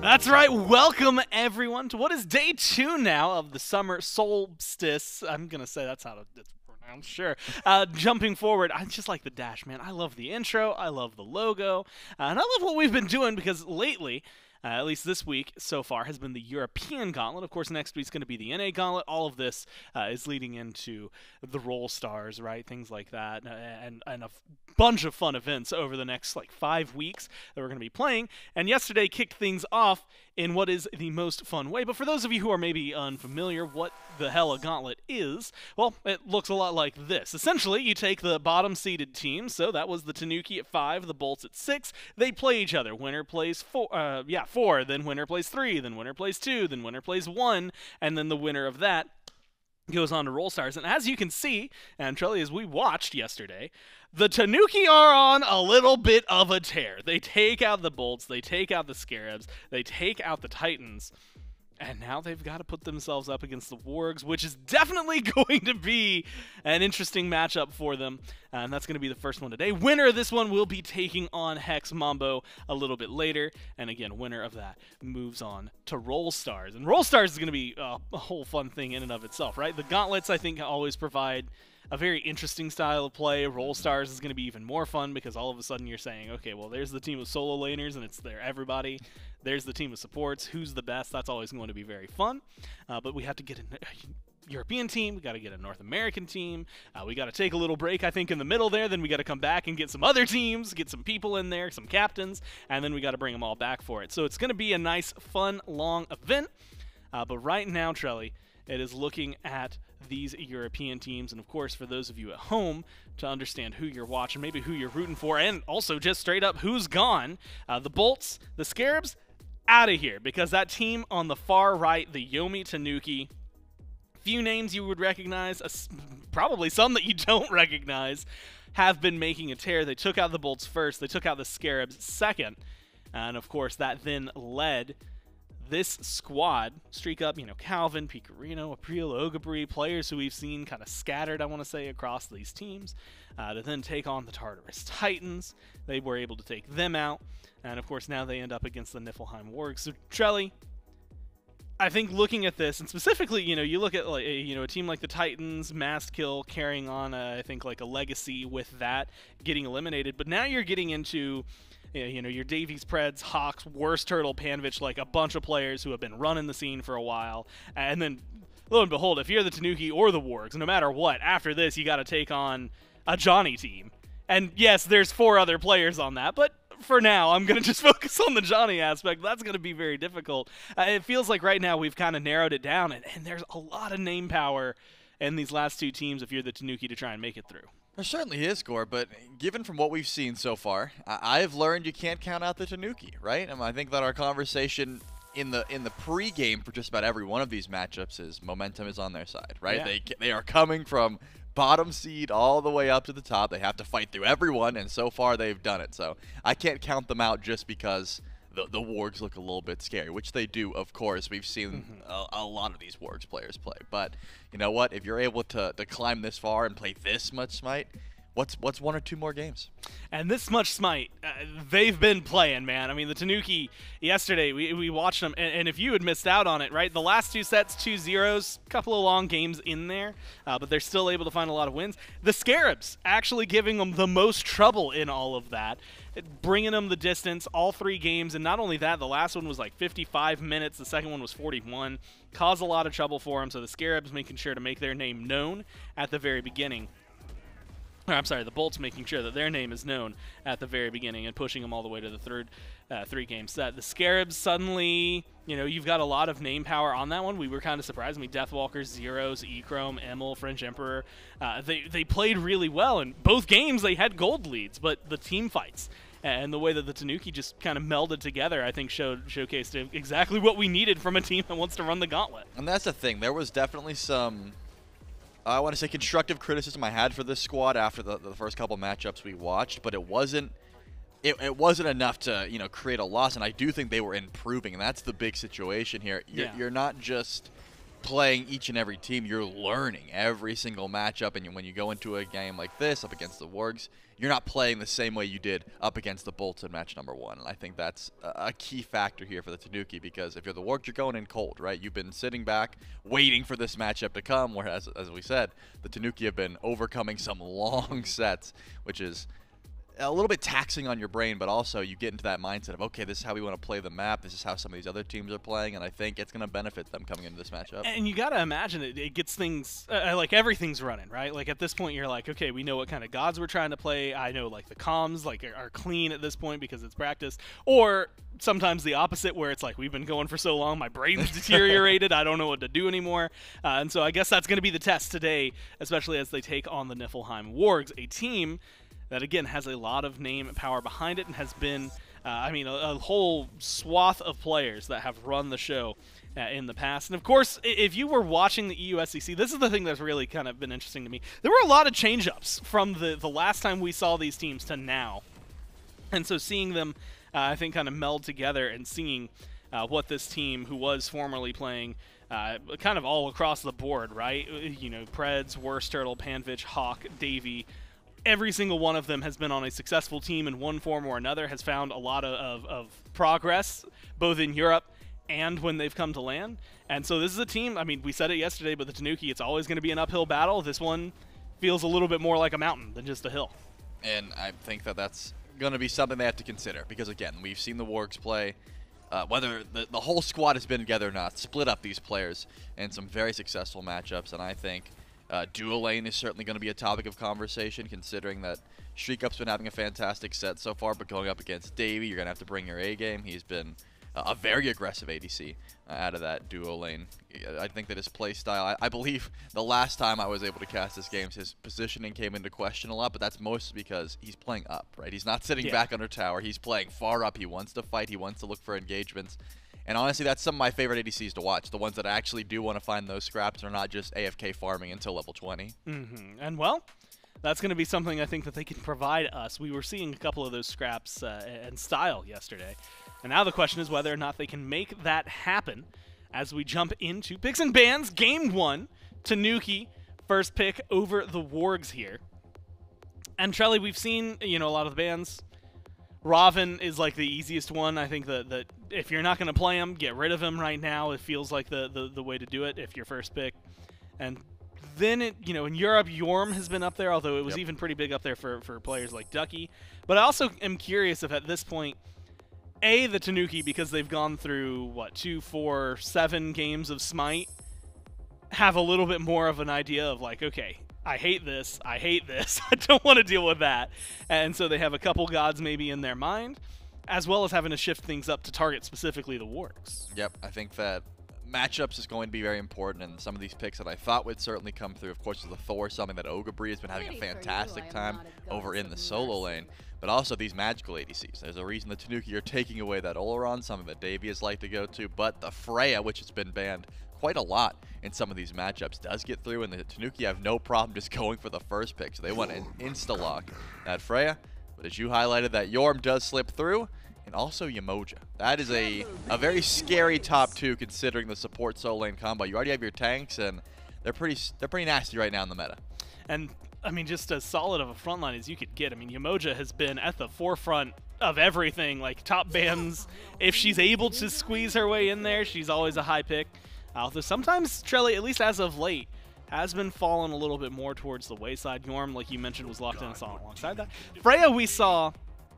That's right. Welcome, everyone, to what is day 2 now of the summer solstice. I'm going to say that's how it's pronounced, sure. Jumping forward, I just like the dash, man. I love the intro. I love the logo. And I love what we've been doing because lately, at least this week so far, has been the European Gauntlet. Of course, next week's going to be the NA Gauntlet. All of this is leading into the Roll Stars, right? Things like that, and a bunch of fun events over the next, 5 weeks that we're going to be playing. And yesterday kicked things off in what is the most fun way. But for those of you who are maybe unfamiliar, what the hell a Gauntlet is, well, it looks a lot like this. Essentially, you take the bottom-seeded team, so that was the Tanuki at 5, the Bolts at 6. They play each other. Winner plays 4, then winner plays 3, then winner plays 2, then winner plays 1, and then the winner of that goes on to Roll Stars. And as you can see, and Trelly, as we watched yesterday, the Tanuki are on a little bit of a tear. They take out the Bolts, they take out the Scarabs, they take out the Titans, and now they've got to put themselves up against the Wargs, which is definitely going to be an interesting matchup for them. And that's going to be the first one today. Winner of this one will be taking on Hex Mambo a little bit later. And again, winner of that moves on to Roll Stars. And Roll Stars is going to be a whole fun thing in and of itself, right? The Gauntlets, I think, always provide a very interesting style of play. Roll Stars is going to be even more fun because all of a sudden you're saying, okay, well, there's the team of solo laners and it's their everybody. There's the team of supports. Who's the best? That's always going to be very fun. But we have to get a European team. We got to get a North American team. We got to take a little break, I think, in the middle there. Then we got to come back and get some other teams, get some people in there, some captains, and then we got to bring them all back for it. So it's going to be a nice, fun, long event. But right now, Trelly, it is looking at these European teams, and of course, for those of you at home, to understand who you're watching, maybe who you're rooting for, and also just straight up who's gone, the Bolts, the Scarabs, out of here, because that team on the far right, the Yomi Tanuki, few names you would recognize, probably some that you don't recognize, have been making a tear. They took out the Bolts first, they took out the Scarabs second, and of course, that then led this squad, streak up, Calvin, Picarino, April, Ogabri, players who we've seen kind of scattered, I want to say, across these teams, to then take on the Tartarus Titans. They were able to take them out, and of course now they end up against the Niflheim Wargs. So Trelly, I think looking at this, and specifically, you look at a team like the Titans, Mass Kill carrying on, I think, like a legacy with that, getting eliminated, but now you're getting into your Davies, Preds, Hawks, Worst Turtle, Panvich, like a bunch of players who have been running the scene for a while. And then, lo and behold, if you're the Tanuki or the Wargs, no matter what, after this, you got to take on a Johnny team. And yes, there's 4 other players on that, but for now, I'm going to just focus on the Johnny aspect. That's going to be very difficult. It feels like right now we've kind of narrowed it down, and there's a lot of name power in these last 2 teams if you're the Tanuki to try and make it through. There certainly is, Gore, but given from what we've seen so far, I've learned you can't count out the Tanuki, right? I think that our conversation in the pre-game for just about every one of these matchups is momentum is on their side, right? Yeah. They are coming from bottom seed all the way up to the top. They have to fight through everyone, and so far they've done it. So I can't count them out just because the Wargs look a little bit scary, which they do, of course. We've seen a lot of these Wargs players play. But you know what? If you're able to climb this far and play this much Smite, what's 1 or 2 more games? And this much Smite, they've been playing, man. I mean, the Tanuki, yesterday, we watched them, and if you had missed out on it, right, the last 2 sets, 2-0s, a couple of long games in there, but they're still able to find a lot of wins. The Scarabs actually giving them the most trouble in all of that, bringing them the distance, all 3 games, and not only that, the last one was like 55 minutes, the second one was 41, caused a lot of trouble for them, so the Scarabs making sure to make their name known at the very beginning. I'm sorry, the Bolts making sure that their name is known at the very beginning and pushing them all the way to the third 3-game set. The Scarabs suddenly, you've got a lot of name power on that one. We were kind of surprised. I mean, Deathwalkers, Zeros, Echrome, Emil, French Emperor, they played really well. In both games, they had gold leads, but the team fights and the way that the Tanuki just kind of melded together, I think, showcased exactly what we needed from a team that wants to run the Gauntlet. And that's the thing. There was definitely some, I want to say, constructive criticism I had for this squad after the first couple matchups we watched, but it wasn't enough to create a loss, and I do think they were improving, and that's the big situation here. You're not just playing each and every team, you're learning every single matchup, and when you go into a game like this up against the Wargs, you're not playing the same way you did up against the Bolts in match number 1. And I think that's a key factor here for the Tanuki, because if you're the Wargs, you're going in cold, right? You've been sitting back waiting for this matchup to come, whereas, as we said, the Tanuki have been overcoming some long sets, which is a little bit taxing on your brain, but also you get into that mindset of, okay, this is how we want to play the map, this is how some of these other teams are playing, and I think it's going to benefit them coming into this matchup. And you got to imagine it gets things, like everything's running, right? Like at this point you're like, okay, we know what kind of gods we're trying to play. I know like the comms like are clean at this point because it's practice. Or sometimes the opposite, where it's like, we've been going for so long, my brain's deteriorated, I don't know what to do anymore. And so I guess that's going to be the test today, especially as they take on the Niflheim Wargs, a team that, again, has a lot of name and power behind it and has been, I mean, a whole swath of players that have run the show in the past. And, of course, if you were watching the EUSCC, this is the thing that's really kind of been interesting to me. There were a lot of change-ups from the last time we saw these teams to now. And so seeing them, I think, kind of meld together and seeing what this team, who was formerly playing kind of all across the board, right? You know, Preds, Worst Turtle, Panvich, Hawk, Davey, every single one of them has been on a successful team in one form or another, has found a lot of progress, both in Europe and when they've come to LAN. And so this is a team, I mean, we said it yesterday, but the Tanuki, it's always going to be an uphill battle. This one feels a little bit more like a mountain than just a hill. And I think that that's going to be something they have to consider, because, again, we've seen the Wargs play, whether the whole squad has been together or not, split up these players in some very successful matchups, and I think dual lane is certainly going to be a topic of conversation, considering that Shriekup's been having a fantastic set so far, but going up against Davey, you're going to have to bring your A game. He's been a very aggressive ADC out of that duo lane. I think that his play style, I believe the last time I was able to cast this game, his positioning came into question a lot, but that's mostly because he's playing up, right? He's not sitting back under tower. He's playing far up. He wants to fight. He wants to look for engagements. And honestly, that's some of my favorite ADCs to watch, the ones that actually do want to find those scraps and are not just AFK farming until level 20. And, well, that's going to be something I think that they can provide us. We were seeing a couple of those scraps and style yesterday. And now the question is whether or not they can make that happen as we jump into Picks and Bans Game 1. Tanuki, first pick over the Wargs here. And, Trelly, we've seen, you know, a lot of the bans. Raven is like the easiest one. I think that if you're not going to play him, get rid of him right now. It feels like the way to do it if you're first pick. And then, you know, in Europe, Yorm has been up there, although it was even pretty big up there for players like Ducky. But I also am curious if at this point, A, the Tanuki, because they've gone through, what, 2, 4, 7 games of SMITE, have a little bit more of an idea of like, okay, I hate this, I don't want to deal with that. And so they have a couple gods maybe in their mind, as well as having to shift things up to target specifically the Wargs. Yep, I think that matchups is going to be very important, and some of these picks that I thought would certainly come through, of course, is the Thor, something that Ogabri has been having a fantastic time over in the solo lane, but also these magical ADCs. There's a reason the Tanuki are taking away that Oleron, something that Davey has liked to go to, but the Freya, which has been banned quite a lot in some of these matchups, does get through, and the Tanuki have no problem just going for the first pick, so they want to insta-lock that Freya. But as you highlighted, that Yorm does slip through, and also Yamoja. That is a very scary top 2 considering the support solo lane combo. You already have your tanks, and they're pretty nasty right now in the meta. And I mean, just as solid of a front line as you could get. I mean, Yamoja has been at the forefront of everything, like top bans. If she's able to squeeze her way in there, she's always a high pick. Although sometimes Trelly, at least as of late, has been falling a little bit more towards the wayside. Yorm, like you mentioned, was locked in alongside that. Freya we saw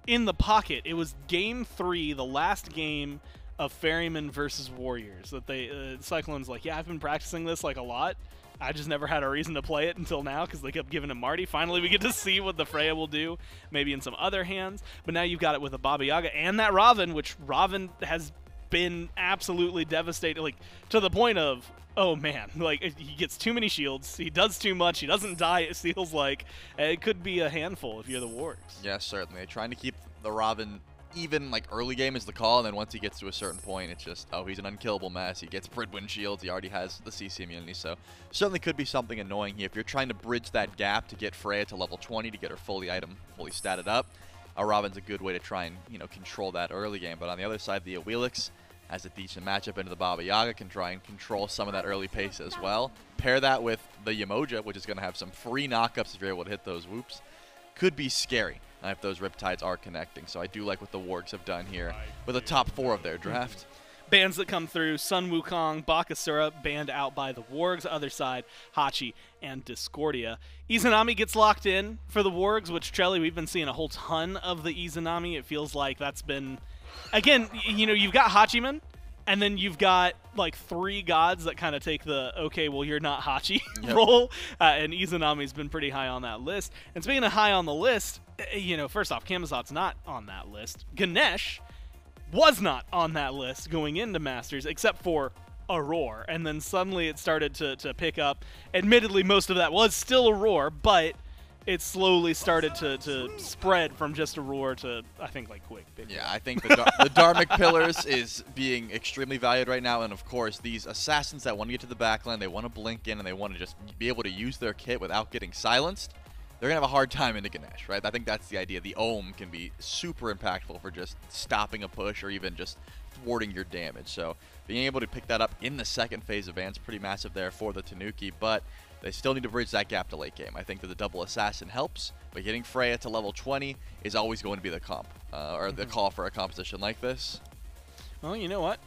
in the pocket. It was game 3, the last game of Ferryman versus Warriors. That they Cyclone's like, yeah, I've been practicing this like a lot. I just never had a reason to play it until now because they kept giving him Marty. Finally, we get to see what the Freya will do, maybe in some other hands. But now you've got it with a Baba Yaga and that Raven, which Raven has been absolutely devastated, like to the point of, oh man, like he gets too many shields, he does too much, he doesn't die, it feels like. It could be a handful if you're the Wargs. Yes, certainly. They're trying to keep the Raven even, like early game is the call, and then once he gets to a certain point, it's just, oh, he's an unkillable mess. He gets Bridwin shields, he already has the CC immunity, so certainly could be something annoying here. If you're trying to bridge that gap to get Freya to level 20 to get her fully statted up, Raven's a good way to try and, you know, control that early game. But on the other side, the Awilix has a decent matchup into the Baba Yaga, can try and control some of that early pace as well. Pair that with the Yemoja, which is going to have some free knockups if you're able to hit those whoops. Could be scary if those Riptides are connecting. So I do like what the Wargs have done here with the top 4 of their draft. Bans that come through, Sun Wukong, Bakasura banned out by the Wargs. Other side, Hachi and Discordia. Izanami gets locked in for the Wargs, which, Trelly, we've been seeing a whole ton of the Izanami. It feels like that's been, again, you know, you've got Hachiman, and then you've got like 3 gods that kind of take the, okay, well, you're not Hachi role, and Izanami's been pretty high on that list. And speaking of high on the list, you know, first off, Camazot's not on that list. Ganesh was not on that list going into Masters, except for Aurora, and then suddenly it started to pick up. Admittedly, most of that was still Aurora, but it slowly started to spread from just Aurora to, I think, like Quick. Yeah, I think the Dharmic Pillars is being extremely valued right now, and of course, these assassins that want to get to the backline, they want to blink in, and they want to just be able to use their kit without getting silenced. They're going to have a hard time into Ganesh, right? I think that's the idea. The Ohm can be super impactful for just stopping a push or even just thwarting your damage. So being able to pick that up in the second phase of Van's pretty massive there for the Tanuki, but they still need to bridge that gap to late game. I think that the double assassin helps, but getting Freya to level 20 is always going to be the comp, or the call for a composition like this. Well, you know what?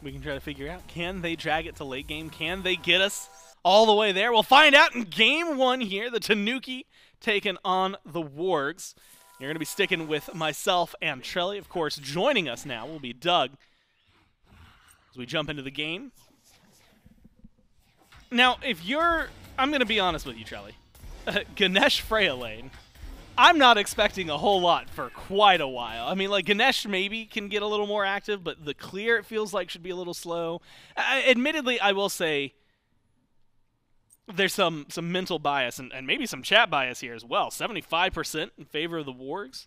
We can try to figure out, can they drag it to late game? Can they get us all the way there? We'll find out in game 1 here. The Tanuki taking on the Wargs. You're going to be sticking with myself and Trelly. Of course, joining us now will be Doug as we jump into the game. Now, if you're... I'm going to be honest with you, Trelly. Ganesh Freya lane, I'm not expecting a whole lot for quite a while. I mean, like, Ganesh maybe can get a little more active, but the clear, it feels like, should be a little slow. Admittedly, I will say there's some mental bias and maybe some chat bias here as well. 75% in favor of the Wargs.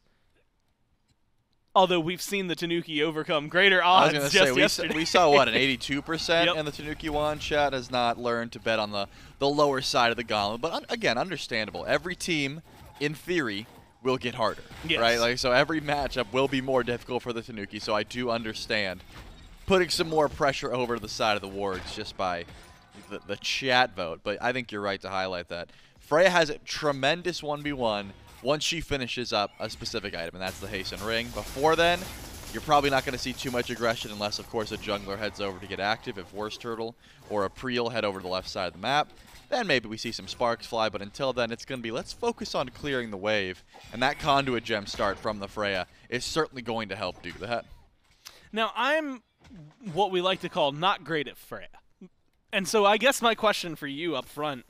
Although we've seen the Tanuki overcome greater odds just yesterday. We saw, what, an 82% in the Tanuki one. Chat has not learned to bet on the lower side of the gauntlet. But again, understandable. Every team, in theory, will get harder, right? Like, so every matchup will be more difficult for the Tanuki. So I do understand putting some more pressure over to the side of the Wargs just by the chat vote, but I think you're right to highlight that. Freya has a tremendous 1v1 once she finishes up a specific item, and that's the Hasten Ring. Before then, you're probably not going to see too much aggression unless, of course, a jungler heads over to get active. If Worst Turtle or a Priel head over to the left side of the map, then maybe we see some sparks fly, but until then, it's going to be, let's focus on clearing the wave, and that Conduit Gem start from the Freya is certainly going to help do that. Now, I'm what we like to call not great at Freya. And so I guess my question for you up front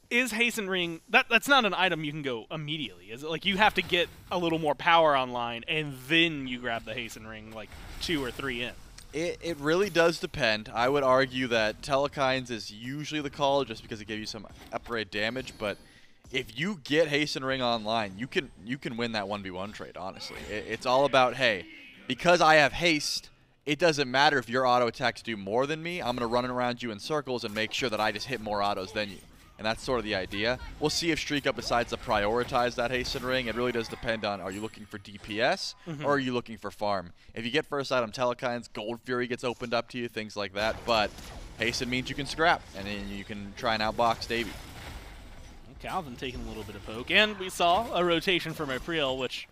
is Hasten Ring, that's not an item you can go immediately, is it? Like, you have to get a little more power online and then you grab the Hasten Ring like 2 or 3 in. It really does depend. I would argue that Telekines is usually the call just because it gives you some upgrade damage, but if you get Hasten Ring online, you can win that 1v1 trade, honestly. It's all about, hey, because I have haste, it doesn't matter if your auto attacks do more than me. I'm going to run around you in circles and make sure that I just hit more autos than you. And that's sort of the idea. We'll see if Streak Up decides to prioritize that Hasten Ring. It really does depend on, are you looking for DPS or are you looking for farm? If you get first item Telekines, Gold Fury gets opened up to you, things like that. But Hasten means you can scrap, and then you can try and outbox Davey. Calvin taking a little bit of poke. And we saw a rotation from April, which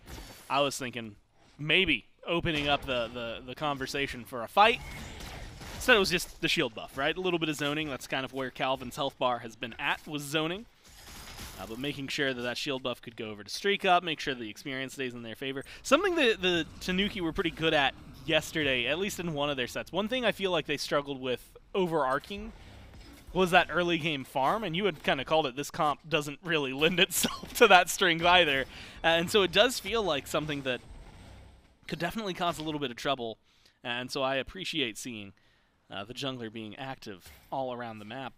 I was thinking maybe opening up the conversation for a fight. Instead, it was just the shield buff, right? A little bit of zoning. That's kind of where Calvin's health bar has been at, was zoning. But making sure that shield buff could go over to Streak Up, make sure the experience stays in their favor. Something that the Tanuki were pretty good at yesterday, at least in one of their sets. One thing I feel like they struggled with overarching was that early game farm, and you had kind of called it, this comp doesn't really lend itself to that strength either. And so it does feel like something that could definitely cause a little bit of trouble. And so I appreciate seeing the jungler being active all around the map.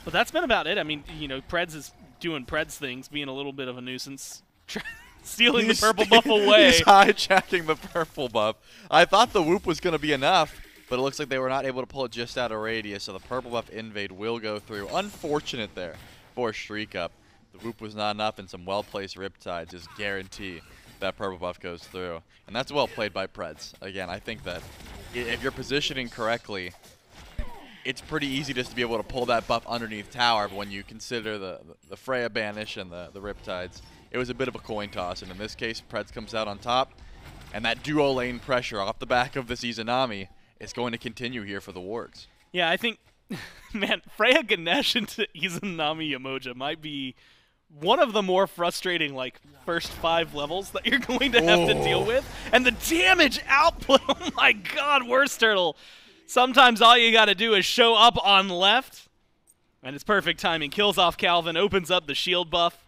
But that's been about it. I mean, you know, Preds is doing Preds things, being a little bit of a nuisance, stealing the purple buff away. He's hijacking the purple buff. I thought the whoop was going to be enough, but it looks like they were not able to pull it just out of radius, so the purple buff invade will go through. Unfortunate there for Streak Up. The whoop was not enough, and some well-placed Riptides just guarantee that purple buff goes through. And that's well played by Preds. Again, I think that if you're positioning correctly, it's pretty easy just to be able to pull that buff underneath tower, but when you consider the Freya banish and the Riptides, it was a bit of a coin toss, and in this case, Preds comes out on top, and that duo lane pressure off the back of this Izanami is going to continue here for the Wargs. Yeah, I think, man, Freya Ganesh into Izanami Yamoja might be one of the more frustrating, like, first 5 levels that you're going to have to deal with. And the damage output, oh my god, Worst Turtle. Sometimes all you got to do is show up on left, and it's perfect timing. Kills off Calvin, opens up the shield buff,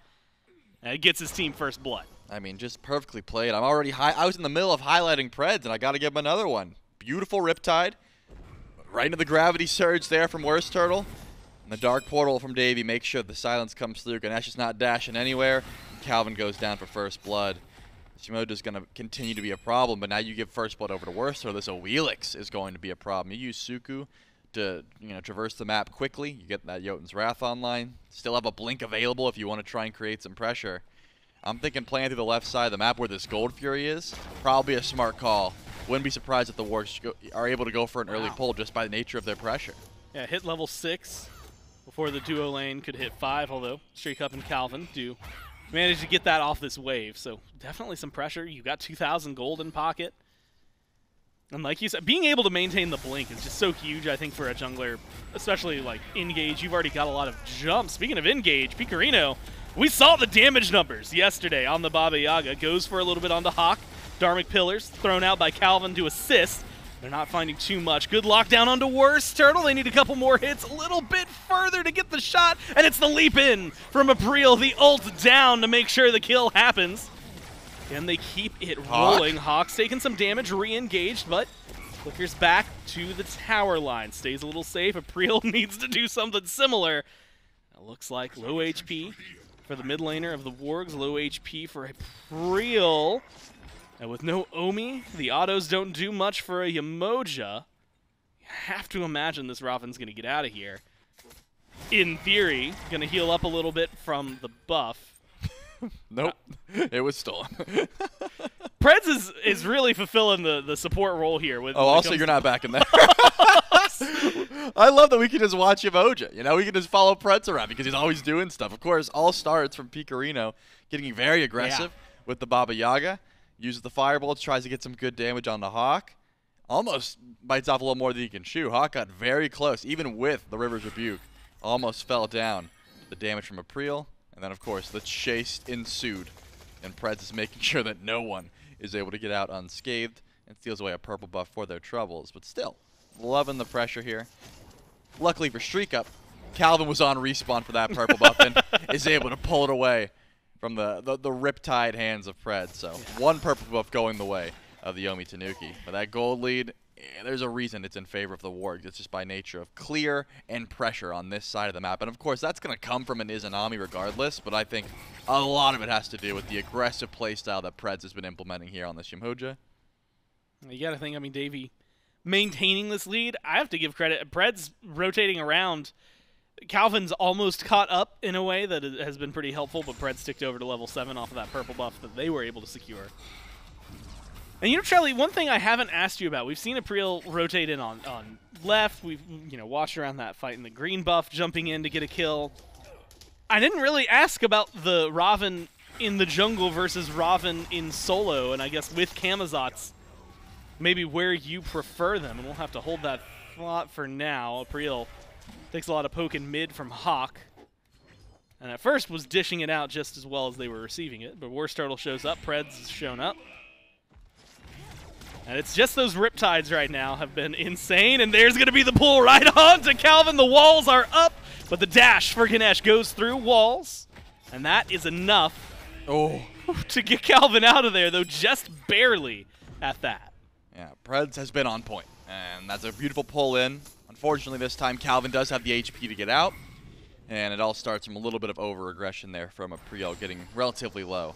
and gets his team first blood. I mean, just perfectly played. I'm already I was in the middle of highlighting Preds, and I got to give him another one. Beautiful Riptide. Right into the gravity surge there from Worst Turtle. And the Dark Portal from Davey makes sure the silence comes through. Ganesh is not dashing anywhere. Calvin goes down for first blood. Shimoda's going to continue to be a problem, but now you give first blood over to Worst Turtle. This Oelix is going to be a problem. You use Suku to traverse the map quickly. You get that Jotun's Wrath online. Still have a blink available if you want to try and create some pressure. I'm thinking playing through the left side of the map where this Gold Fury is, probably a smart call. Wouldn't be surprised if the Wargs are able to go for an early pull just by the nature of their pressure. Yeah, hit level 6 before the duo lane could hit 5, although Streak Up and Calvin do manage to get that off this wave. So definitely some pressure. You got 2,000 gold in pocket. And like you said, being able to maintain the blink is just so huge, I think, for a jungler, especially like Engage. You've already got a lot of jumps. Speaking of Engage, Picarino, we saw the damage numbers yesterday on the Baba Yaga. Goes for a little bit onto Hawk. Dharmic Pillars thrown out by Calvin to assist. They're not finding too much. Good lockdown onto Worst Turtle. They need a couple more hits, a little bit further to get the shot, and it's the leap in from April, the ult down to make sure the kill happens. And they keep it rolling. Hawk's taking some damage, re-engaged, but flickers back to the tower line. Stays a little safe. April needs to do something similar. It looks like low HP for the mid laner of the Wargs, low HP for April. And with no Omi, the autos don't do much for a Yamoja. You have to imagine this Raven's going to get out of here. In theory, going to heal up a little bit from the buff. Nope, it was stolen. Preds is really fulfilling the support role here. With also, you're not back in there. I love that we can just watch Yamoja. You know, we can just follow Preds around because he's always doing stuff. Of course, all starts from Picarino getting very aggressive with the Baba Yaga. Uses the firebolts, tries to get some good damage on the Hawk. Almost bites off a little more than he can chew. Hawk got very close, even with the River's Rebuke. Almost fell down. The damage from April. And then, of course, the chase ensued. And Preds is making sure that no one is able to get out unscathed and steals away a purple buff for their troubles. But still, loving the pressure here. Luckily for Streak Up, Calvin was on respawn for that purple buff and is able to pull it away from the riptide hands of Pred. So one purple buff going the way of the Yomi Tanuki. But that gold lead, there's a reason it's in favor of the Wargs. It's just by nature of clear and pressure on this side of the map. And of course, that's going to come from an Izanami regardless, but I think a lot of it has to do with the aggressive playstyle that Preds has been implementing here on this Yamoja. You got to think, I mean, Davey maintaining this lead, I have to give credit. Pred's rotating around. Calvin's almost caught up in a way that has been pretty helpful, but Pred sticked over to level 7 off of that purple buff that they were able to secure. And you know, Charlie, one thing I haven't asked you about, we've seen April rotate in on left. We've watched around that fight in the green buff, jumping in to get a kill. I didn't really ask about the Raven in the jungle versus Raven in solo, and I guess with Camazotz, maybe where you prefer them, and we'll have to hold that thought for now. April takes a lot of poke in mid from Hawk, and at first was dishing it out just as well as they were receiving it, but Worst Turtle shows up, Pred's has shown up. And it's just those Riptides right now have been insane, and there's going to be the pull right on to Calvin. The walls are up, but the dash for Ganesh goes through walls, and that is enough to get Calvin out of there, though just barely at that. Yeah, Preds has been on point, and that's a beautiful pull in. Unfortunately, this time Calvin does have the HP to get out, and it all starts from a little bit of over-aggression there from April getting relatively low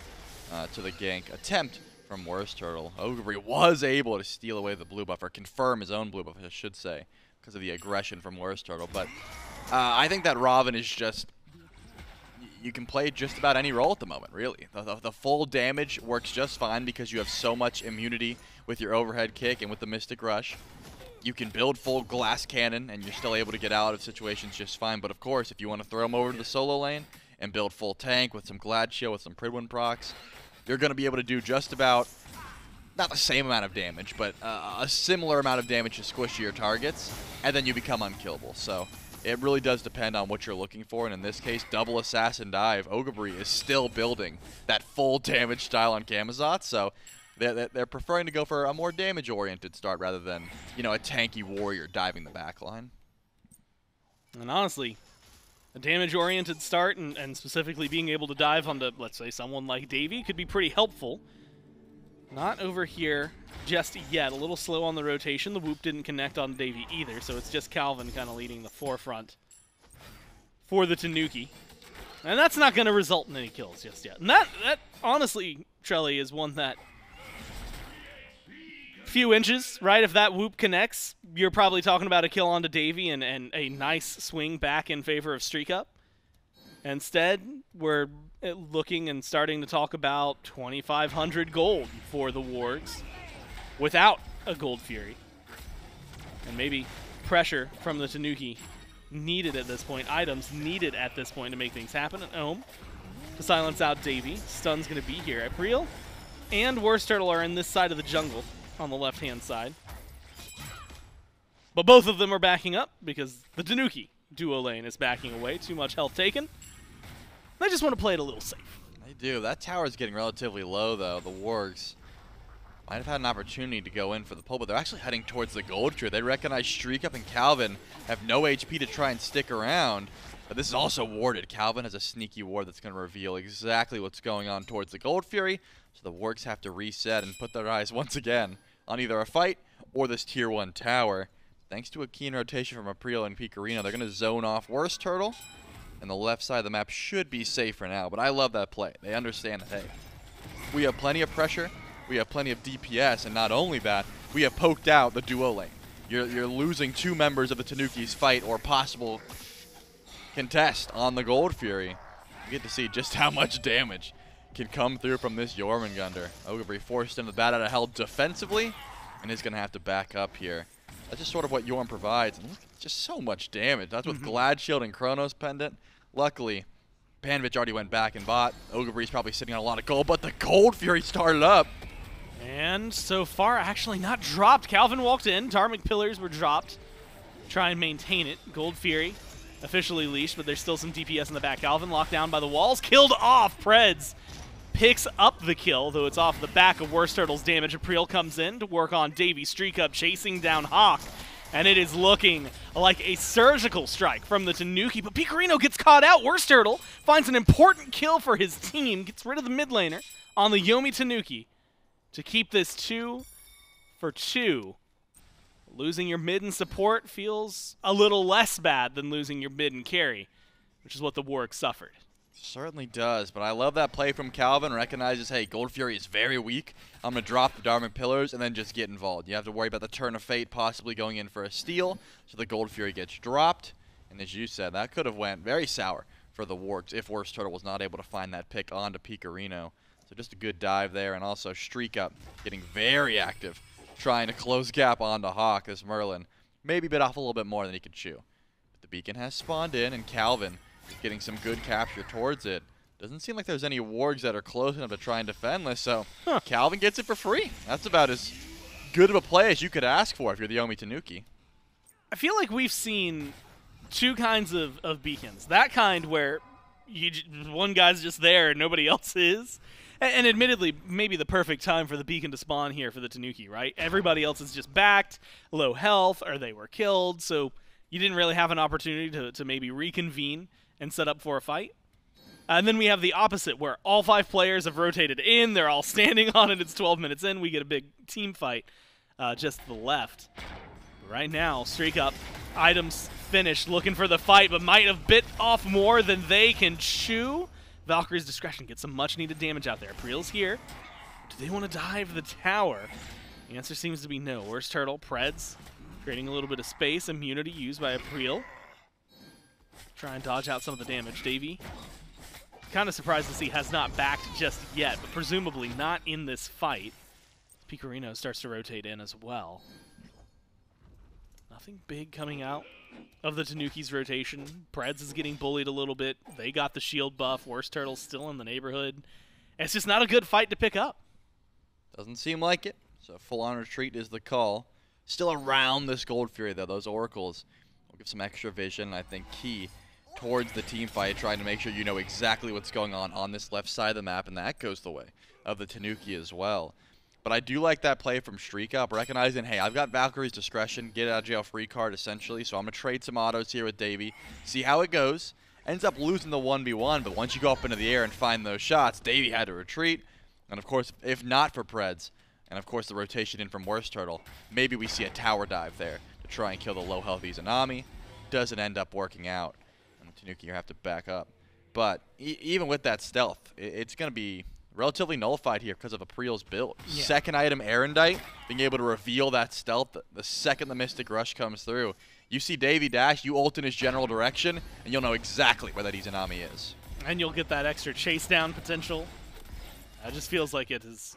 to the gank attempt from Worst Turtle. Ogre was able to steal away the blue buff, or confirm his own blue buff, I should say, because of the aggression from Worst Turtle. But I think that Raven is just, you can play just about any role at the moment, really. The full damage works just fine because you have so much immunity with your overhead kick and with the Mystic Rush. You can build full glass cannon, and you're still able to get out of situations just fine. But of course, if you want to throw them over to the solo lane and build full tank with some Glad Shield, with some Pridwin procs, you're going to be able to do just about, not the same amount of damage, but a similar amount of damage to squishier targets, and then you become unkillable. So it really does depend on what you're looking for, and in this case, double assassin dive. Ogabri is still building that full damage style on Camazotz, so they're preferring to go for a more damage-oriented start rather than, you know, a tanky warrior diving the backline. And honestly, a damage-oriented start and specifically being able to dive onto, let's say, someone like Davey could be pretty helpful. Not over here just yet. A little slow on the rotation. The whoop didn't connect on Davey either, so it's just Calvin kind of leading the forefront for the Tanuki. And that's not going to result in any kills just yet. And that honestly, Trelly, is one that few inches, right? If that whoop connects, you're probably talking about a kill onto Davey and a nice swing back in favor of Streak Up. Instead, we're looking and starting to talk about 2,500 gold for the Wargs without a Gold Fury. And maybe pressure from the Tanuki needed at this point, items needed at this point to make things happen. And Ohm to silence out Davey. Stun's going to be here. April and Worst Turtle are in this side of the jungle on the left-hand side. But both of them are backing up because the Tanuki duo lane is backing away. Too much health taken. They just want to play it a little safe. They do. That tower is getting relatively low, though. The Wargs might have had an opportunity to go in for the pull, but they're actually heading towards the gold tier. They recognize Streak Up and Calvin have no HP to try and stick around. But this is also warded. Calvin has a sneaky ward that's going to reveal exactly what's going on towards the Gold Fury. So the Wargs have to reset and put their eyes once again on either a fight or this tier 1 tower. Thanks to a keen rotation from April and Picarino, they're going to zone off Worst Turtle. And the left side of the map should be safe for now. But I love that play. They understand that, hey, we have plenty of pressure. We have plenty of DPS. And not only that, we have poked out the duo lane. You're losing 2 members of the Tanuki's fight or possible contest on the Gold Fury. You get to see just how much damage can come through from this Jormungandr. Ogabri forced into the bat out of hell defensively and is going to have to back up here. That's just sort of what Jorm provides. And look, just so much damage. That's with Glad Shield and Chronos Pendant. Luckily, Panvich already went back and bought. Ogabri's probably sitting on a lot of gold, but the Gold Fury started up. And so far, actually not dropped. Calvin walked in. Dharmic Pillars were dropped. Try and maintain it. Gold Fury officially leashed, but there's still some DPS in the back. Calvin locked down by the walls. Killed off. Preds picks up the kill, though it's off the back of Worst Turtle's damage. April comes in to work on Davey. Streak Up chasing down Hawk. And it is looking like a surgical strike from the Tanuki. But Picarino gets caught out. Worst Turtle finds an important kill for his team. Gets rid of the mid laner on the Yomi Tanuki to keep this 2 for 2. Losing your mid and support feels a little less bad than losing your mid and carry, which is what the Wargs suffered. Certainly does, but I love that play from Calvin. Recognizes, hey, Gold Fury is very weak. I'm going to drop the Dharmic Pillars and then just get involved. You have to worry about the turn of fate possibly going in for a steal, so the Gold Fury gets dropped. And as you said, that could have went very sour for the Wargs if Worst Turtle was not able to find that pick onto Picarino. So just a good dive there, and also Streak Up getting very active, trying to close gap onto Hawk as Merlin maybe bit off a little bit more than he could chew. But the beacon has spawned in, and Calvin getting some good capture towards it. Doesn't seem like there's any Wargs that are close enough to try and defend this, so Calvin gets it for free. That's about as good of a play as you could ask for if you're the Yomi Tanuki. I feel like we've seen 2 kinds of beacons. That kind where one guy's just there and nobody else is. And admittedly, maybe the perfect time for the beacon to spawn here for the Tanuki, right? Everybody else is just backed, low health, or they were killed, so you didn't really have an opportunity to maybe reconvene and set up for a fight. And then we have the opposite, where all 5 players have rotated in, they're all standing on it, it's 12 minutes in, we get a big team fight just to the left. Right now, Streak Up, items finished, looking for the fight, but might have bit off more than they can chew. Valkyrie's Discretion gets some much-needed damage out there. April's here. Do they want to dive the tower? The answer seems to be no. Worst Turtle, Preds, creating a little bit of space. Immunity used by April. Try and dodge out some of the damage. Davey kind of surprised to see has not backed just yet, but presumably not in this fight. Picorino starts to rotate in as well. Nothing big coming out of the Tanuki's rotation. Preds is getting bullied a little bit. They got the shield buff. Worst Turtle's still in the neighborhood. It's just not a good fight to pick up. Doesn't seem like it. So full-on retreat is the call. Still around this Gold Fury, though. Those Oracles will give some extra vision, I think, key towards the team fight, trying to make sure you know exactly what's going on this left side of the map, and that goes the way of the Tanuki as well. But I do like that play from Streak Up, recognizing, hey, I've got Valkyrie's Discretion, get out of jail free card, essentially, so I'm going to trade some autos here with Davey, see how it goes. Ends up losing the 1v1, but once you go up into the air and find those shots, Davey had to retreat. And, of course, if not for Preds, and, of course, the rotation in from Worst Turtle, maybe we see a tower dive there to try and kill the low-health Izanami. Doesn't end up working out, and the Tanuki have to back up. But even with that stealth, it's going to be relatively nullified here because of April's build. Yeah. Second item, Erendite, being able to reveal that stealth the second the Mystic Rush comes through. You see Davey dash, you ult in his general direction, and you'll know exactly where that Izanami is. And you'll get that extra chase down potential. It just feels like it is.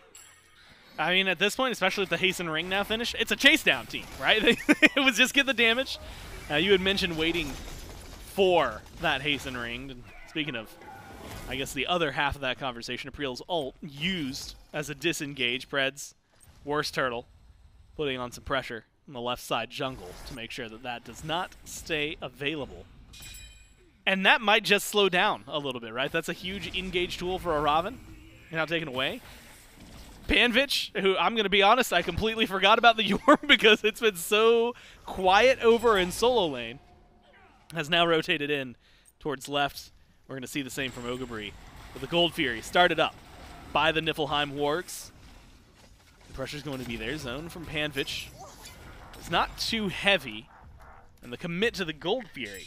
I mean, at this point, especially with the Hasten Ring now finished, it's a chase down team, right? It was just get the damage. You had mentioned waiting for that Hasten Ring. And speaking of, I guess, the other half of that conversation, April's ult used as a disengage. Preds, Worst Turtle, putting on some pressure on the left side jungle to make sure that that does not stay available. And that might just slow down a little bit, right? That's a huge engage tool for a Raven. Now taken away. Panvich, who I'm going to be honest, I completely forgot about the Yorm because it's been so quiet over in solo lane, has now rotated in towards left. We're going to see the same from Ogabri. But the Gold Fury started up by the Niflheim Wargs. The pressure's going to be their zone from Panvich. It's not too heavy. And the commit to the Gold Fury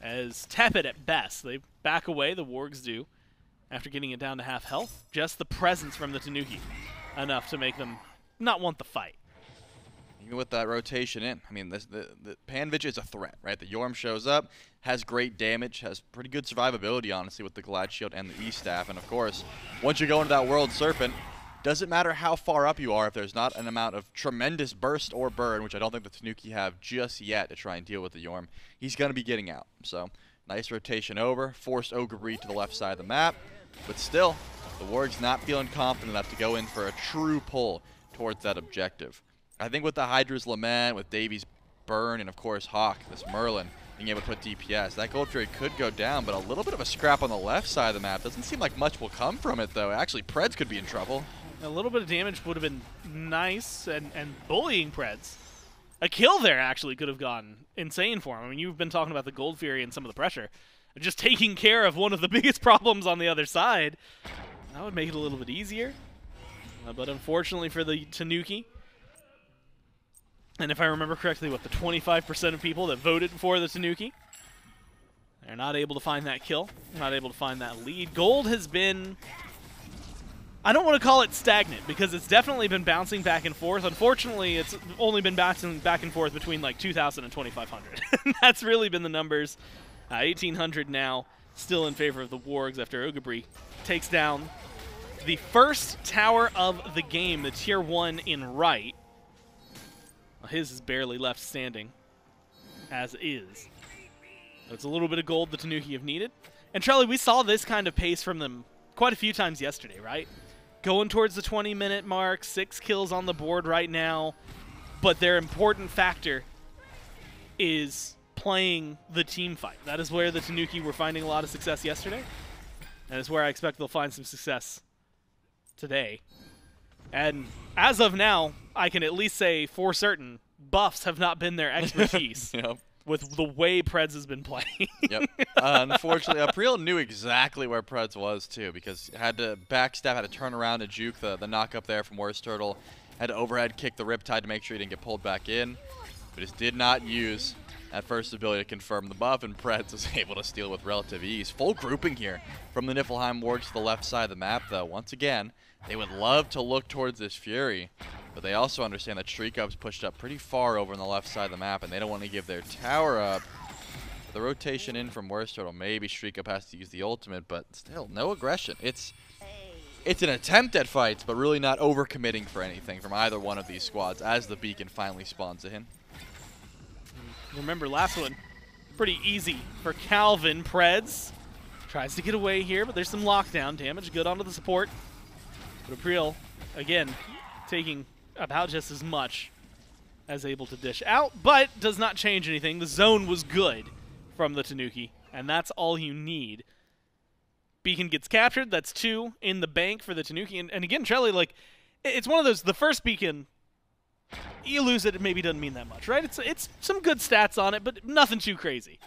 as tepid at best. They back away, the Wargs do, after getting it down to half health. Just the presence from the Tanuki enough to make them not want the fight. Even with that rotation in, I mean, the Panvich is a threat, right? The Yorm shows up, has great damage, has pretty good survivability, honestly, with the Glad Shield and the E-Staff. And, of course, once you go into that World Serpent, doesn't matter how far up you are if there's not an amount of tremendous burst or burn, which I don't think the Tanuki have just yet to try and deal with the Yorm. He's going to be getting out. So, nice rotation over, forced Ogabri to the left side of the map. But still, the Wargs not feeling confident enough to go in for a true pull towards that objective. I think with the Hydra's Lament, with Davies' burn, and of course Hawk, this Merlin, being able to put DPS, that Gold Fury could go down, but a little bit of a scrap on the left side of the map. Doesn't seem like much will come from it, though. Actually, Preds could be in trouble. A little bit of damage would have been nice, and bullying Preds. A kill there actually could have gone insane for him. I mean, you've been talking about the Gold Fury and some of the pressure. Just taking care of one of the biggest problems on the other side. That would make it a little bit easier. But unfortunately for the Tanuki, and if I remember correctly, what, the 25% of people that voted for the Tanuki, they're not able to find that kill, not able to find that lead. Gold has been, I don't want to call it stagnant, because it's definitely been bouncing back and forth. Unfortunately, it's only been bouncing back and forth between like 2,000 and 2,500. That's really been the numbers. 1,800 now, still in favor of the Wargs after Ogabri takes down the first tower of the game, the Tier 1 in right. Well, his is barely left standing, as is. But it's a little bit of gold the Tanuki have needed. And Charlie, we saw this kind of pace from them quite a few times yesterday, right? Going towards the 20-minute mark, 6 kills on the board right now. But their important factor is playing the team fight. That is where the Tanuki were finding a lot of success yesterday. And it's where I expect they'll find some success today. And as of now, I can at least say for certain, buffs have not been their expertise. Yep. With the way Preds has been playing. Yep. Unfortunately, April knew exactly where Preds was, too, because had to backstab, had to turn around and juke the knock-up there from Worst Turtle, had to overhead kick the Riptide to make sure he didn't get pulled back in, but just did not use that first ability to confirm the buff, and Preds was able to steal with relative ease. Full grouping here from the Niflheim Wargs to the left side of the map, though. Once again, they would love to look towards this Fury, but they also understand that Streak Up's pushed up pretty far over on the left side of the map, and they don't want to give their tower up. The rotation in from Worst Turtle. Maybe Streak Up has to use the ultimate, but still, no aggression. It's an attempt at fights, but really not overcommitting for anything from either one of these squads as the beacon finally spawns in. Remember last one, pretty easy for Calvin. Preds tries to get away here, but there's some lockdown damage. Good onto the support. But April, again, taking about just as much as able to dish out, but does not change anything. The zone was good from the Tanuki, and that's all you need. Beacon gets captured. That's 2 in the bank for the Tanuki. And again, Trelly, like, it's one of those, the first beacon, you lose it maybe doesn't mean that much, right? It's some good stats on it, but nothing too crazy.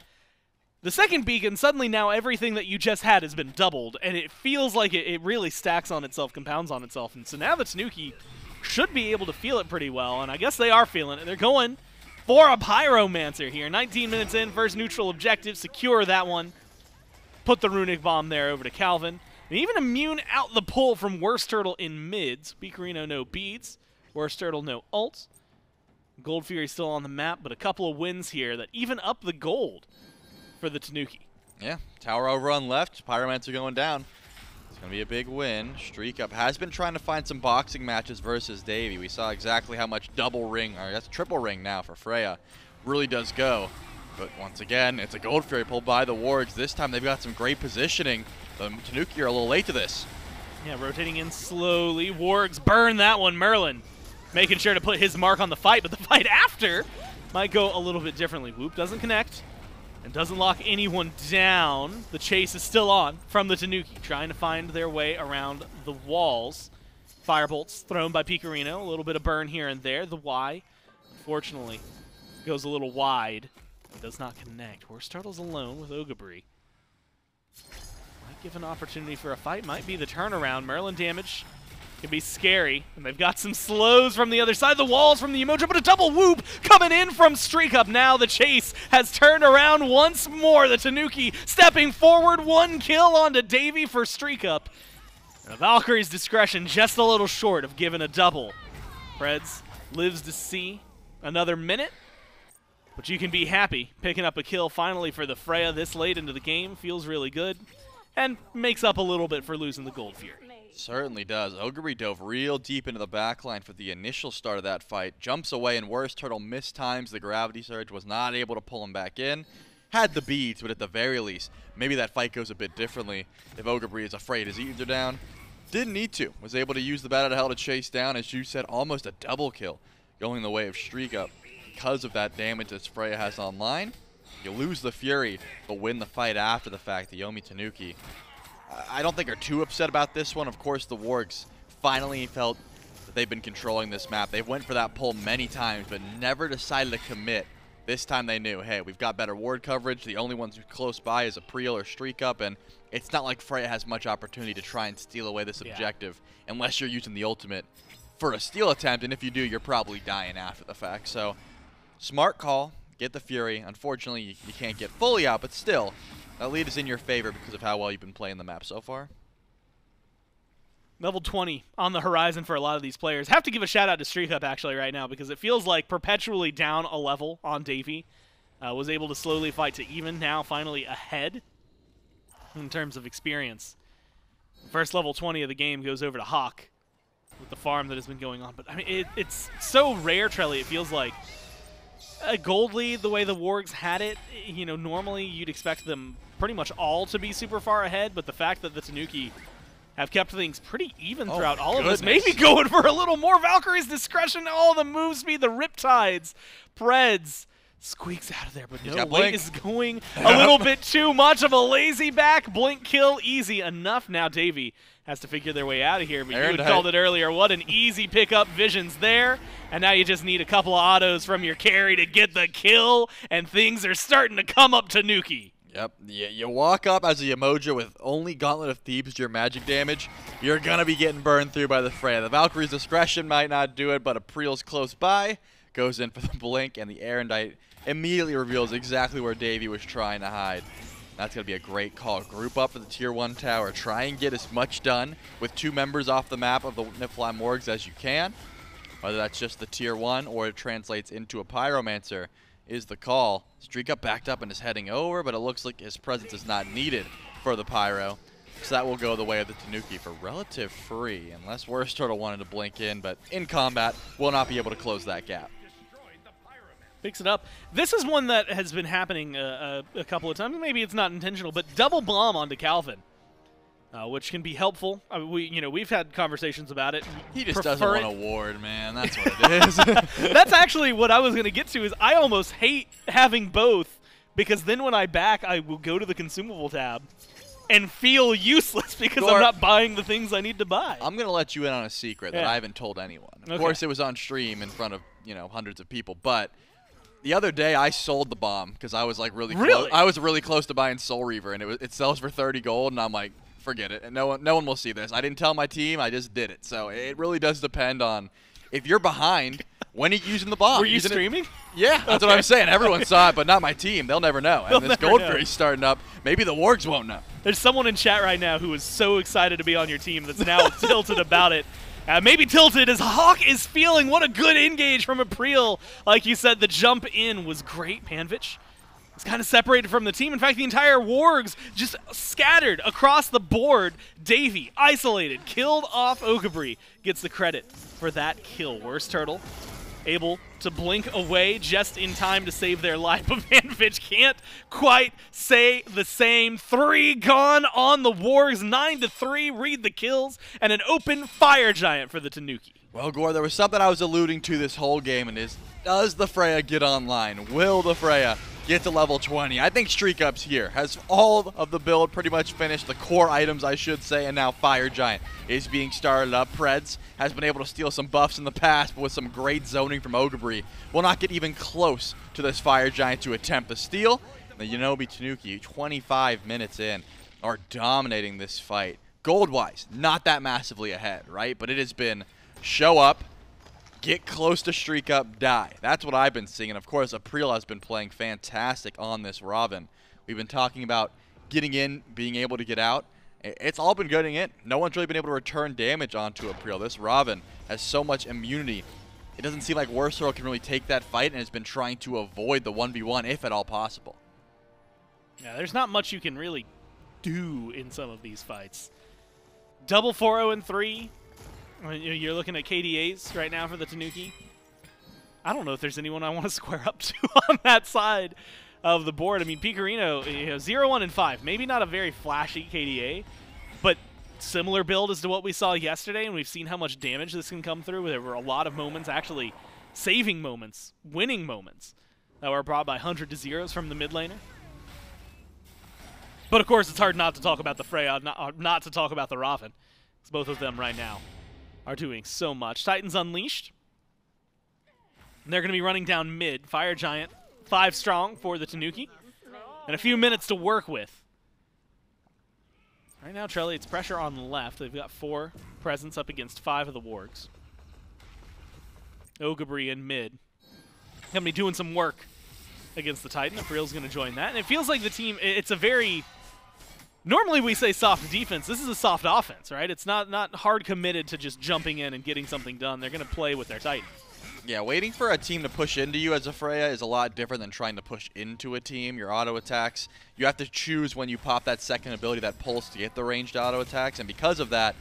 The second beacon, suddenly now everything that you just had has been doubled, and it feels like it really stacks on itself, compounds on itself. And so now the Tanuki should be able to feel it pretty well, and I guess they are feeling it. They're going for a Pyromancer here. 19 minutes in, first neutral objective, secure that one. Put the Runic Bomb there over to Calvin. And even immune out the pull from Worst Turtle in mids. Picarino no beads. Worst Turtle no ults. Gold Fury still on the map, but a couple of wins here that even up the gold for the Tanuki. Yeah, tower overrun left. Pyromancer going down. It's going to be a big win. Streak Up has been trying to find some boxing matches versus Davey. We saw exactly how much double ring, or that's triple ring now for Freya, really does go. But once again, it's a Gold Fury pulled by the Wargs. This time they've got some great positioning. The Tanuki are a little late to this. Yeah, rotating in slowly. Wargs burn that one. Merlin making sure to put his mark on the fight, but the fight after might go a little bit differently. Whoop doesn't connect and doesn't lock anyone down. The chase is still on from the Tanuki, trying to find their way around the walls. Firebolts thrown by Picarino. A little bit of burn here and there. The Y, unfortunately, goes a little wide. It does not connect. Worst Turtle's alone with Ogabri. Might give an opportunity for a fight. Might be the turnaround. Merlin damage can be scary. And they've got some slows from the other side of the walls from the Emojo, but a double whoop coming in from Streak Up. Now the chase has turned around once more. The Tanuki stepping forward. 1 kill onto Davey for Streak Up. And Valkyrie's discretion just a little short of giving a double. Preds lives to see another minute. But you can be happy picking up a kill finally for the Freya this late into the game. Feels really good. And makes up a little bit for losing the Gold Fury. Certainly does. Ogre dove real deep into the backline for the initial start of that fight. Jumps away and Worst Turtle mistimes the gravity surge. Was not able to pull him back in. Had the beads, but at the very least, maybe that fight goes a bit differently if Ogre is afraid his eads are down. Didn't need to. Was able to use the Bat Out of Hell to chase down, as you said, almost a double kill. Going the way of Streak Up. Because of that damage that Freya has online, you lose the Fury, but win the fight after the fact. The Yomi Tanuki, I don't think are too upset about this one. Of course, the Wargs finally felt that they've been controlling this map. They went for that pull many times, but never decided to commit. This time they knew, hey, we've got better ward coverage. The only ones close by is April or Streak Up, and it's not like Freya has much opportunity to try and steal away this objective unless you're using the ultimate for a steal attempt, and if you do, you're probably dying after the fact. So smart call, get the Fury. Unfortunately, you can't get fully out, but still, that lead is in your favor because of how well you've been playing the map so far. Level 20 on the horizon for a lot of these players. Have to give a shout out to Streak Up actually right now because it feels like perpetually down a level on Davey. Was able to slowly fight to even, now finally ahead in terms of experience. First level 20 of the game goes over to Hawk with the farm that has been going on. But I mean, it's so rare, Trelly, it feels like. A gold lead, the way the Wargs had it, you know, normally you'd expect them pretty much all to be super far ahead, but the fact that the Tanuki have kept things pretty even throughout all of this, maybe going for a little more. Valkyrie's discretion, all the move speed, the Riptides, Preds, squeaks out of there, but no, White is going a little bit too much of a lazy back. Blink kill, easy enough. Now Davey has to figure their way out of here, but you had called it earlier. What an easy pickup. Visions there, and now you just need a couple of autos from your carry to get the kill, and things are starting to come up Tanuki. Yep, you walk up as a Yamoja with only Gauntlet of Thebes, your magic damage. You're going to be getting burned through by the Freya. The Valkyrie's discretion might not do it, but April's close by, goes in for the blink, and the Erendite immediately reveals exactly where Davey was trying to hide. That's going to be a great call. Group up for the Tier 1 tower. Try and get as much done with 2 members off the map of the Niflheim Wargs as you can. Whether that's just the Tier 1 or it translates into a Pyromancer. is the call. Streak Up backed up and is heading over, but it looks like his presence is not needed for the Pyro. So that will go the way of the Tanuki for relative free, unless Worst Turtle wanted to blink in, but in combat will not be able to close that gap. Picks it up. This is one that has been happening a couple of times. Maybe it's not intentional, but double bomb onto Calvin, which can be helpful. We've had conversations about it. He just doesn't want a ward, man. That's what it is. That's actually what I was going to get to. Is I almost hate having both, because then when I back, I will go to the consumable tab and feel useless because I'm not buying the things I need to buy. I'm going to let you in on a secret that I haven't told anyone. Of course, it was on stream in front of hundreds of people, but the other day I sold the bomb because I was like really close. I was really close to buying Soul Reaver, and it sells for 30 gold, and I'm like, forget it. And no one will see this. I didn't tell my team. I just did it. So it really does depend on if you're behind. When are you using the bomb? Were you streaming? Yeah, that's what I'm saying. Everyone saw it, but not my team. They'll never know. And this Gold Fury's starting up. Maybe the Wargs won't know. There's someone in chat right now who is so excited to be on your team that's now tilted about it. Maybe tilted as Hawk is feeling. What a good engage from April. Like you said, the jump in was great. Panvich is kind of separated from the team. In fact, the entire Wargs just scattered across the board. Davey, isolated, killed off Ogabri, gets the credit for that kill. Worst Turtle able to blink away just in time to save their life, but Panvich can't quite say the same. 3 gone on the Wargs, 9-3, read the kills, and an open fire giant for the Tanuki. Well, Gore, there was something I was alluding to this whole game, and does the Freya get online? Will the Freya get to level 20? I think Streak Up's here. Has all of the build pretty much finished, the core items, I should say, and now Fire Giant is being started up. Preds has been able to steal some buffs in the past, but with some great zoning from Ogabri, will not get even close to this Fire Giant to attempt the steal. And the Yomi Tanuki, 25 minutes in, are dominating this fight. Gold-wise, not that massively ahead, right? But it has been show up, get close to Streak Up, die. That's what I've been seeing. And of course, April has been playing fantastic on this Robin. We've been talking about getting in, being able to get out. It's all been getting in. No one's really been able to return damage onto April. This Robin has so much immunity. It doesn't seem like Worst Turtle can really take that fight and has been trying to avoid the 1v1 if at all possible. Yeah, there's not much you can really do in some of these fights. Double 4-0-3. You're looking at KDAs right now for the Tanuki. I don't know if there's anyone I want to square up to on that side of the board. I mean, Picorino, 0-1-5. Maybe not a very flashy KDA, but similar build as to what we saw yesterday, and we've seen how much damage this can come through. There were a lot of moments, actually saving moments, winning moments, that were brought by 100-0s from the mid laner. But of course, it's hard not to talk about the Freya, not to talk about the Robin, because both of them right now are doing so much. Titans Unleashed. And they're going to be running down mid. Fire Giant, 5 strong for the Tanuki. And a few minutes to work with. Right now, Trelly, it's pressure on the left. They've got 4 presence up against 5 of the Wargs. Ogabri in mid. Going to be doing some work against the Titan. April's going to join that. And it feels like the team, it's a very... Normally we say soft defense. This is a soft offense, right? It's not hard committed to just jumping in and getting something done. They're going to play with their Titan. Yeah, waiting for a team to push into you as a Freya is a lot different than trying to push into a team. Your auto attacks, you have to choose when you pop that second ability, that pulse, to get the ranged auto attacks. And because of that,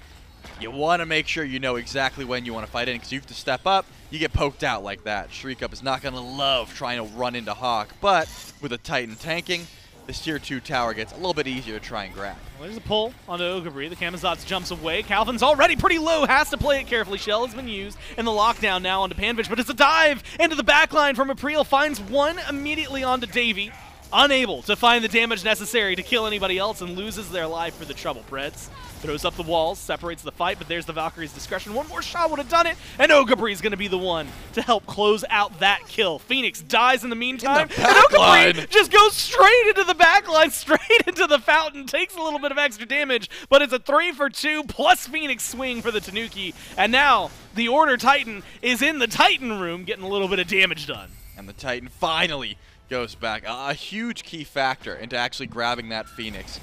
you want to make sure you know exactly when you want to fight in, because you have to step up, you get poked out like that. Streak Up is not going to love trying to run into Hawk, but with a Titan tanking, this tier 2 tower gets a little bit easier to try and grab. Well, there's a pull onto Ogabri. The Camazotz jumps away. Calvin's already pretty low. Has to play it carefully. Shell has been used. And the lockdown now onto Panvich. But it's a dive into the backline from April. Finds one immediately onto Davey. Unable to find the damage necessary to kill anybody else and loses their life for the trouble. Preds throws up the walls, separates the fight, but there's the Valkyrie's discretion. One more shot would have done it, and Ogabri's going to be the one to help close out that kill. Phoenix dies in the meantime, and Ogabri just goes straight into the backline, straight into the fountain, takes a little bit of extra damage, but it's a 3-for-2 plus Phoenix swing for the Tanuki, and now the Order Titan is in the Titan room getting a little bit of damage done. And the Titan finally goes back. A huge key factor into actually grabbing that Phoenix.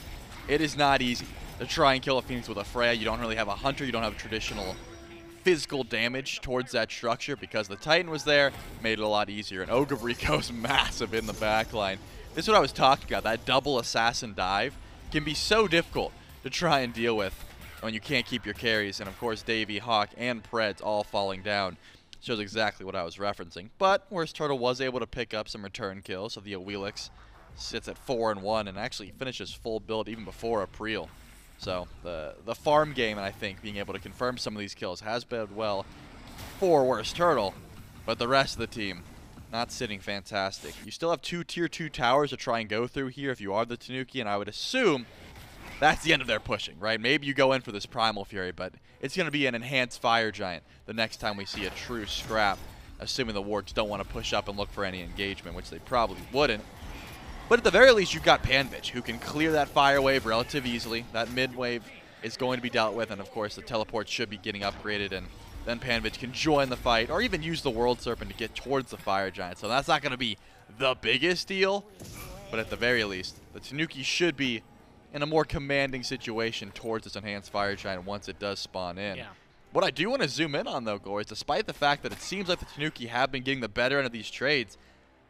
It is not easy to try and kill a Phoenix with a Freya. You don't really have a Hunter. You don't have a traditional physical damage towards that structure because the Titan was there, made it a lot easier. And Ogre goes massive in the backline. This is what I was talking about. That double assassin dive can be so difficult to try and deal with when you can't keep your carries. And of course, Davey, Hawk, and Preds all falling down shows exactly what I was referencing. But Worst Turtle was able to pick up some return kills, so the Awilix sits at 4-1 and actually finishes full build even before April. So the farm game, and I think being able to confirm some of these kills has been well for Worst Turtle, but the rest of the team not sitting fantastic. You still have 2 tier 2 towers to try and go through here if you are the Tanuki, and I would assume that's the end of their pushing, right? Maybe you go in for this Primal Fury, but it's going to be an enhanced Fire Giant the next time we see a true scrap, assuming the Wargs don't want to push up and look for any engagement, which they probably wouldn't. But at the very least, you've got Panvich, who can clear that fire wave relatively easily. That mid wave is going to be dealt with, and of course the teleport should be getting upgraded, and then Panvich can join the fight, or even use the World Serpent to get towards the Fire Giant. So that's not going to be the biggest deal, but at the very least, the Tanuki should be in a more commanding situation towards this enhanced Fire Giant once it does spawn in. Yeah. What I do want to zoom in on, though, Gore, is despite the fact that it seems like the Tanuki have been getting the better end of these trades,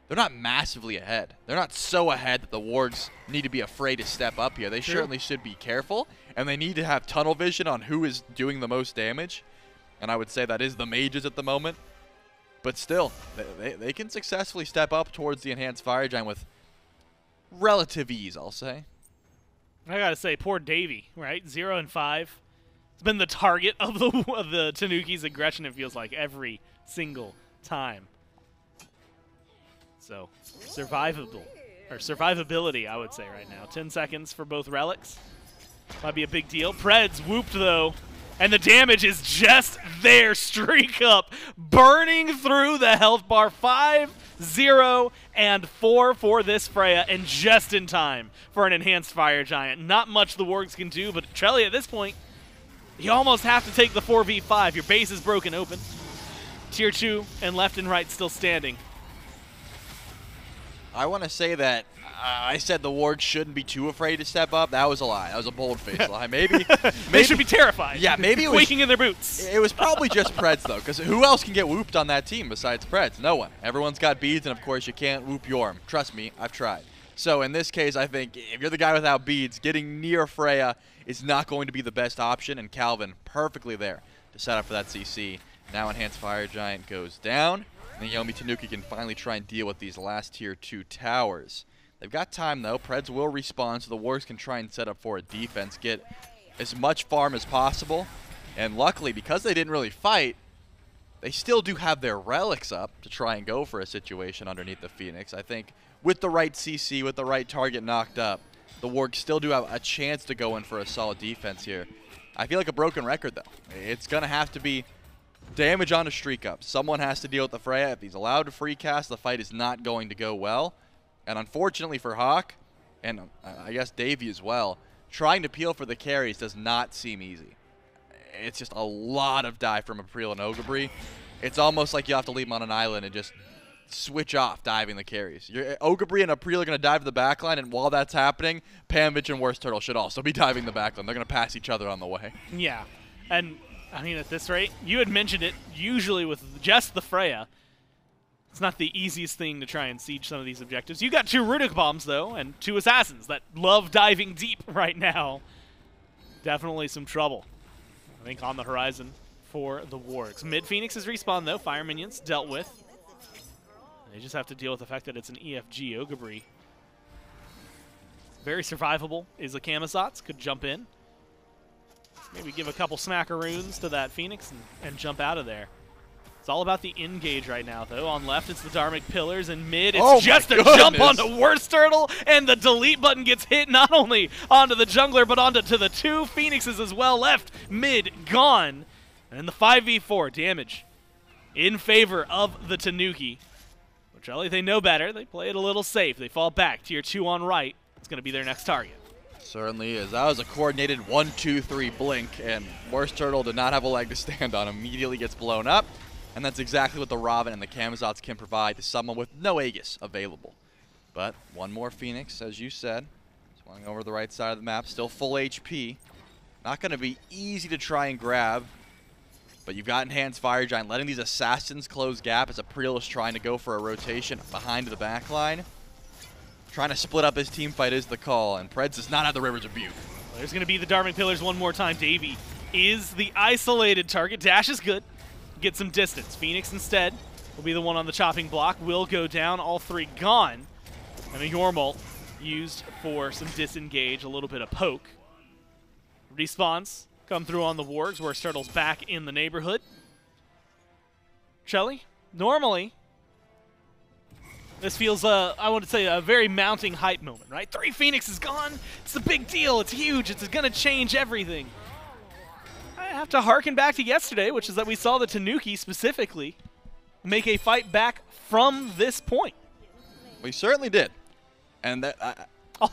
they're not massively ahead. They're not so ahead that the Wargs need to be afraid to step up here. They certainly should be careful, and they need to have tunnel vision on who is doing the most damage. And I would say that is the mages at the moment. But still, they can successfully step up towards the enhanced Fire Giant with relative ease, I'll say. I gotta say, poor Davey, right? 0 and 5. It's been the target of the Tanuki's aggression, it feels like, every single time. So, survivability, I would say right now. 10 seconds for both relics. Might be a big deal. Preds whooped, though, and the damage is just there. Streak up, burning through the health bar. 5, 0, and 4 for this Freya, and just in time for an enhanced Fire Giant. Not much the Wargs can do, but Trelly at this point, you almost have to take the 4v5. Your base is broken open. Tier 2 and left and right still standing. I want to say that I said the Wargs shouldn't be too afraid to step up. That was a lie. That was a bold-faced lie. Maybe they should be terrified. Yeah, maybe it was quaking in their boots. It was probably just Preds, though, because who else can get whooped on that team besides Preds? No one. Everyone's got beads, and of course you can't whoop Yorm. Trust me, I've tried. So in this case, I think if you're the guy without beads, getting near Freya is not going to be the best option, and Calvin perfectly there to set up for that CC. Now enhanced Fire Giant goes down. And Yomi Tanuki can finally try and deal with these last tier 2 towers. They've got time, though. Preds will respawn, so the Wargs can try and set up for a defense, get as much farm as possible. And luckily, because they didn't really fight, they still do have their relics up to try and go for a situation underneath the Phoenix. I think with the right CC, with the right target knocked up, the Wargs still do have a chance to go in for a solid defense here. I feel like a broken record, though. It's going to have to be damage on a streak up. Someone has to deal with the Freya. If he's allowed to free cast, the fight is not going to go well. And unfortunately for Hawk, and I guess Davey as well, trying to peel for the carries does not seem easy. It's just a lot of dive from April and Ogre. It's almost like you have to leave him on an island and just switch off diving the carries. Ogre and April are going to dive the backline, and while that's happening, Panvich and Worst Turtle should also be diving the backline. They're going to pass each other on the way. Yeah, and I mean, at this rate, you had mentioned it, usually with just the Freya, it's not the easiest thing to try and siege some of these objectives. You got 2 Runic Bombs, though, and 2 Assassins that love diving deep right now. Definitely some trouble, I think, on the horizon for the Wargs. Mid-Phoenix is respawned, though. Fire Minions dealt with. They just have to deal with the fact that it's an EFG Ogre. Very survivable is a Camazotz. Could jump in. Maybe give a couple smackaroons to that Phoenix and jump out of there. It's all about the engage right now, though. On left, it's the Dharmic Pillars, and mid, it's just a jump onto Worst Turtle, and the delete button gets hit not only onto the jungler, but onto the 2 Phoenixes as well. Left, mid, gone. And the 5v4 damage in favor of the Tanuki. Which, really, they know better. They play it a little safe. They fall back. Tier 2 on right. It's going to be their next target. Certainly is. That was a coordinated 1-2-3 blink, and Worst Turtle did not have a leg to stand on. Immediately gets blown up, and that's exactly what the Robin and the Camazotz can provide to someone with no Aegis available. But one more Phoenix, as you said, swung over the right side of the map, still full HP. Not going to be easy to try and grab. But you've got Enhanced Fire Giant, letting these assassins close gap as April is trying to go for a rotation behind the back line. Trying to split up his team fight is the call, and Preds does not have the Rivers of Butte. There's going to be the Dharmic Pillars one more time. Davey is the isolated target. Dash is good. Get some distance. Phoenix instead will be the one on the chopping block. Will go down. All three gone. And a Yormult used for some disengage, a little bit of poke. Respawns come through on the Wargs, where Sturtle's back in the neighborhood. Shelly, normally, this feels, I want to say, a very mounting hype moment, right? 3 Phoenix is gone. It's a big deal. It's huge. It's going to change everything. I have to harken back to yesterday, which is that we saw the Tanuki specifically make a fight back from this point. We certainly did. And that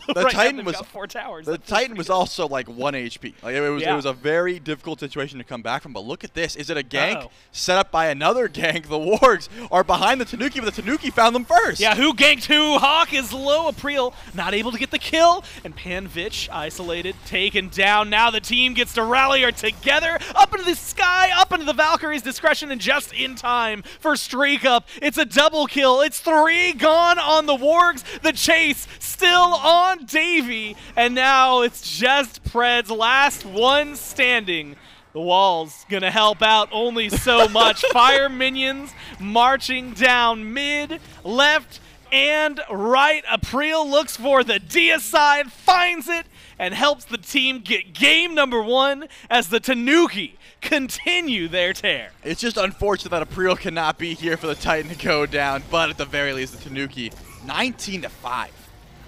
the right Titan was 4 towers. The Titan was also like 1 HP. Like it was a very difficult situation to come back from. But look at this. Is it a gank set up by another gank? The Wargs are behind the Tanuki, but the Tanuki found them first. Yeah, who ganked who? Hawk is low. April not able to get the kill. And Panvich isolated, taken down. Now the team gets to rally her together up into the sky, up into the Valkyrie's discretion, and just in time for Streak Up. It's a double kill. It's 3 gone on the Wargs. The chase still on Davey, and now it's just Pred's last one standing. The wall's gonna help out only so much. Fire minions marching down mid, left, and right. April looks for the deicide, finds it, and helps the team get game number 1 as the Tanuki continue their tear. It's just unfortunate that April cannot be here for the Titan to go down, but at the very least, the Tanuki 19-5.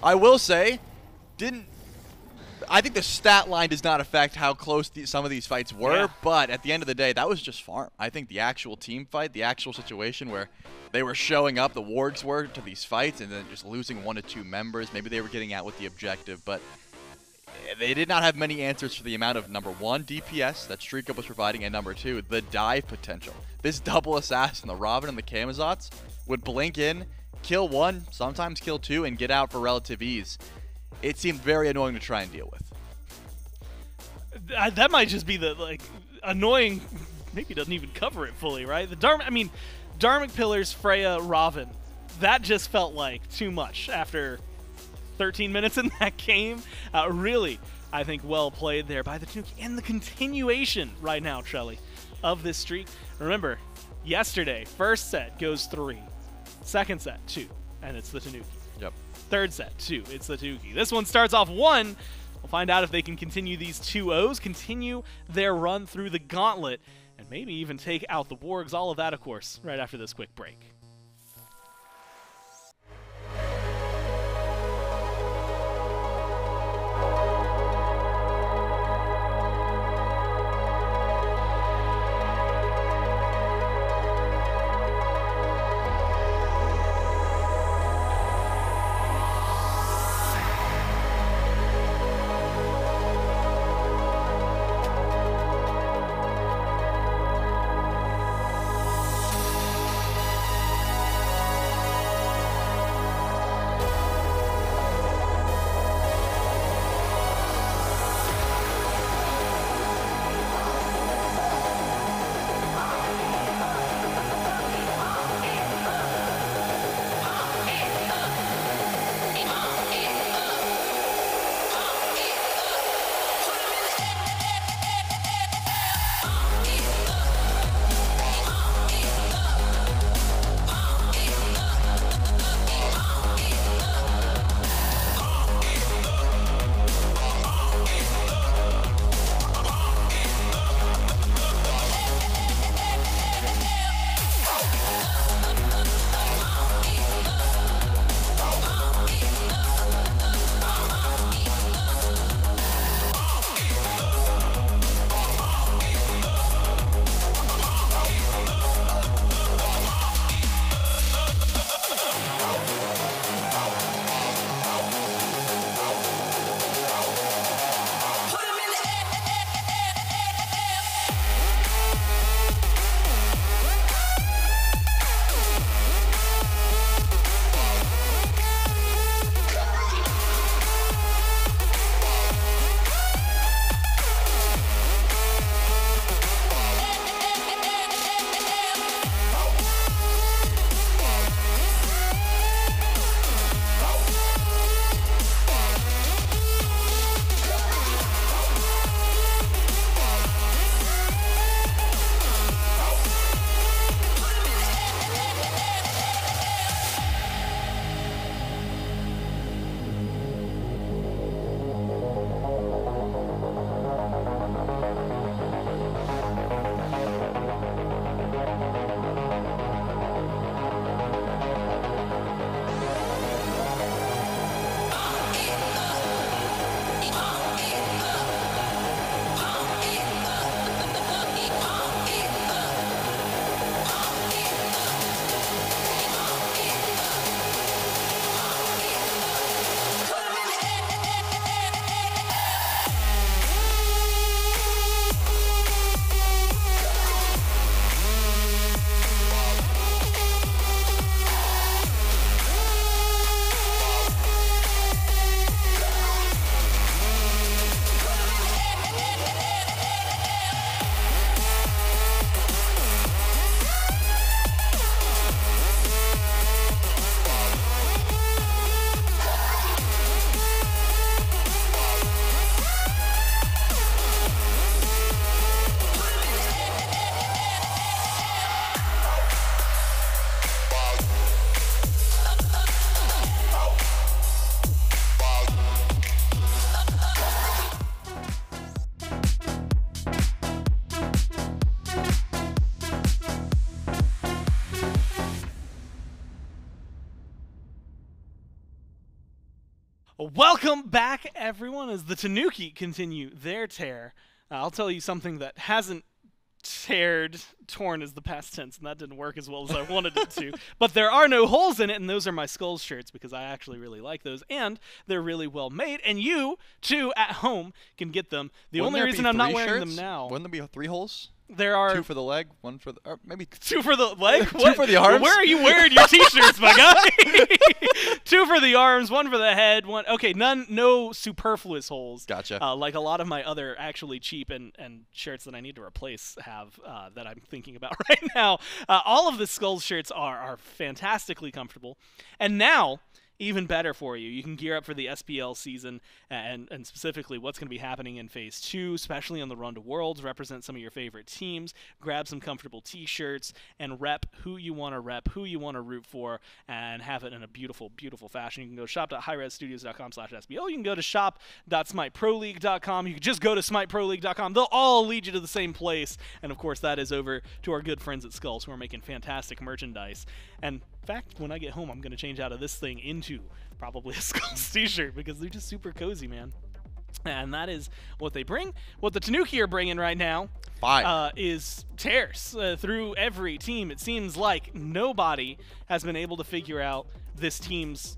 I will say, I think the stat line does not affect how close some of these fights were, but at the end of the day, that was just farm. I think the actual team fight, the actual situation where they were showing up, the Wargs were, to these fights, and then just losing 1 to 2 members. Maybe they were getting out with the objective, but they did not have many answers for the amount of, number 1, DPS that Streak Up was providing, and number 2, the dive potential. This double assassin, the Robin and the Kamazots, would blink in, kill 1, sometimes kill 2, and get out for relative ease. It seemed very annoying to try and deal with. That might just be the annoying. Maybe doesn't even cover it fully, right? Dharmic Pillars, Freya, Robin. That just felt like too much after 13 minutes in that game. Really, I think well played there by the Tanuki, and the continuation right now, Trelly, of this streak. Remember, yesterday, first set goes 3. Second set, 2, and it's the Tanuki. Yep. Third set, 2, it's the Tanuki. This one starts off 1. We'll find out if they can continue these 2-0s, continue their run through the Gauntlet, and maybe even take out the Wargs. All of that, of course, right after this quick break. Welcome back, everyone, as the Tanuki continue their tear. I'll tell you something that hasn't torn is the past tense, and that didn't work as well as I wanted it to. But there are no holes in it, and those are my Skulls shirts because I actually really like those, and they're really well made, and you, too, at home can get them. The only reason I'm not wearing them now... Wouldn't there be 3 holes? There are 2 for the leg, 1 for the... Or maybe 2 for the leg? 2 for the arms? Where are you wearing your t-shirts, my guy? 2 for the arms, 1 for the head, 1... Okay, no superfluous holes. Gotcha. Like a lot of my other actually cheap and shirts that I need to replace have that I'm thinking about right now. All of the Skulls shirts are fantastically comfortable. And now... even better for you. You can gear up for the SPL season and specifically what's going to be happening in Phase 2, especially on the Run to Worlds. Represent some of your favorite teams, grab some comfortable t-shirts, and rep who you want to rep, who you want to root for, and have it in a beautiful, beautiful fashion. You can go to shop.hi-rezstudios.com/SPL. You can go to shop.smiteproleague.com. You can just go to smiteproleague.com. They'll all lead you to the same place. And, of course, that is over to our good friends at Skulls who are making fantastic merchandise. And in fact, when I get home, I'm going to change out of this thing into probably a Skulls t-shirt because they're just super cozy, man. And that is what they bring. What the Tanuki are bringing right now is tears through every team. It seems like nobody has been able to figure out this team's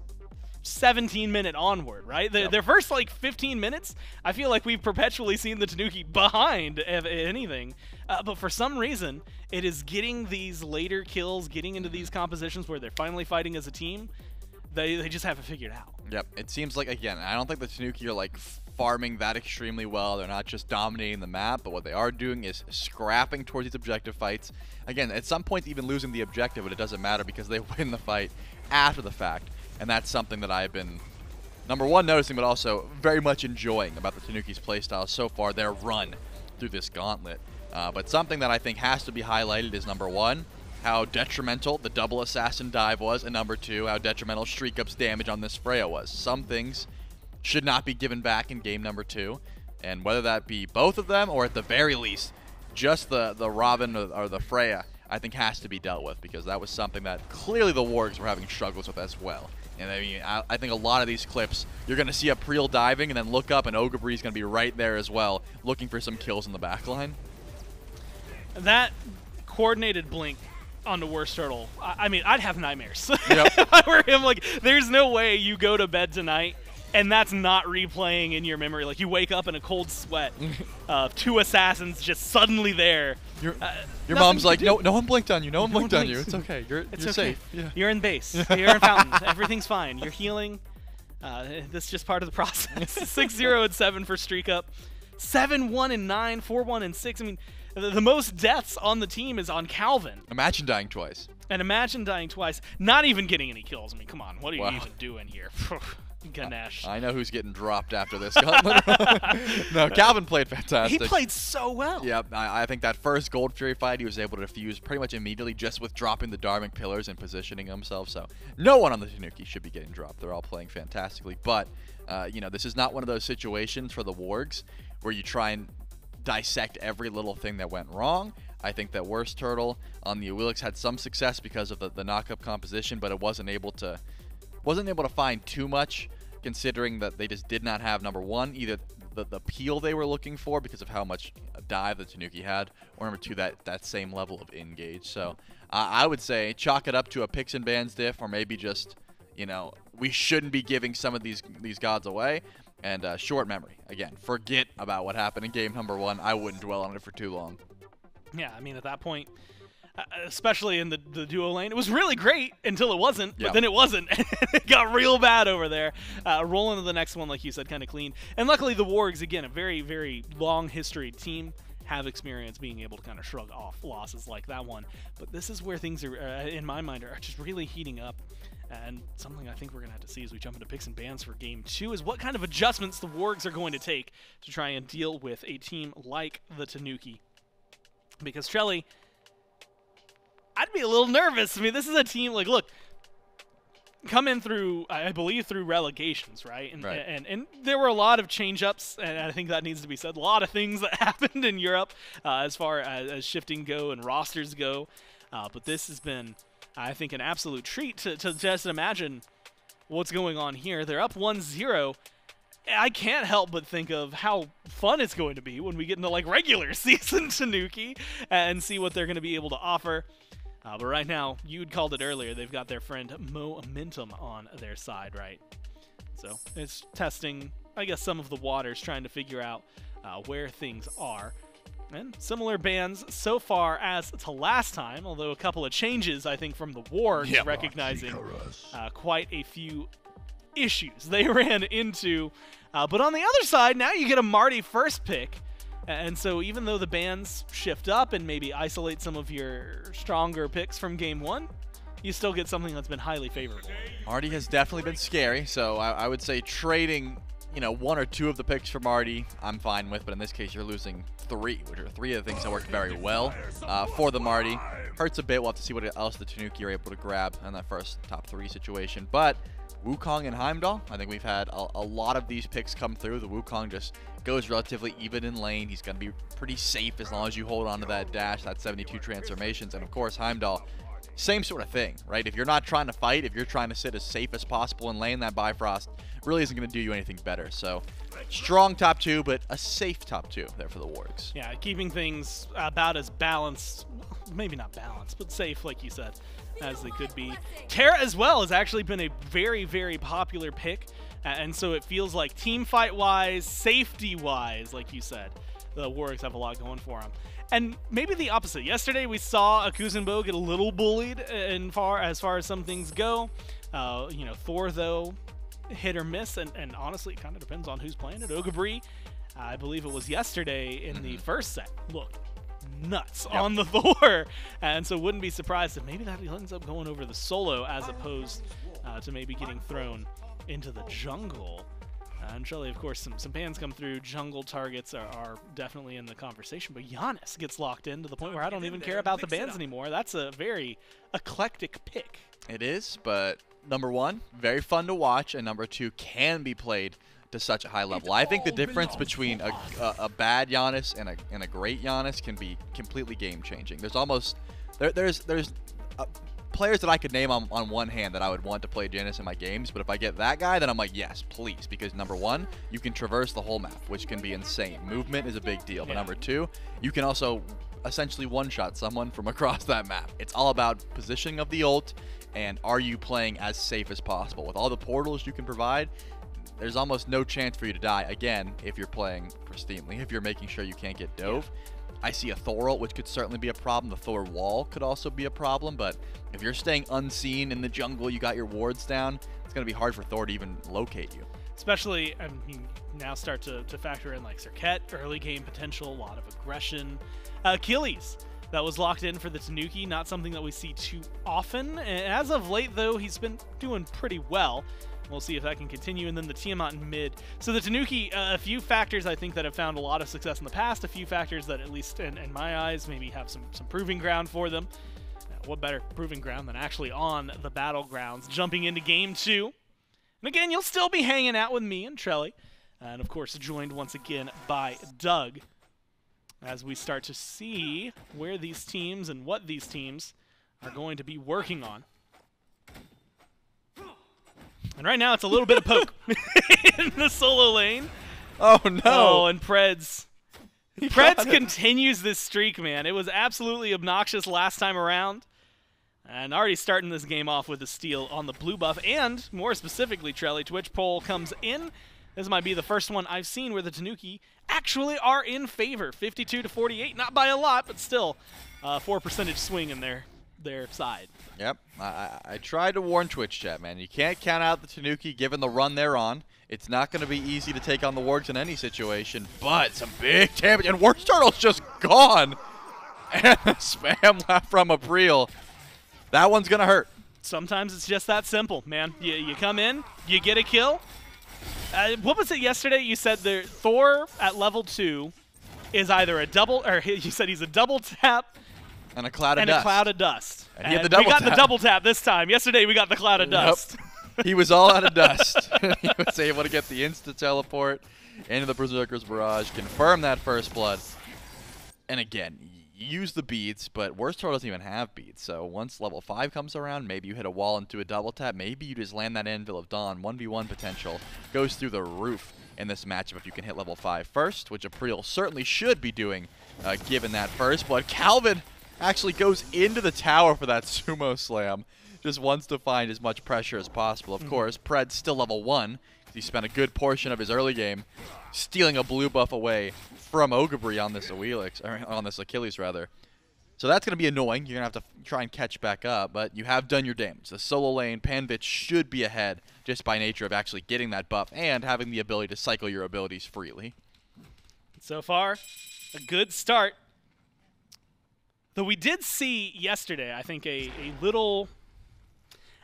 17-minute onward, right? Their first, 15 minutes, I feel like we've perpetually seen the Tanuki behind anything. But for some reason, it is getting these later kills, getting into these compositions where they're finally fighting as a team. They just haven't figured out. Yep. It seems like, again, I don't think the Tanuki are, farming that extremely well. They're not just dominating the map, but what they are doing is scrapping towards these objective fights. Again, at some point, even losing the objective, but it doesn't matter because they win the fight after the fact. And that's something that I've been, number one, noticing, but also very much enjoying about the Tanuki's playstyle so far, their run through this gauntlet. But something that I think has to be highlighted is, number one, how detrimental the double assassin dive was, and number two, how detrimental Shriek Up's damage on this Freya was. Some things should not be given back in game number 2, and whether that be both of them, or at the very least, just the Robin or the Freya, I think has to be dealt with, because that was something that clearly the Wargs were having struggles with as well. And I mean, I think a lot of these clips, you're going to see a Preel diving and then look up and Ogabree's going to be right there as well, looking for some kills in the backline. That coordinated blink on the Worst Turtle, I mean, I'd have nightmares. Yep. If I were him, there's no way you go to bed tonight and that's not replaying in your memory. You wake up in a cold sweat of 2 assassins just suddenly there. Your mom's like, no one blinked on you. No one blinked on you. It's okay. You're okay. Safe. Yeah. You're in base. You're in fountain. Everything's fine. You're healing. That's just part of the process. 6-0 and 7 for Streak Up. 7-1 and 9, 4-1 and 6. I mean, the most deaths on the team is on Calvin. Imagine dying twice. And imagine dying twice. Not even getting any kills. I mean, come on. What are you even doing here? Ganesh. I know who's getting dropped after this gauntlet. No, Calvin played fantastic. He played so well. Yep, I think that first Gold Fury fight, he was able to defuse pretty much immediately just with dropping the Dharmic Pillars and positioning himself. So no one on the Tanuki should be getting dropped. They're all playing fantastically. But, this is not one of those situations for the Wargs where you try and dissect every little thing that went wrong. I think that Worst Turtle on the Awilix had some success because of the knock-up composition, but it wasn't able to find too much, considering that they just did not have, number one, either the peel they were looking for because of how much dive the Tanuki had, or number two, that same level of engage. So I would say chalk it up to a picks and bans diff, or maybe just, we shouldn't be giving some of these gods away. And short memory. Again, forget about what happened in game number 1. I wouldn't dwell on it for too long. Yeah, I mean, at that point, especially in the duo lane, it was really great until it wasn't, but then it wasn't. It got real bad over there. Rolling to the next one, like you said, kind of clean. And luckily the Wargs, again, a very, very long history team, have experience being able to kind of shrug off losses like that one. But this is where things are, in my mind, are just really heating up. And something I think we're going to have to see as we jump into picks and bans for Game 2 is what kind of adjustments the Wargs are going to take to try and deal with a team like the Tanuki. Because, Trelly, I'd be a little nervous. I mean, this is a team, look, come in through, I believe, through relegations, right? And, right. And there were a lot of change-ups, and I think that needs to be said. A lot of things that happened in Europe as far as shifting go and rosters go. But this has been, I think, an absolute treat to just imagine what's going on here. They're up 1-0. I can't help but think of how fun it's going to be when we get into like regular season Tanuki and see what they're going to be able to offer. But right now, you'd called it earlier, they've got their friend Momentum on their side, right? So it's testing, I guess, some of the waters, trying to figure out where things are. And similar bans so far as to last time, although a couple of changes, I think, from the Wargs, recognizing quite a few issues they ran into. But on the other side, now you get a Marty first pick. And so even though the bans shift up and maybe isolate some of your stronger picks from game 1, you still get something that's been highly favorable. Marty has definitely been scary, so I would say trading, you know, 1 or 2 of the picks for Marty, I'm fine with, but in this case, you're losing 3, which are 3 of the things that worked very well for the Marty. Hurts a bit. We'll have to see what else the Tanuki are able to grab in that first top 3 situation. But Wukong and Heimdall, I think we've had a lot of these picks come through. The Wukong just goes relatively even in lane. He's going to be pretty safe as long as you hold on to that dash, that 72 transformations. And of course, Heimdall, same sort of thing, right? If you're not trying to fight, if you're trying to sit as safe as possible in lane, that Bifrost really isn't going to do you anything better. So strong top 2, but a safe top 2 there for the Wargs. Yeah, keeping things about as balanced, maybe not balanced, but safe, like you said, as they could be. Terra as well has actually been a very, very popular pick, and so it feels like team fight-wise, safety-wise, like you said, the Wargs have a lot going for them. And maybe the opposite. Yesterday we saw a Kuzenbo get a little bullied as far as some things go. You know, Thor, though, hit or miss, and honestly, it kind of depends on who's playing it. Ogabri, I believe it was yesterday in the first set, looked nuts on the Thor, and so wouldn't be surprised if maybe that ends up going over the solo as opposed to maybe getting thrown into the jungle. And Shelly, of course, some bans come through. Jungle targets are definitely in the conversation, but Giannis gets locked in to the point where I don't even care about the bans anymore. That's a very eclectic pick. It is, but number 1, very fun to watch, and number 2, can be played to such a high level. I think the difference between a bad Giannis and a great Giannis can be completely game changing. There's almost there's players that I could name on one hand that I would want to play Giannis in my games, but if I get that guy, then I'm like, yes, please, because number 1, you can traverse the whole map, which can be insane. Movement is a big deal, but number 2, you can also essentially one-shot someone from across that map. It's all about positioning of the ult, and are you playing as safe as possible. With all the portals you can provide, there's almost no chance for you to die, again, if you're playing pristinely, if you're making sure you can't get dove. I see a Thor ult, which could certainly be a problem. The Thor wall could also be a problem, but if you're staying unseen in the jungle, you got your wards down, it's going to be hard for Thor to even locate you. Especially, I mean, now start to factor in like Circuit, early game potential, a lot of aggression. Achilles, that was locked in for the Tanuki, not something that we see too often. As of late, though, he's been doing pretty well. We'll see if that can continue. And then the Tiamat in mid. So the Tanuki, a few factors I think that have found a lot of success in the past, a few factors that, at least in my eyes, maybe have some proving ground for them. What better proving ground than actually on the battlegrounds, jumping into game 2. And again, you'll still be hanging out with me and Trelly. And of course, joined once again by Doug, as we start to see where these teams and what these teams are going to be working on. And right now, it's a little bit of poke in the solo lane. Oh, no. Oh, and Preds continues this streak, man. It was absolutely obnoxious last time around. And already starting this game off with a steal on the blue buff. And, more specifically, Trelly, Twitch poll comes in. This might be the first one I've seen where the Tanuki actually are in favor. 52-48, not by a lot, but still 4% swing in their side. Yep, I tried to warn Twitch chat, man. You can't count out the Tanuki given the run they're on. It's not going to be easy to take on the Wargs in any situation, but some big damage. And Wargs Turtle's just gone. And the spam left from April. That one's going to hurt. Sometimes it's just that simple, man. You come in, you get a kill. What was it yesterday? You said the Thor at level 2 is either a double, or you said he's a double tap, and a cloud of dust. And he had the double we got tap. The double tap this time. Yesterday we got the cloud of dust. He was all out of dust. He was able to get the insta teleport into the Berserker's Barrage, confirm that first blood. And again, use the beads, but Worst Turtle doesn't even have beads. So once level 5 comes around, maybe you hit a wall into a double tap. Maybe you just land that Anvil of Dawn. 1v1 potential goes through the roof in this matchup if you can hit level 5 first, which April certainly should be doing given that first blood. Calvin actually goes into the tower for that sumo slam. Just wants to find as much pressure as possible. Of course, Pred's still level 1. He spent a good portion of his early game stealing a blue buff away from Ogabri on this Achilles rather. So that's going to be annoying. You're going to have to try and catch back up, but you have done your damage. The solo lane, Panvich should be ahead just by nature of actually getting that buff and having the ability to cycle your abilities freely. So far, a good start. Though we did see yesterday, I think, a little,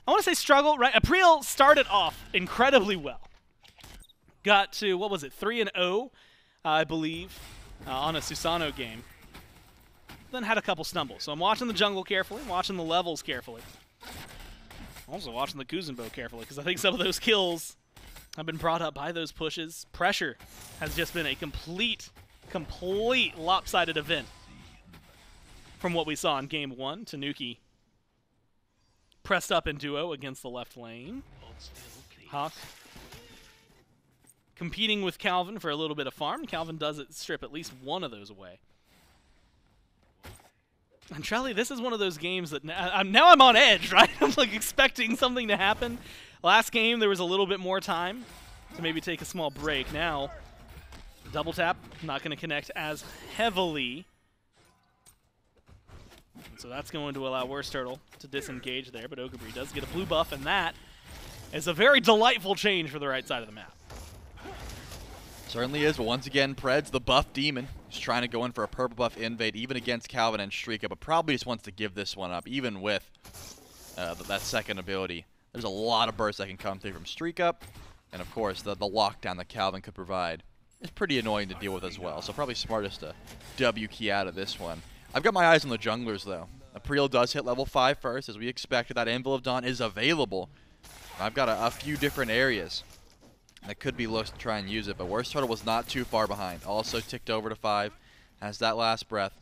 I want to say struggle, right? April started off incredibly well. Got to, what was it, 3-0, I believe, on a Susano game. Then had a couple stumbles. So I'm watching the jungle carefully, watching the levels carefully. Also watching the Kuzenbo carefully, because I think some of those kills have been brought up by those pushes. Pressure has just been a complete lopsided event from what we saw in Game 1. Tanuki pressed up in duo against the left lane. Hawk competing with Calvin for a little bit of farm. Calvin does strip at least one of those away. And Trelly, this is one of those games that now I'm on edge, right? I'm like expecting something to happen. Last game, there was a little bit more time to maybe take a small break. Now, double tap, not going to connect as heavily. And so that's going to allow Worst Turtle to disengage there, but Ogabri does get a blue buff, and that is a very delightful change for the right side of the map. Certainly is, but once again, Pred's the buff demon. He's trying to go in for a purple buff invade, even against Calvin and Shrika, but probably just wants to give this one up, even with that second ability. There's a lot of bursts that can come through from Streak Up, and of course, the lockdown that Calvin could provide is pretty annoying to deal with as well, so probably smartest to W key out of this one. I've got my eyes on the junglers, though. April does hit level 5 first, as we expected. That Anvil of Dawn is available. I've got a few different areas that could be looked to try and use it, but Worst Turtle was not too far behind. Also ticked over to 5, has that last breath.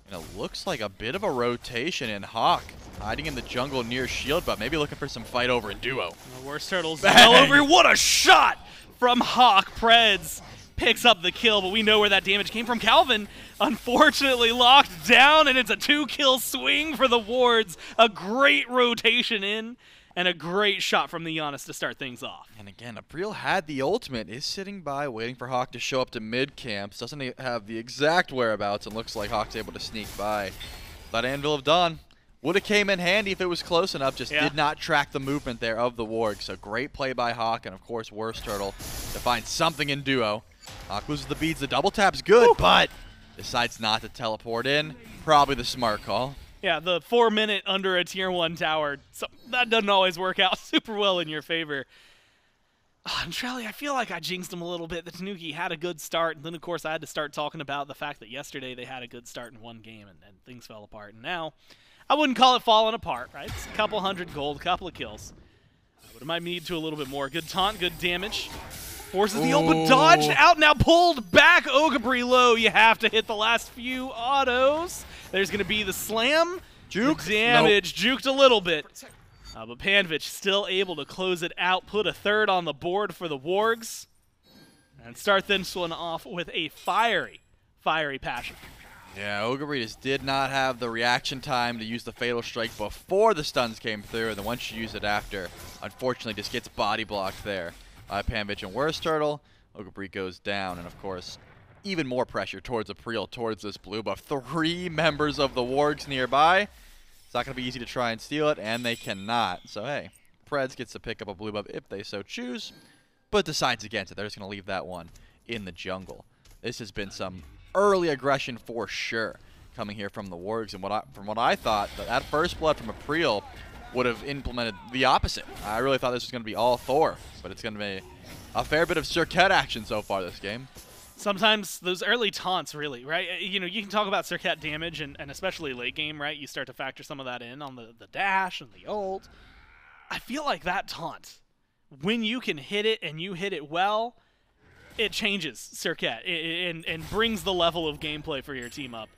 And it looks like a bit of a rotation in Hawk, hiding in the jungle near shield, but maybe looking for some fight over in duo. Worst Turtle's well over. What a shot from Hawk. Preds picks up the kill, but we know where that damage came from. Calvin, unfortunately, locked down, and it's a 2-kill swing for the Wards. A great rotation in. And a great shot from the Giannis to start things off. And again, April had the ultimate, is sitting by waiting for Hawk to show up to mid-camps. Doesn't have the exact whereabouts, and looks like Hawk's able to sneak by. That Anvil of Dawn would have came in handy if it was close enough, just did not track the movement there of the Warg. So great play by Hawk, and of course Worst Turtle to find something in duo. Hawk loses the beads, the double tap's good, but decides not to teleport in. Probably the smart call. Yeah, the 4-minute under a tier 1 tower, so that doesn't always work out super well in your favor. And Trelly, I feel like I jinxed him a little bit. The Tanuki had a good start, and then of course I had to start talking about the fact that yesterday they had a good start in one game and things fell apart. And now, I wouldn't call it falling apart, right? It's a couple hundred gold, a couple of kills. But it might need to a little bit more. Good taunt, good damage. Forces the open dodge out, now pulled back. Ogabri low. You have to hit the last few autos. There's going to be the slam. Juke. The damage. Juked a little bit. But Panvich still able to close it out. Put a third on the board for the Wargs. And start this one off with a fiery passion. Yeah, Ogabri just did not have the reaction time to use the Fatal Strike before the stuns came through. And then once you use it after, unfortunately just gets body blocked there. Panvich and Worst Turtle. Ogabri goes down, and of course, even more pressure towards April, towards this blue buff. 3 members of the Wargs nearby. It's not going to be easy to try and steal it, and they cannot. So, hey, Preds gets to pick up a blue buff if they so choose, but decides against it. They're just going to leave that one in the jungle. This has been some early aggression for sure coming here from the Wargs, and from what I thought, that first blood from April would have implemented the opposite. I really thought this was going to be all Thor, but it's going to be a fair bit of Circuit action so far this game. Sometimes those early taunts, really, right? You know, you can talk about Circuit damage, and especially late game, right? You start to factor some of that in on the dash and the ult. I feel like that taunt, when you can hit it and you hit it well, it changes Circuit and brings the level of gameplay for your team up.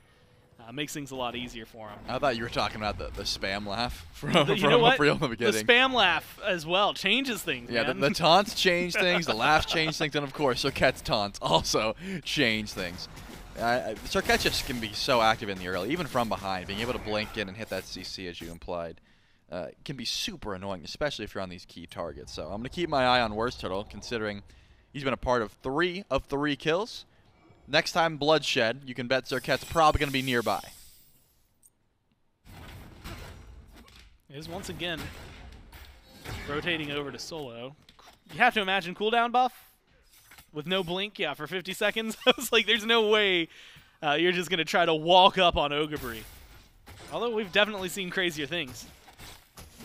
Makes things a lot easier for him. I thought you were talking about the spam laugh from You know what? April in the beginning. The spam laugh as well changes things, yeah, man. the taunts change things, the laughs change things, and of course, Serket's taunts also change things. Serket just can be so active in the early, even from behind. Being able to blink in and hit that CC, as you implied, can be super annoying, especially if you're on these key targets. So I'm going to keep my eye on Worst Turtle, considering he's been a part of 3 of 3 kills. Next time Bloodshed, you can bet Serket's probably going to be nearby. Is once again rotating over to solo. You have to imagine cooldown buff with no blink, yeah, for 50 seconds. I was like, there's no way you're just going to try to walk up on Ogabri. Although we've definitely seen crazier things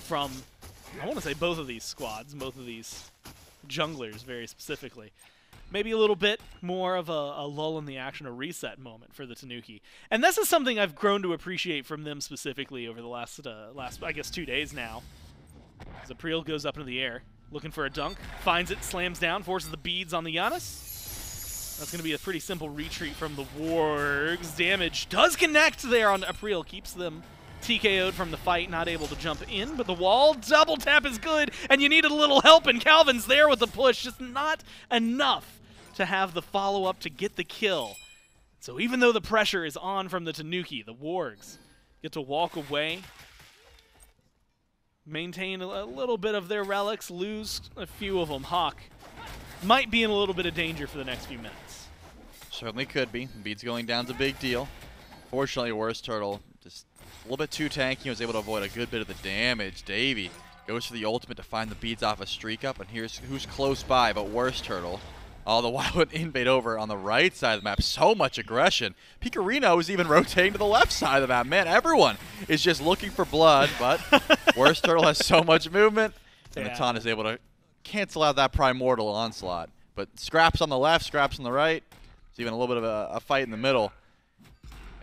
from, I want to say, both of these squads, both of these junglers very specifically. Maybe a little bit more of a lull in the action, a reset moment for the Tanuki. And this is something I've grown to appreciate from them specifically over the last I guess, 2 days now. As April goes up into the air, looking for a dunk, finds it, slams down, forces the beads on the Giannis. That's going to be a pretty simple retreat from the Wargs. Damage does connect there on April, keeps them TKO'd from the fight, not able to jump in, but the wall double tap is good, and you need a little help, and Calvin's there with the push, just not enough to have the follow-up to get the kill. So even though the pressure is on from the Tanuki, the Wargs get to walk away, maintain a little bit of their relics, lose a few of them. Hawk might be in a little bit of danger for the next few minutes. Certainly could be. Beads going down's a big deal. Fortunately, Worst Turtle just a little bit too tanky. Was able to avoid a good bit of the damage. Davey goes for the ultimate to find the beads off a streak up, and here's who's close by but Worst Turtle. All the while an invade over on the right side of the map. So much aggression. Picarino is even rotating to the left side of the map. Man, everyone is just looking for blood, but Worst Turtle has so much movement, and the taunt is able to cancel out that Primordial onslaught. But scraps on the left, scraps on the right. There's even a little bit of a fight in the middle.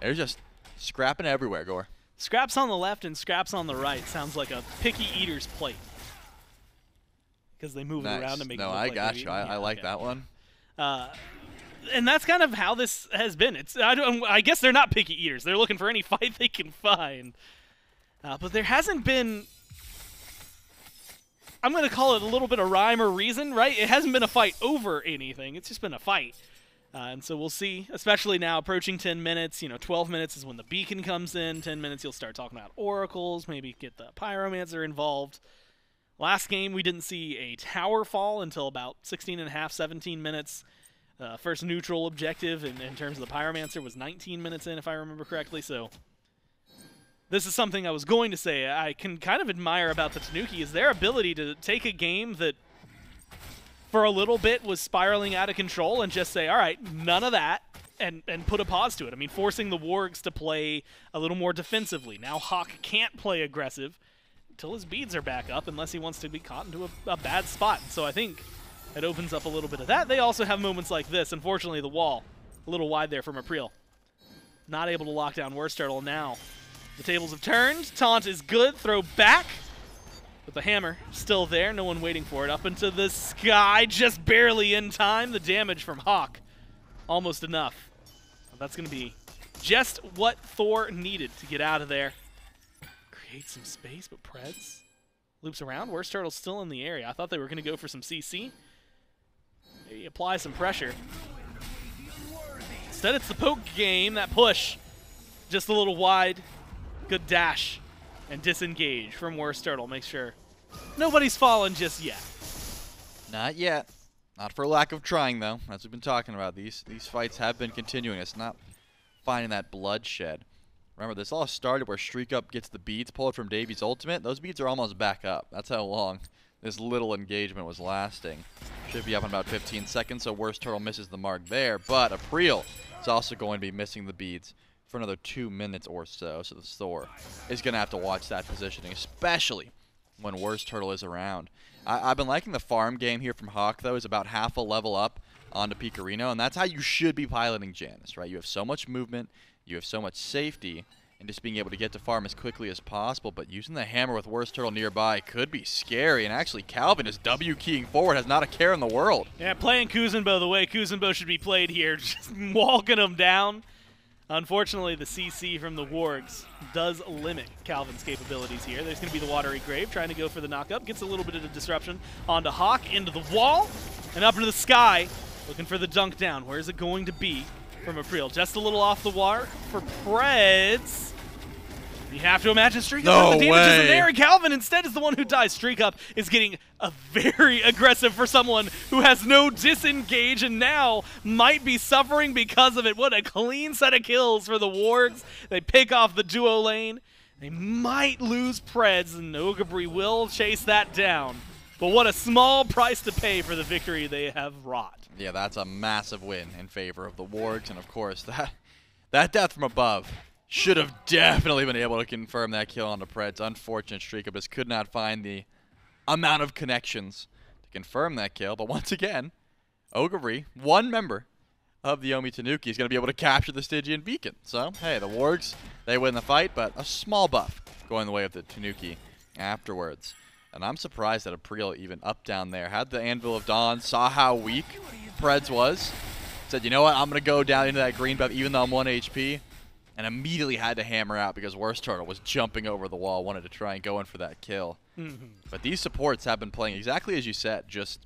They're just scrapping everywhere, Gore. Scraps on the left and scraps on the right sounds like a picky eater's plate. Because they move it around to make it look like got you. I like that one. And that's kind of how this has been. I guess they're not picky eaters. They're looking for any fight they can find. But there hasn't been, I'm going to call it a little bit of rhyme or reason, right? It hasn't been a fight over anything. It's just been a fight. And so we'll see, especially now approaching 10 minutes. 12 minutes is when the beacon comes in. 10 minutes you'll start talking about oracles, maybe get the pyromancer involved. Last game, we didn't see a tower fall until about 16.5, 17 minutes. First neutral objective in terms of the pyromancer was 19 minutes in, if I remember correctly. So this is something I was going to say I can kind of admire about the Tanuki is their ability to take a game that for a little bit was spiraling out of control and just say, all right, none of that, and put a pause to it. I mean, forcing the Wargs to play a little more defensively. Now Hawk can't play aggressive until his beads are back up, unless he wants to be caught into a bad spot. So I think it opens up a little bit of that. They also have moments like this. Unfortunately, the wall, a little wide there from April. Not able to lock down Worst Turtle now. The tables have turned. Taunt is good. Throw back. But the hammer still there. No one waiting for it. Up into the sky. Just barely in time. The damage from Hawk. Almost enough. That's going to be just what Thor needed to get out of there. Create some space, but Preds loops around. Worst Turtle's still in the area. I thought they were going to go for some CC. Maybe apply some pressure. Instead, it's the poke game. That push. Just a little wide. Good dash. And disengage from Worst Turtle. Make sure nobody's fallen just yet. Not yet. Not for lack of trying, though. As we've been talking about, these fights have been continuing. It's not finding that bloodshed. Remember, this all started where Streak Up gets the beads pulled from Davy's ultimate. Those beads are almost back up. That's how long this little engagement was lasting. Should be up in about 15 seconds, so Worst Turtle misses the mark there. But April is also going to be missing the beads for another 2 minutes or so. So the Thor is going to have to watch that positioning, especially when Worst Turtle is around. I've been liking the farm game here from Hawk, though. Is about half a level up onto Picarino, and that's how you should be piloting Janus, right? You have so much movement. You have so much safety, and just being able to get to farm as quickly as possible, but using the hammer with Worst Turtle nearby could be scary, and actually Calvin is W-keying forward, has not a care in the world. Yeah, playing Kuzenbo the way Kuzenbo should be played here, just walking him down. Unfortunately, the CC from the Wargs does limit Calvin's capabilities here. There's going to be the Watery Grave trying to go for the knockup. Gets a little bit of a disruption onto Hawk, into the wall, and up into the sky. Looking for the dunk down. Where is it going to be from April? Just a little off the mark for Preds. You have to imagine Streak Up the damage isn't there, and Calvin instead is the one who dies. Streak Up is getting a very aggressive for someone who has no disengage and now might be suffering because of it. What a clean set of kills for the Wargs. They pick off the duo lane. They might lose Preds, and Ogabri will chase that down. But what a small price to pay for the victory they have wrought. Yeah, that's a massive win in favor of the Wargs, and of course that death from above should have definitely been able to confirm that kill onto Preds. Unfortunate Streak Up just could not find the amount of connections to confirm that kill. But once again, Ogabri, one member of the Yomi Tanuki, is going to be able to capture the Stygian Beacon. So, hey, the Wargs, they win the fight, but a small buff going the way of the Tanuki afterwards. And I'm surprised that April even up down there. Had the Anvil of Dawn, saw how weak Preds was, said, you know what, I'm going to go down into that green buff even though I'm 1 HP. And immediately had to hammer out because Worst Turtle was jumping over the wall, wanted to try and go in for that kill. But these supports have been playing exactly as you said, just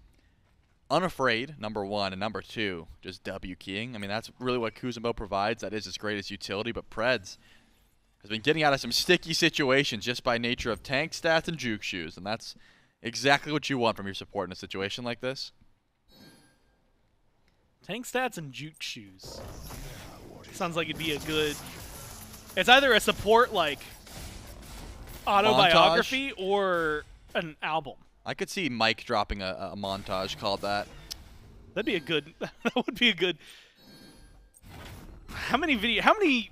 unafraid, number one, and number two, just W keying. I mean, that's really what Kuzenbo provides. That is his greatest utility, but Preds has been getting out of some sticky situations just by nature of tank stats and juke shoes, and that's exactly what you want from your support in a situation like this. Tank stats and juke shoes. Sounds like it'd be a good... It's either a support, like, autobiography or an album. I could see Mike dropping a montage called that. That'd be a good... that would be a good... How many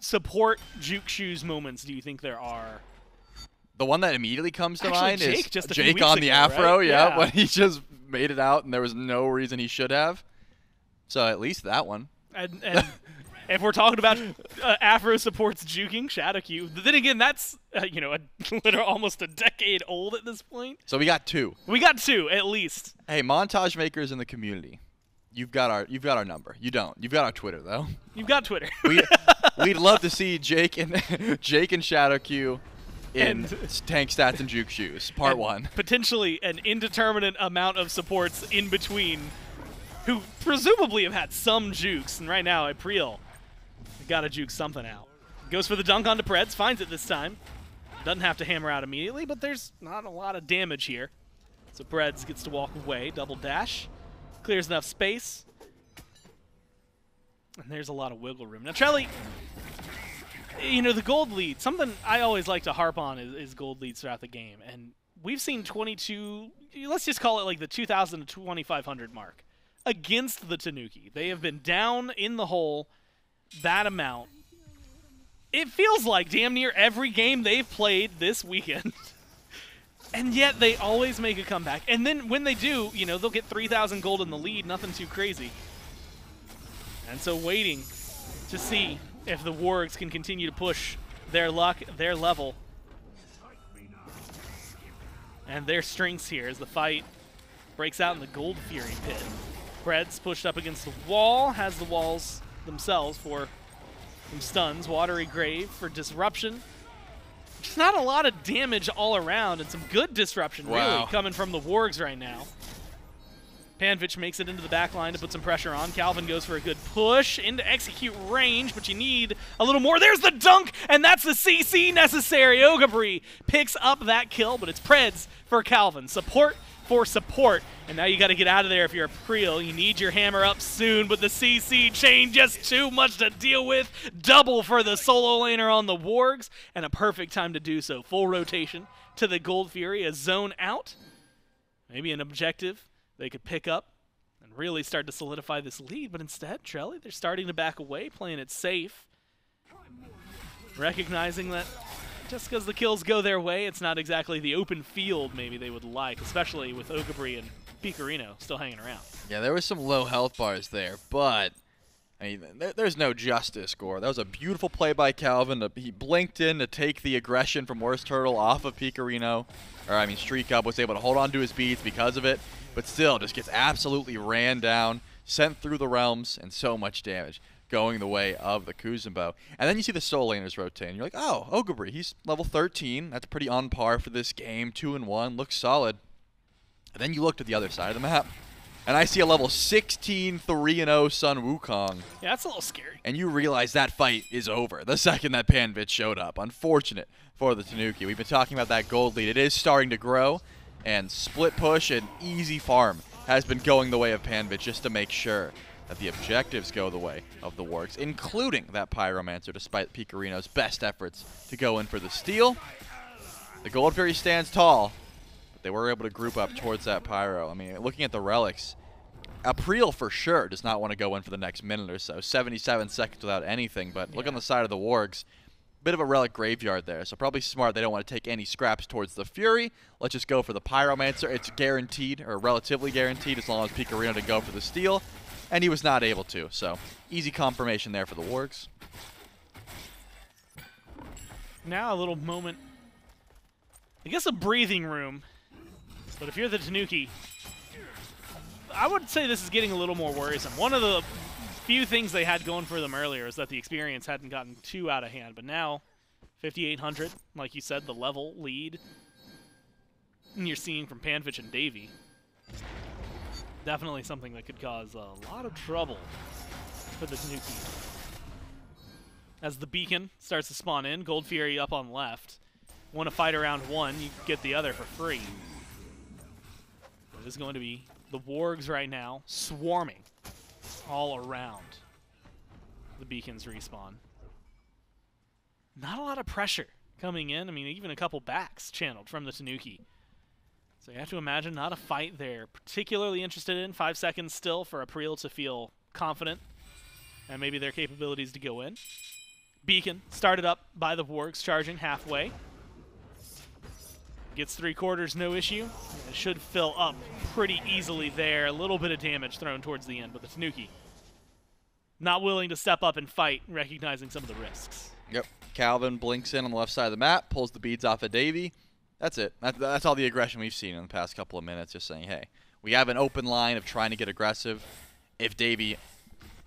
support juke shoes moments do you think there are? The one that immediately comes to mind Jake, is just Jake on the afro, right? yeah, when he just made it out and there was no reason he should have. So at least that one. And if we're talking about afro supports juking, Shadow Q, then again, that's you know, almost a decade old at this point. So we got two. We got two at least. Hey, montage makers in the community, you've got our number. You don't. You've got our Twitter though. You've got Twitter. We'd love to see Jake and Shadow Q in tank stats and juke shoes, part one. Potentially an indeterminate amount of supports in between, who presumably have had some jukes, and right now April got to juke something out. Goes for the dunk onto Preds, finds it this time. Doesn't have to hammer out immediately, but there's not a lot of damage here. So Preds gets to walk away, double dash, clears enough space, and there's a lot of wiggle room. Now Trelly, you know, the gold lead, something I always like to harp on is gold leads throughout the game, and we've seen 22, let's just call it like the 2,000 to 2,500 mark against the Tanuki. They have been down in the hole that amount. It feels like damn near every game they've played this weekend. And yet they always make a comeback. And then when they do, you know, they'll get 3,000 gold in the lead, nothing too crazy. And so waiting to see if the Wargs can continue to push their luck, their level, and their strengths here as the fight breaks out in the Gold Fury pit. Preds pushed up against the wall, has the walls themselves for some stuns. Watery Grave for disruption. Just not a lot of damage all around, and some good disruption really coming from the Wargs right now. Panvich makes it into the back line to put some pressure on. Calvin goes for a good push into execute range, but you need a little more. There's the dunk, and that's the CC necessary. Ogabri picks up that kill, but it's Preds for Calvin. Support for support, and now you got to get out of there if you're a April. You need your hammer up soon, but the CC chain just too much to deal with. Double for the solo laner on the Wargs, and a perfect time to do so. Full rotation to the Gold Fury, a zone out. Maybe an objective they could pick up and really start to solidify this lead, but instead, Trelly, they're starting to back away, playing it safe, recognizing that just because the kills go their way, it's not exactly the open field maybe they would like, especially with Ogabri and Picorino still hanging around. Yeah, there was some low health bars there, but I mean, there's no justice score. That was a beautiful play by Calvin. He blinked in to take the aggression from Worst Turtle off of Picorino. Or, I mean, Streak Up was able to hold on to his beats because of it, but still just gets absolutely ran down, sent through the realms, and so much damage. going the way of the Kuzenbo. And then you see the Soul Laners rotate, and you're like, oh, Ogabri, he's level 13. That's pretty on par for this game. 2-1, looks solid. And then you look to the other side of the map, and I see a level 16 3-0 Sun Wukong. Yeah, that's a little scary. And you realize that fight is over the second that Panvit showed up. Unfortunate for the Tanuki. We've been talking about that gold lead. It is starting to grow, and split push and easy farm has been going the way of Panvit just to make sure that the objectives go the way of the Wargs, including that Pyromancer, despite Picorino's best efforts to go in for the steal. The Gold Fury stands tall, but they were able to group up towards that Pyro. I mean, looking at the relics, April for sure does not want to go in for the next minute or so. 77 seconds without anything, but look on the side of the Wargs. Bit of a relic graveyard there, so probably smart. They don't want to take any scraps towards the Fury. Let's just go for the Pyromancer. It's guaranteed, or relatively guaranteed, as long as Picorino didn't go for the steal, and he was not able to. So easy confirmation there for the Wargs. Now a little moment, I guess a breathing room, but if you're the Tanuki, I would say this is getting a little more worrisome. One of the few things they had going for them earlier is that the experience hadn't gotten too out of hand, but now 5,800, like you said, the level lead, and you're seeing from Panvich and Davey. Definitely something that could cause a lot of trouble for the Tanuki. As the beacon starts to spawn in, Gold Fury up on left. Want to fight around one, you get the other for free. It is going to be the Wargs right now swarming all around the beacon's respawn. Not a lot of pressure coming in. I mean, even a couple backs channeled from the Tanuki. So you have to imagine not a fight they're particularly interested in. 5 seconds still for April to feel confident and maybe their capabilities to go in. Beacon started up by the Wargs, charging halfway. Gets 3/4, no issue. It should fill up pretty easily there. A little bit of damage thrown towards the end, but the Tanuki not willing to step up and fight, recognizing some of the risks. Yep. Calvin blinks in on the left side of the map, pulls the beads off of Davey. That's it. That's all the aggression we've seen in the past couple of minutes, just saying, hey, we have an open line of trying to get aggressive. If Davey,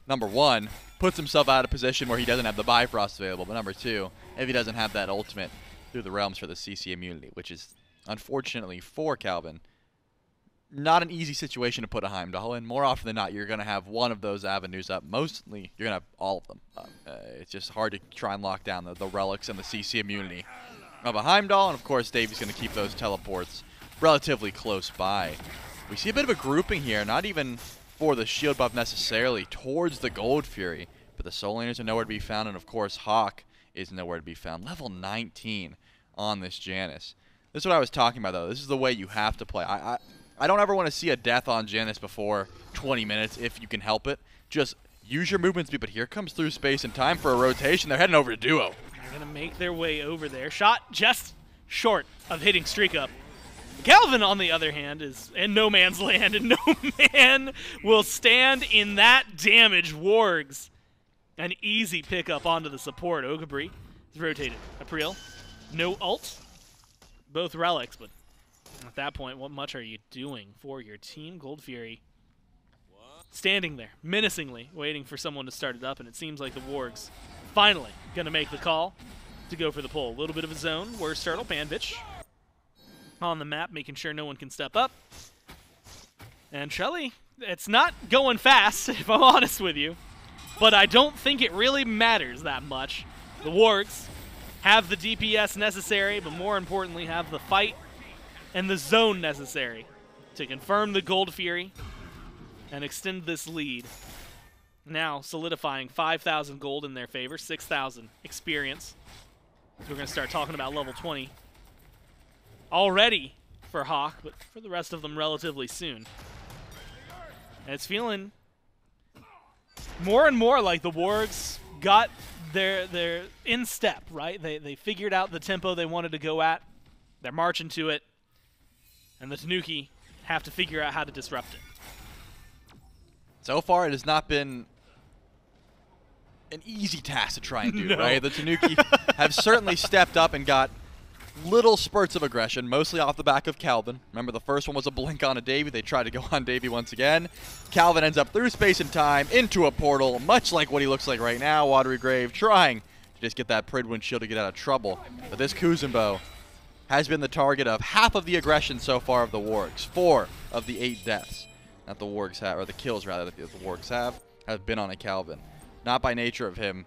number one, puts himself out of position where he doesn't have the Bifrost available, but number two, if he doesn't have that ultimate through the realms for the CC immunity, which is, unfortunately for Calvin, not an easy situation to put a Heimdall in. More often than not, you're going to have one of those avenues up. Mostly, you're going to have all of them up. It's just hard to try and lock down the relics and the CC immunity of a Heimdall, and of course, Davey's going to keep those teleports relatively close by. We see a bit of a grouping here, not even for the shield buff necessarily, towards the Gold Fury, but the Soul Laners are nowhere to be found, and of course, Hawk is nowhere to be found. Level 19 on this Janus. This is what I was talking about, though. This is the way you have to play. I don't ever want to see a death on Janus before 20 minutes if you can help it. Just use your movement speed, but here comes through space and time for a rotation. They're heading over to Duo. They're going to make their way over there. Shot just short of hitting Streak Up. Calvin, on the other hand, is in no man's land, and no man will stand in that damage. Wargs, an easy pickup onto the support. Ogabri is rotated. April, no ult. Both relics, but at that point, what much are you doing for your team? Gold Fury standing there, menacingly, waiting for someone to start it up, and it seems like the Wargs finally going to make the call to go for the pull. A little bit of a zone. Worst turtle, Panvich on the map, making sure no one can step up. And Shelly, it's not going fast, if I'm honest with you, but I don't think it really matters that much. The Wargs have the DPS necessary, but more importantly, have the fight and the zone necessary to confirm the Gold Fury and extend this lead. Now solidifying 5,000 gold in their favor, 6,000 experience. So we're going to start talking about level 20 already for Hawk, but for the rest of them relatively soon. And it's feeling more and more like the Wargs got their in step, right? They figured out the tempo they wanted to go at. They're marching to it. And the Tanuki have to figure out how to disrupt it. So far, it has not been an easy task to try and do, right? The Tanuki have certainly stepped up and got little spurts of aggression, mostly off the back of Calvin. Remember, the first one was a blink on a Davy. They tried to go on Davy once again. Calvin ends up through space and time into a portal, much like what he looks like right now. Watery Grave trying to just get that Pridwind shield to get out of trouble. But this Kuzenbo has been the target of half of the aggression so far of the Wargs. 4 of the 8 deaths that the Wargs have, or the kills rather, that the Wargs have been on a Calvin. Not by nature of him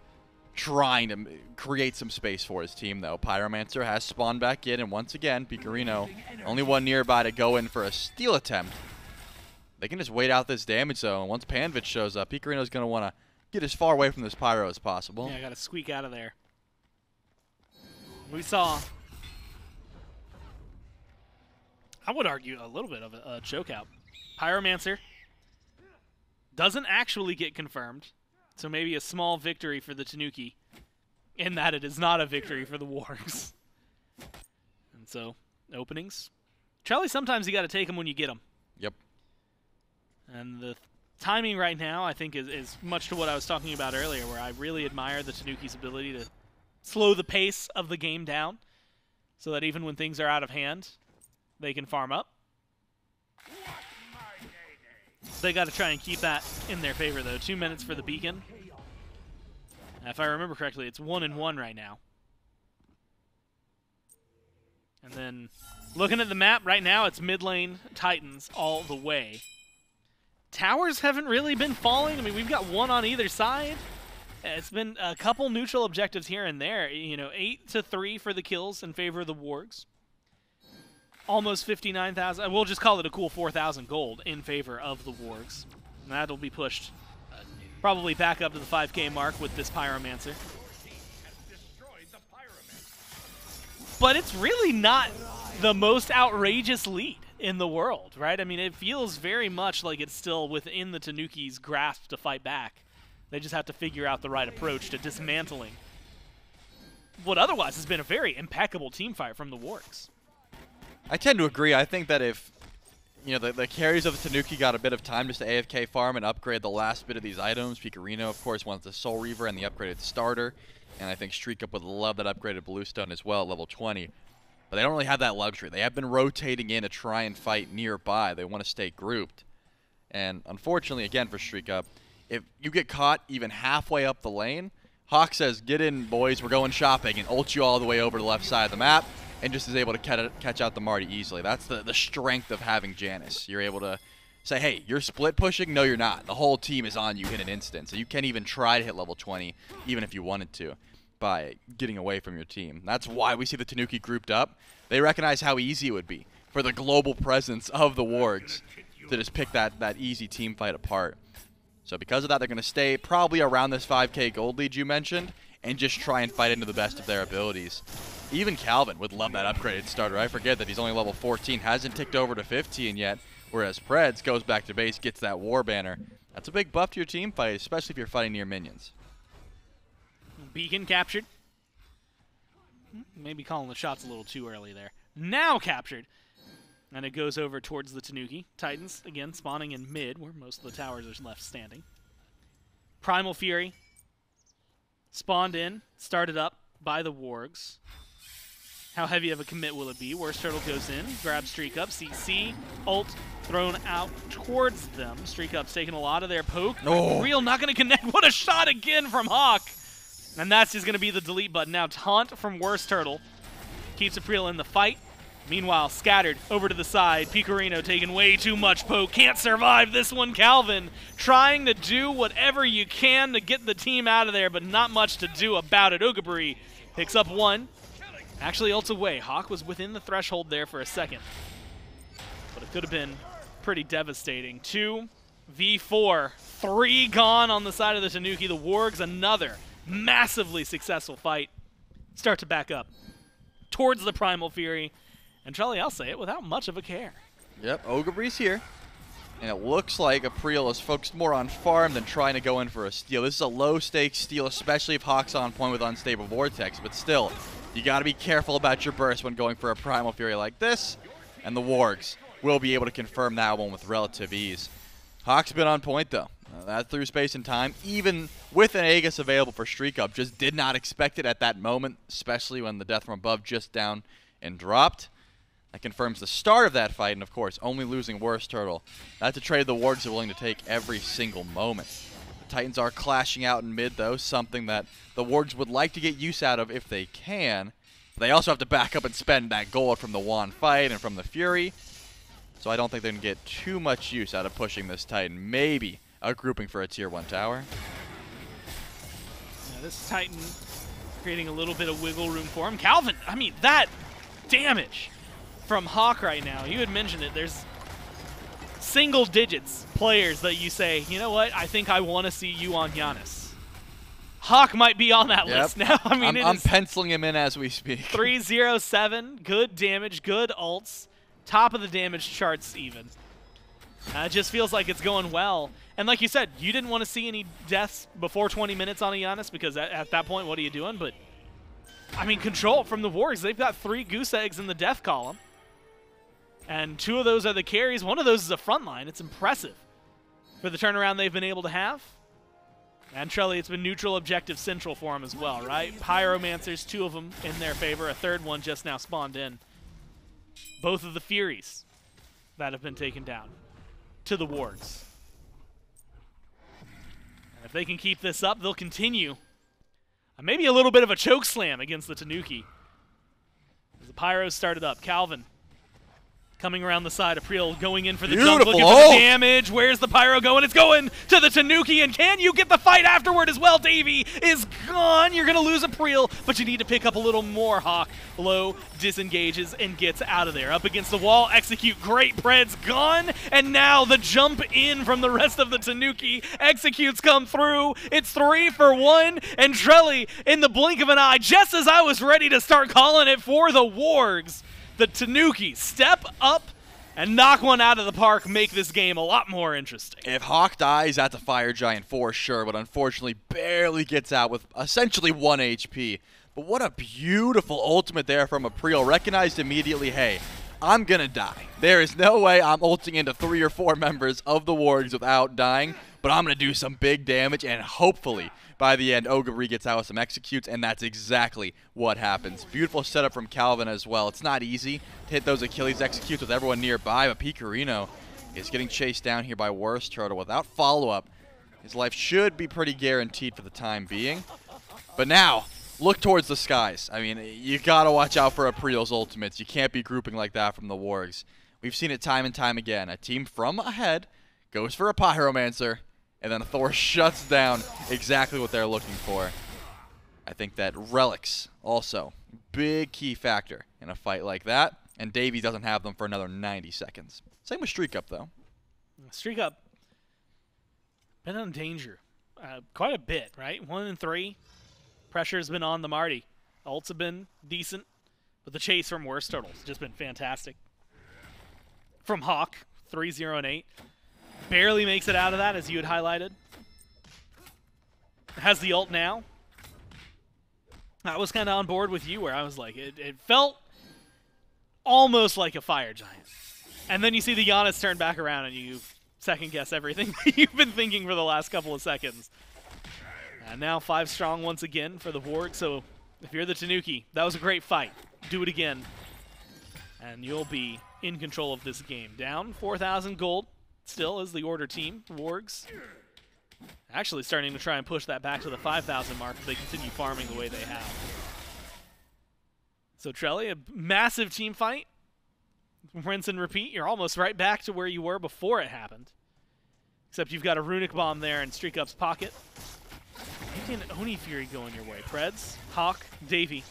trying to create some space for his team, though. Pyromancer has spawned back in, and once again, Picorino, only one nearby to go in for a steal attempt. They can just wait out this damage, though, and once Panvich shows up, Picorino's going to want to get as far away from this Pyro as possible. Yeah, I got to squeak out of there. We saw, I would argue, a little bit of a choke out. Pyromancer doesn't actually get confirmed. So maybe a small victory for the Tanuki, in that it is not a victory for the Wargs. And so, openings. Charlie, sometimes you got to take them when you get them. Yep. And the timing right now, I think, is much to what I was talking about earlier, where I really admire the Tanuki's ability to slow the pace of the game down, so that even when things are out of hand, they can farm up. They got to try and keep that in their favor, though. 2 minutes for the beacon. If I remember correctly, it's 1-1 right now. And then, looking at the map right now, it's mid lane Titans all the way. Towers haven't really been falling. I mean, we've got one on either side. It's been a couple neutral objectives here and there. You know, 8-3 for the kills in favor of the Wargs. Almost 59,000. We'll just call it a cool 4,000 gold in favor of the Wargs. And that'll be pushed probably back up to the 5K mark with this Pyromancer. But it's really not the most outrageous lead in the world, right? I mean, it feels very much like it's still within the Tanuki's grasp to fight back. They just have to figure out the right approach to dismantling what otherwise has been a very impeccable team fight from the Wargs. I tend to agree. I think that if the carries of the Tanuki got a bit of time just to AFK farm and upgrade the last bit of these items, Picorino, of course, wants the Soul Reaver and the upgraded starter, and I think Streak Up would love that upgraded Bluestone as well at level 20. But they don't really have that luxury. They have been rotating in to try and fight nearby. They want to stay grouped. And unfortunately, again, for Streak Up, if you get caught even halfway up the lane, Hawk says, "Get in, boys, we're going shopping," and ult you all the way over to the left side of the map, and just is able to catch out the Marty easily. That's the strength of having Janus. You're able to say, hey, you're split pushing? No, you're not. The whole team is on you in an instant, so you can't even try to hit level 20, even if you wanted to, by getting away from your team. That's why we see the Tanuki grouped up. They recognize how easy it would be for the global presence of the Wargs to just pick that easy team fight apart. So because of that, they're going to stay probably around this 5K gold lead you mentioned, and just try and fight into the best of their abilities. Even Calvin would love that upgraded starter. I forget that he's only level 14, hasn't ticked over to 15 yet, whereas Preds goes back to base, gets that war banner. That's a big buff to your team fight, especially if you're fighting near minions. Beacon captured. Maybe calling the shots a little too early there. Now captured. And it goes over towards the Tanuki. Titans, again, spawning in mid, where most of the towers are left standing. Primal Fury. Spawned in, started up by the Wargs. How heavy of a commit will it be? Worst Turtle goes in, grabs Streak Up, CC, ult thrown out towards them. Streak Up's taking a lot of their poke. Oh. Real not going to connect. What a shot again from Hawk. And that's just going to be the delete button. Now taunt from Worst Turtle. Keeps April in the fight. Meanwhile, scattered over to the side. Picorino taking way too much poke. Can't survive this one. Calvin trying to do whatever you can to get the team out of there, but not much to do about it. Ogabri picks up one. Actually ults away. Hawk was within the threshold there for a second. But it could have been pretty devastating. 2v4. 3 gone on the side of the Tanuki. The Wargs, another massively successful fight. Start to back up towards the Primal Fury. And Charlie, I'll say it without much of a care. Yep, Ogabri's here. And it looks like April is focused more on farm than trying to go in for a steal. This is a low-stakes steal, especially if Hawk's on point with Unstable Vortex. But still, you got to be careful about your burst when going for a Primal Fury like this. And the Wargs will be able to confirm that one with relative ease. Hawk's been on point, though. That through space and time, even with an Aegis available for Streak Up, just did not expect it at that moment, especially when the death from above just down and dropped. That confirms the start of that fight, and of course, only losing Worst Turtle. That's a trade the Wargs are willing to take every single moment. The Titans are clashing out in mid, though, something that the Wargs would like to get use out of if they can. But they also have to back up and spend that gold from the Juan fight and from the Fury. So I don't think they're going to get too much use out of pushing this Titan. Maybe a grouping for a tier 1 tower. Yeah, this Titan creating a little bit of wiggle room for him. Calvin, I mean, that damage from Hawk right now. You had mentioned it. There's single digits players that you say, you know what, I think I want to see you on Giannis. Hawk might be on that list now. I mean, I'm penciling him in as we speak. 307, good damage, good ults, top of the damage charts even. It just feels like it's going well. And like you said, you didn't want to see any deaths before 20 minutes on a Giannis because at that point, what are you doing? But, I mean, control from the Wargs. They've got 3 goose eggs in the death column. And 2 of those are the carries. 1 of those is a front line. It's impressive for the turnaround they've been able to have. And Trelly, it's been neutral objective central for him as well, right? Pyromancers, 2 of them in their favor. A 3rd one just now spawned in. Both of the Furies that have been taken down to the Wargs. And if they can keep this up, they'll continue. Maybe a little bit of a choke slam against the Tanuki. As the Pyros started up, Calvin coming around the side. April going in for the jump, looking for the damage. Where's the Pyro going? It's going to the Tanuki, and can you get the fight afterward as well? Davey is gone. You're going to lose April, but you need to pick up a little more. Hawk low, disengages, and gets out of there. Up against the wall, execute. Great, Pred's gone, and now the jump in from the rest of the Tanuki. Executes come through. It's 3 for 1, and Trelly in the blink of an eye, just as I was ready to start calling it for the Wargs. The Tanuki step up and knock one out of the park, make this game a lot more interesting. If Hawk dies, that's a Fire Giant for sure, but unfortunately barely gets out with essentially 1 HP. But what a beautiful ultimate there from April. Recognized immediately, hey, I'm going to die. There is no way I'm ulting into 3 or 4 members of the Wargs without dying, but I'm going to do some big damage, and hopefully by the end, Ogre gets out with some executes, and that's exactly what happens. Beautiful setup from Calvin as well. It's not easy to hit those Achilles executes with everyone nearby, but Picorino is getting chased down here by Worst Turtle without follow-up. His life should be pretty guaranteed for the time being. But now, look towards the skies. I mean, you got to watch out for April's ultimates. You can't be grouping like that from the Wargs. We've seen it time and time again. A team from ahead goes for a Pyromancer, and then Thor shuts down exactly what they're looking for. I think that relics also big key factor in a fight like that, and Davey doesn't have them for another 90 seconds. Same with Streak Up, though. Streak Up been in danger quite a bit, right? 1 and 3. Pressure's been on the Marty. Ults have been decent, but the chase from Worst Turtle's just been fantastic. From Hawk, 3-0 and 8. Barely makes it out of that, as you had highlighted. Has the ult now. I was kind of on board with you, where I was like, it felt almost like a Fire Giant. And then you see the Giannis turn back around, and you second-guess everything you've been thinking for the last couple of seconds. And now 5 strong once again for the Warg, so if you're the Tanuki, that was a great fight. Do it again, and you'll be in control of this game. Down 4,000 gold. Still is the Order team, Wargs. Actually starting to try and push that back to the 5,000 mark if they continue farming the way they have. So Trelly, a massive team fight. Rinse and repeat. You're almost right back to where you were before it happened. Except you've got a Runic Bomb there in Streak Up's pocket. Maybe an Oni Fury going your way. Preds, Hawk, Davey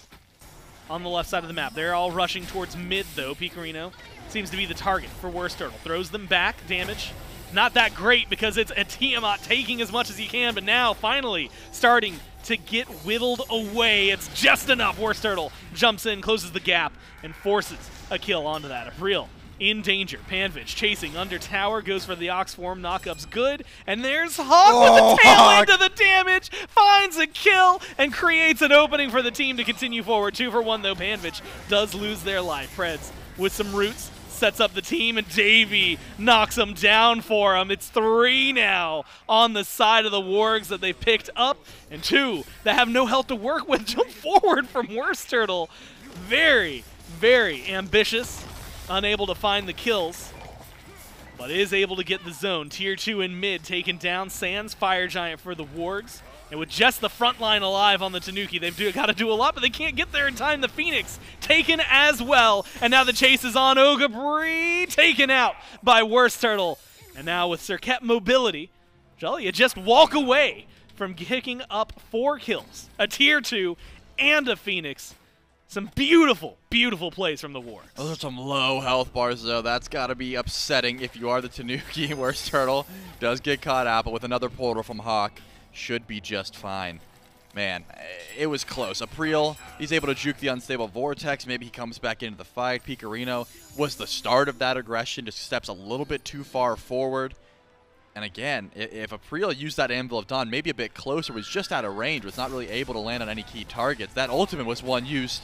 on the left side of the map. They're all rushing towards mid, though. Picorino seems to be the target for Worst Turtle. Throws them back. Damage not that great because it's a Tiamat taking as much as he can, but now finally starting to get whittled away. It's just enough. Worst Turtle jumps in, closes the gap, and forces a kill onto that. April in danger. Panvich chasing under tower, goes for the Ox form. Knockup's good, and there's Hawk with the tail end of the damage, finds a kill, and creates an opening for the team to continue forward. 2 for 1, though. Panvich does lose their life. Preds with some roots sets up the team, and Davey knocks them down for him. It's 3 now on the side of the Wargs that they've picked up, and 2 that have no health to work with. Jump forward from Worst Turtle. Very, very ambitious, unable to find the kills, but is able to get the zone. Tier 2 in mid taken down. Sans Fire Giant for the Wargs. And with just the front line alive on the Tanuki, they've got to do a lot, but they can't get there in time. The Phoenix taken as well. And now the chase is on. Ogabri taken out by Worst Turtle. And now with Serket mobility, you just walk away from picking up 4 kills, a Tier 2, and a Phoenix. Some beautiful, beautiful plays from the Wargs. Those are some low health bars, though. That's got to be upsetting if you are the Tanuki. Worst Turtle does get caught out, but with another portal from Hawk, should be just fine. Man, it was close. April, he's able to juke the unstable Vortex. Maybe he comes back into the fight. Picarino was the start of that aggression, just steps a little bit too far forward. And again, if April used that Anvil of Dawn maybe a bit closer, was just out of range, was not really able to land on any key targets, that ultimate was one used,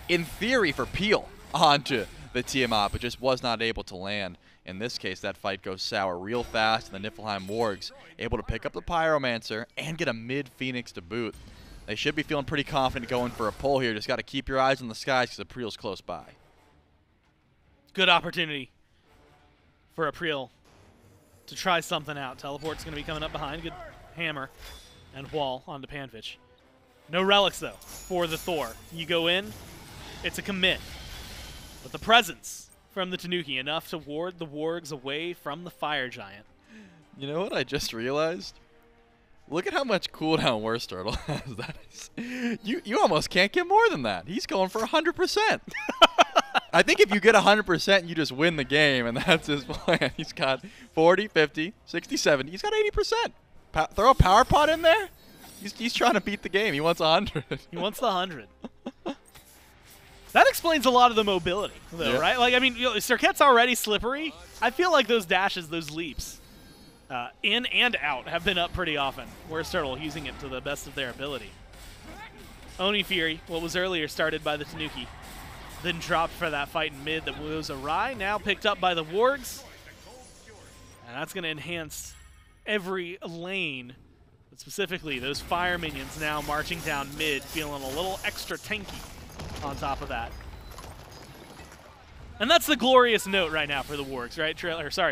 in theory, for Peel onto the Tiamat, but just was not able to land. In this case, that fight goes sour real fast, and the Niflheim Wargs able to pick up the Pyromancer and get a mid-Phoenix to boot. They should be feeling pretty confident going for a pull here. Just got to keep your eyes on the skies because April's close by. Good opportunity for April to try something out. Teleport's going to be coming up behind. Good hammer and wall onto Panvich. No relics, though, for the Thor. You go in, it's a commit. But the presence from the Tanuki, enough to ward the Wargs away from the Fire Giant. You know what I just realized? Look at how much cooldown Worst Turtle has. That is, you almost can't get more than that. He's going for 100%. I think if you get 100%, you just win the game, and that's his plan. He's got 40, 50, 60, 70. He's got 80%. Throw a power pot in there. He's trying to beat the game. He wants 100. He wants the 100. That explains a lot of the mobility, though, right? Like, I mean, Serket's already slippery. I feel like those dashes, those leaps, in and out, have been up pretty often. Worst Turtle using it to the best of their ability. Oni Fury, what was earlier started by the Tanuki, then dropped for that fight in mid that was awry, now picked up by the Wargs. And that's going to enhance every lane, but specifically those fire minions now marching down mid, feeling a little extra tanky on top of that. And that's the glorious note right now for the Wargs, right?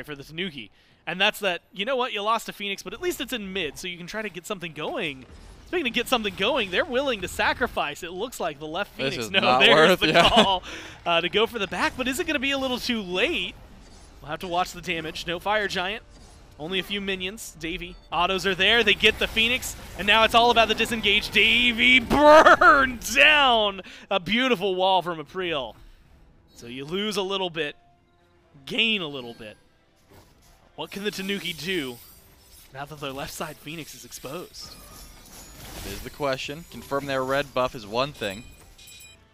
For the Tanuki. And that's that, you know what, you lost to Phoenix, but at least it's in mid, so you can try to get something going. Speaking of get something going, they're willing to sacrifice, it looks like, the left Phoenix. No, there's the call to go for the back, but is it going to be a little too late? We'll have to watch the damage. No Fire Giant. Only a few minions. Davey. Autos are there. They get the Phoenix. And now it's all about the disengage. Davey burned down. A beautiful wall from April. So you lose a little bit. Gain a little bit. What can the Tanuki do now that their left side Phoenix is exposed? That is the question. Confirm their red buff is one thing.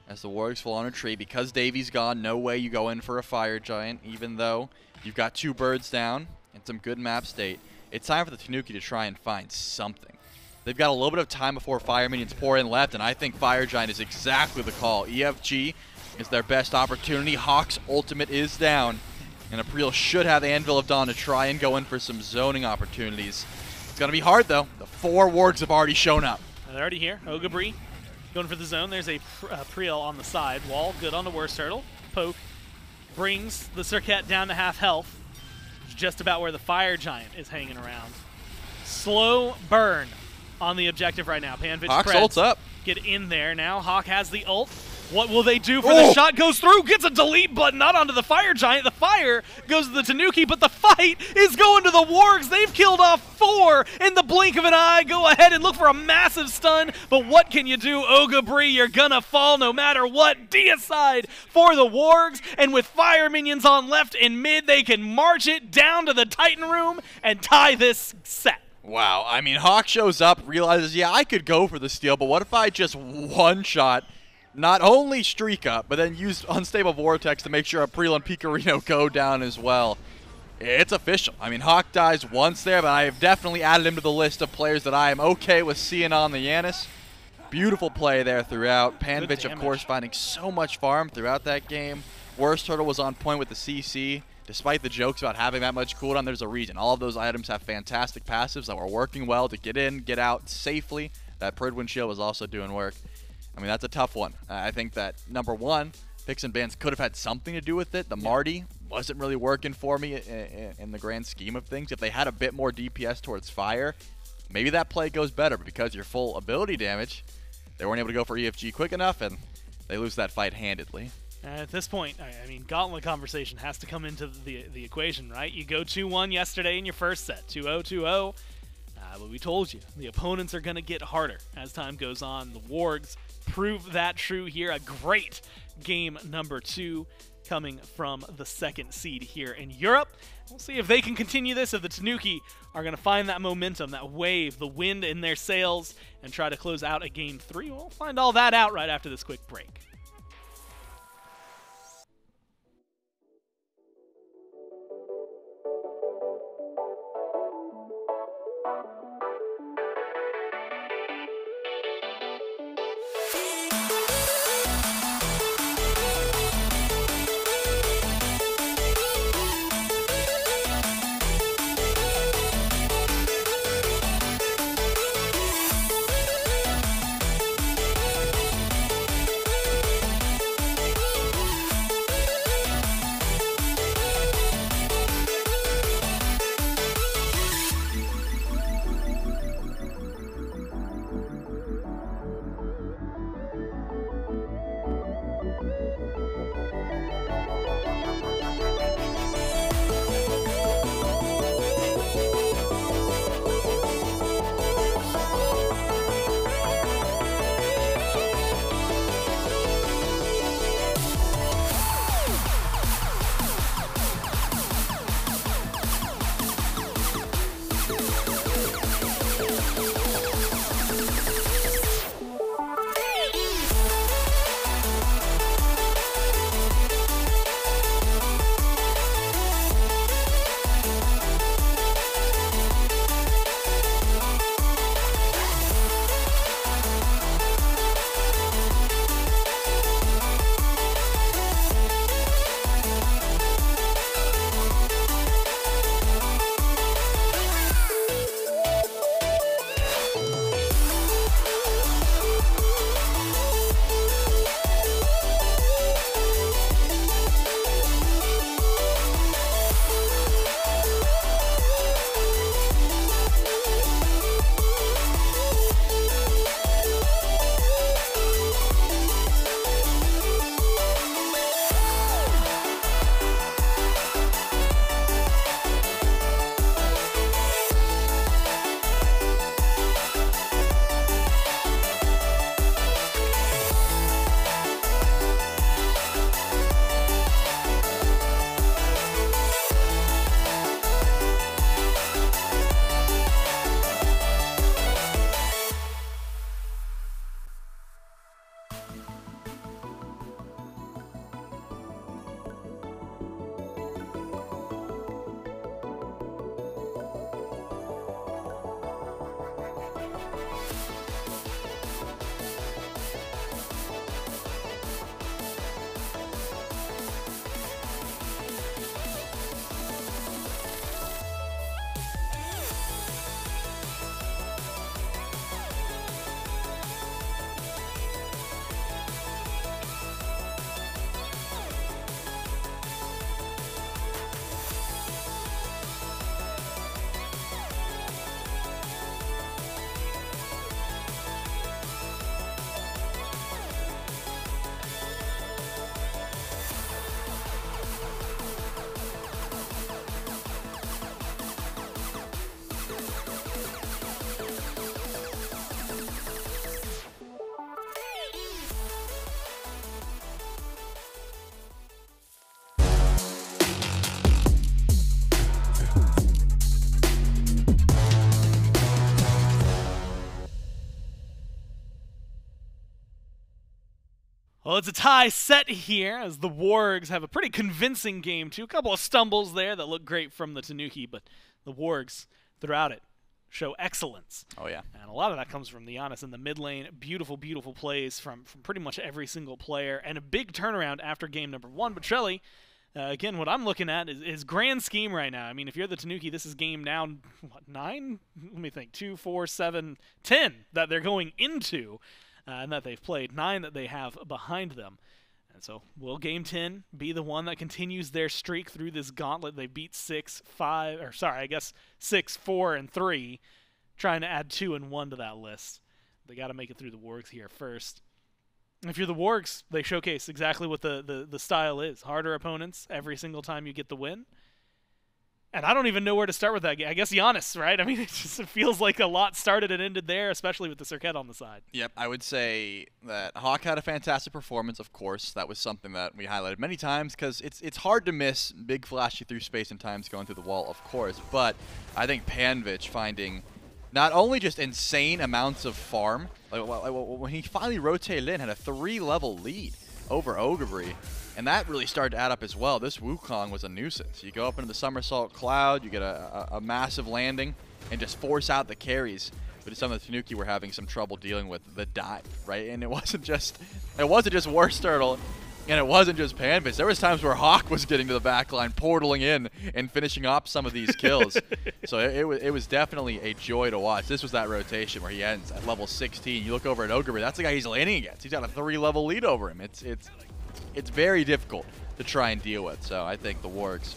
As the Wargs fall on a tree. Because Davey's gone, no way you go in for a Fire Giant. Even though you've got 2 birds down and some good map state. It's time for the Tanuki to try and find something. They've got a little bit of time before Fire Minions pour in left, and I think Fire Giant is exactly the call. EFG is their best opportunity. Hawk's ultimate is down, and April should have Anvil of Dawn to try and go in for some zoning opportunities. It's going to be hard, though. The 4 Wargs have already shown up. They're already here. Ogabri going for the zone. There's a Priel on the side. Wall good on the Worst Turtle. Poke brings the Serket down to half health. Just about where the Fire Giant is hanging around. Slow burn on the objective right now. Panvich Hawk's ult's up. Get in there now. Hawk has the ult. What will they do for the shot? Goes through, gets a delete button, not onto the Fire Giant. The fire goes to the Tanuki, but the fight is going to the Wargs. They've killed off 4 in the blink of an eye. Go ahead and look for a massive stun, but what can you do, Ogabri? You're gonna fall no matter what. Deicide for the Wargs, and with fire minions on left and mid, they can march it down to the Titan room and tie this set. Wow, I mean, Hawk shows up, realizes, yeah, I could go for the steal, but what if I just one-shot not only streak up, but then use Unstable Vortex to make sure April and Picarino go down as well. It's official. I mean, Hawk dies once there, but I have definitely added him to the list of players that I am okay with seeing on the Yanis. Beautiful play there throughout. Panvich, of course, finding so much farm throughout that game. Worst Turtle was on point with the CC. Despite the jokes about having that much cooldown, there's a reason. All of those items have fantastic passives that were working well to get in, get out safely. That Pridwin shield was also doing work. I mean, that's a tough one. I think that, number one, picks and bans could have had something to do with it. The Marty wasn't really working for me in the grand scheme of things. If they had a bit more DPS towards fire, maybe that play goes better. But because you're full ability damage, they weren't able to go for EFG quick enough, and they lose that fight handedly. At this point, I mean, Gauntlet conversation has to come into the equation, right? You go 2-1 yesterday in your first set, 2-0, 2-0. But we told you, the opponents are going to get harder as time goes on. The Wargs prove that true here. A great game number 2 coming from the 2nd seed here in Europe. We'll see if they can continue this, if the Tanuki are going to find that momentum, that wave, the wind in their sails, and try to close out a game 3. We'll find all that out right after this quick break. Well, it's a tie set here as the Wargs have a pretty convincing game, too. A couple of stumbles there that look great from the Tanuki, but the Wargs, throughout it, show excellence. Oh, yeah. And a lot of that comes from the Giannis in the mid lane. Beautiful, beautiful plays from pretty much every single player. And a big turnaround after game number 1. But Shelly, again, what I'm looking at is grand scheme right now. I mean, if you're the Tanuki, this is game now, what, 9? Let me think. 2, 4, 7, 10 that they're going into. and that they've played, 9 that they have behind them. And so will Game 10 be the one that continues their streak through this gauntlet? They beat 6, 5, or sorry, I guess 6, 4, and 3, trying to add 2 and 1 to that list. They got to make it through the Wargs here first. If you're the Wargs, they showcase exactly what the style is. Harder opponents every single time you get the win. And I don't even know where to start with that game. I guess Giannis, right? I mean, it feels like a lot started and ended there, especially with the Circuit on the side. Yep, I would say that Hawk had a fantastic performance, of course. That was something that we highlighted many times because it's hard to miss big flashy through space and times going through the wall, of course. But I think Panvich finding not only just insane amounts of farm, like when he finally rotated in, had a 3-level lead over Ogre, and that really started to add up as well. This Wukong was a nuisance. You go up into the somersault cloud, you get a massive landing, and just force out the carries. But some of the Tanuki were having some trouble dealing with the dive, right? And it wasn't just Worst Turtle, and it wasn't just Panvich. There was times where Hawk was getting to the back line, portaling in, and finishing up some of these kills. So it was definitely a joy to watch. This was that rotation where he ends at level 16. You look over at Ogre, that's the guy he's landing against. He's got a 3-level lead over him. It's very difficult to try and deal with. So I think the Wargs,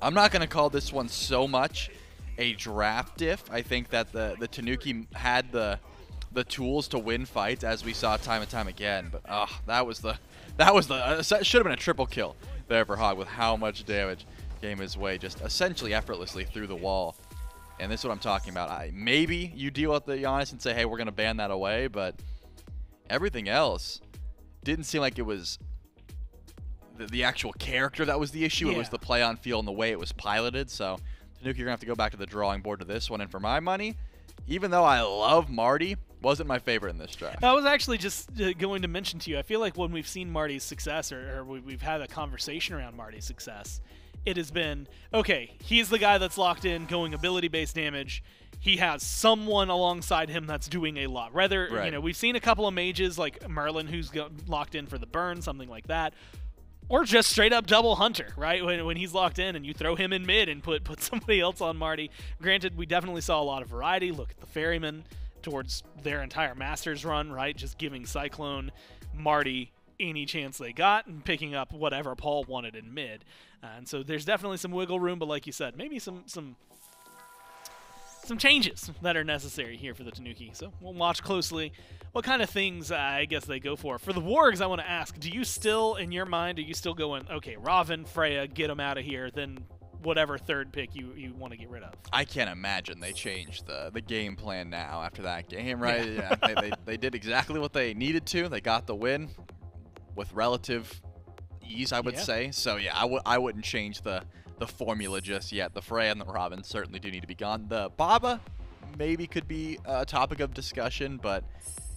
I'm not going to call this one so much a draft diff. I think that the Tanuki had the tools to win fights, as we saw time and time again. But should have been a triple kill there for Hog with how much damage came his way just essentially effortlessly through the wall. And this is what I'm talking about. Maybe you deal with the Giannis and say, hey, we're going to ban that away, but everything else didn't seem like it was the actual character that was the issue. Yeah. It was the play on field and the way it was piloted. So Tanuki, you're going to have to go back to the drawing board to this one. And for my money, even though I love Marty, wasn't my favorite in this draft. I was actually just going to mention to you, I feel like when we've seen Marty's success, or we've had a conversation around Marty's success, it has been, okay, he's the guy that's locked in going ability-based damage. He has someone alongside him that's doing a lot. Rather, right. You know, we've seen a couple of mages like Merlin who's locked in for the burn, something like that. Or just straight up double Hunter, right? When he's locked in and you throw him in mid and put somebody else on Marty. Granted, we definitely saw a lot of variety. Look at the Ferryman towards their entire Masters run, right? Just giving Cyclone, Marty any chance they got and picking up whatever Paul wanted in mid. And so there's definitely some wiggle room, but like you said, maybe some changes that are necessary here for the Tanuki. So we'll watch closely what kind of things I guess they go for. For the Wargs, I want to ask, do you still, in your mind, are you still going, okay, Robin, Freya, get them out of here, then whatever third pick you want to get rid of? I can't imagine they changed the game plan now after that game, right? Yeah, they did exactly what they needed to. They got the win with relative ease, I would say. So yeah, I wouldn't change the formula just yet. The Freya and the Robin certainly do need to be gone. The Baba maybe could be a topic of discussion, but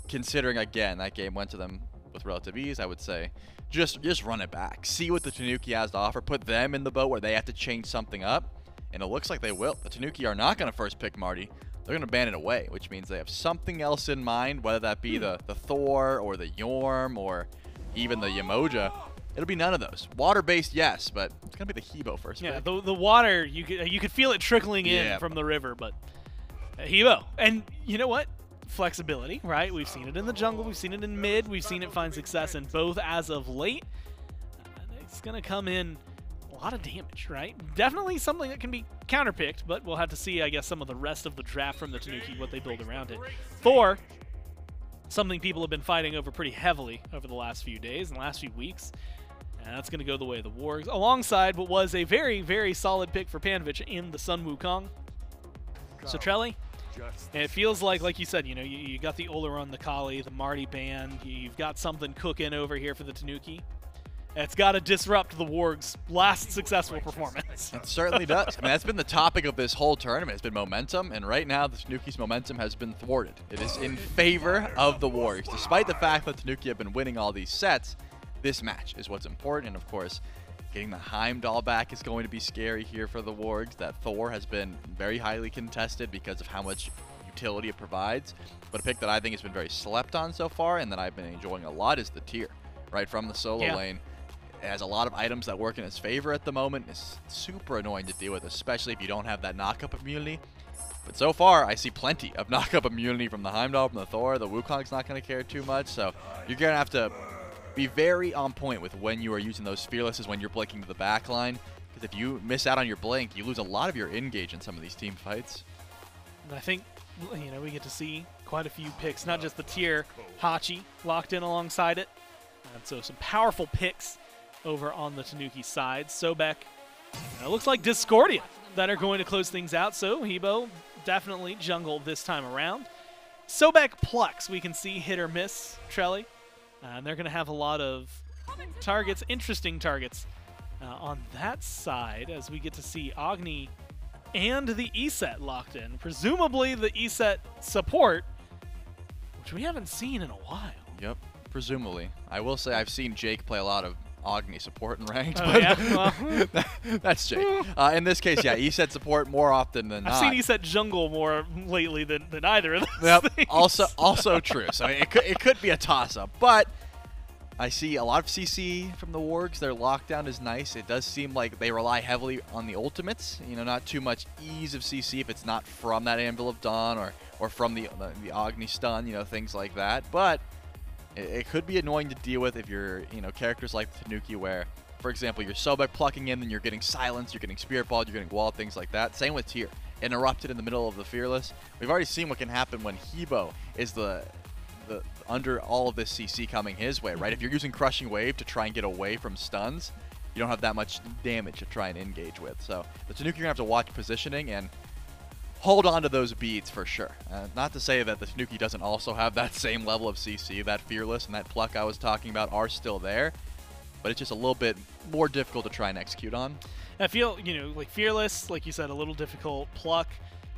considering again that game went to them with relative ease, I would say just run it back. See what the Tanuki has to offer. Put them in the boat where they have to change something up, and it looks like they will. The Tanuki are not going to first pick Marty. They're going to ban it away, which means they have something else in mind, whether that be the Thor or the Yorm or even the Yamoja. It'll be none of those. Water-based, yes, but it's going to be the Hebo first. Yeah, the water, you could feel it trickling in from the river, but Hebo. And you know what? Flexibility, right? We've seen it in the jungle. We've seen it in mid. We've seen it find success in both as of late. It's going to come in a lot of damage, right? Definitely something that can be counterpicked, but we'll have to see, I guess, some of the rest of the draft from the Tanuki, what they build around it. Thor, something people have been fighting over pretty heavily over the last few days and last few weeks. And that's going to go the way of the Wargs, alongside what was a very, very solid pick for Panvich in the Sun Wukong. So, Trelly, and it feels like you said, you know, you got the Oleron, the Kali, the Marty band. You've got something cooking over here for the Tanuki. It's got to disrupt the Wargs' last successful performance. It certainly does. I mean, that's been the topic of this whole tournament. It's been momentum, and right now the Tanuki's momentum has been thwarted. It is in favor of the Wargs. Despite the fact that Tanuki have been winning all these sets, this match is what's important, and of course, getting the Heimdall back is going to be scary here for the Wargs. That Thor has been very highly contested because of how much utility it provides. But a pick that I think has been very slept on so far and that I've been enjoying a lot is the Tyr, right from the solo lane. It has a lot of items that work in his favor at the moment. It's super annoying to deal with, especially if you don't have that knock-up immunity. But so far, I see plenty of knock-up immunity from the Heimdall, from the Thor. The Wukong's not going to care too much, so you're going to have to be very on point with when you are using those Fearlesses when you're blinking to the back line. Because if you miss out on your blink, you lose a lot of your engage in some of these team fights. And I think, you know, we get to see quite a few picks, not just the tier Hachi locked in alongside it. And so some powerful picks over on the Tanuki side. Sobek, it looks like Discordia that are going to close things out. So Hebo definitely jungle this time around. Sobek Plux, we can see hit or miss Trelly. And they're going to have a lot of targets, interesting targets on that side as we get to see Agni and the E-set locked in. Presumably the E-set support, which we haven't seen in a while. Yep, presumably. I will say I've seen Jake play a lot of Agni support in ranked, Oh, but yeah? Well, that's Jake. In this case, yeah, E-set support more often than not. I've seen E-set jungle more lately than either of those Yep, things. also true. So it could be a toss-up, but I see a lot of CC from the Wargs. Their lockdown is nice. It does seem like they rely heavily on the ultimates. You know, not too much ease of CC if it's not from that Anvil of Dawn or from the Agni stun, you know, things like that. But it could be annoying to deal with if you're, you know, characters like Tanuki where, for example, you're Sobek plucking in, then you're getting silenced, you're getting Spirit Balled, you're getting walled, things like that. Same with Tyr. Interrupted in the middle of the Fearless. We've already seen what can happen when Hebo is the under all of this CC coming his way, right? If you're using Crushing Wave to try and get away from stuns, you don't have that much damage to try and engage with. So the Tanuki, you're going to have to watch positioning and hold on to those beads for sure. Not to say that the Tanuki doesn't also have that same level of CC. That Fearless and that Pluck I was talking about are still there, but it's just a little bit more difficult to try and execute on. I feel, you know, like Fearless, like you said, a little difficult. Pluck.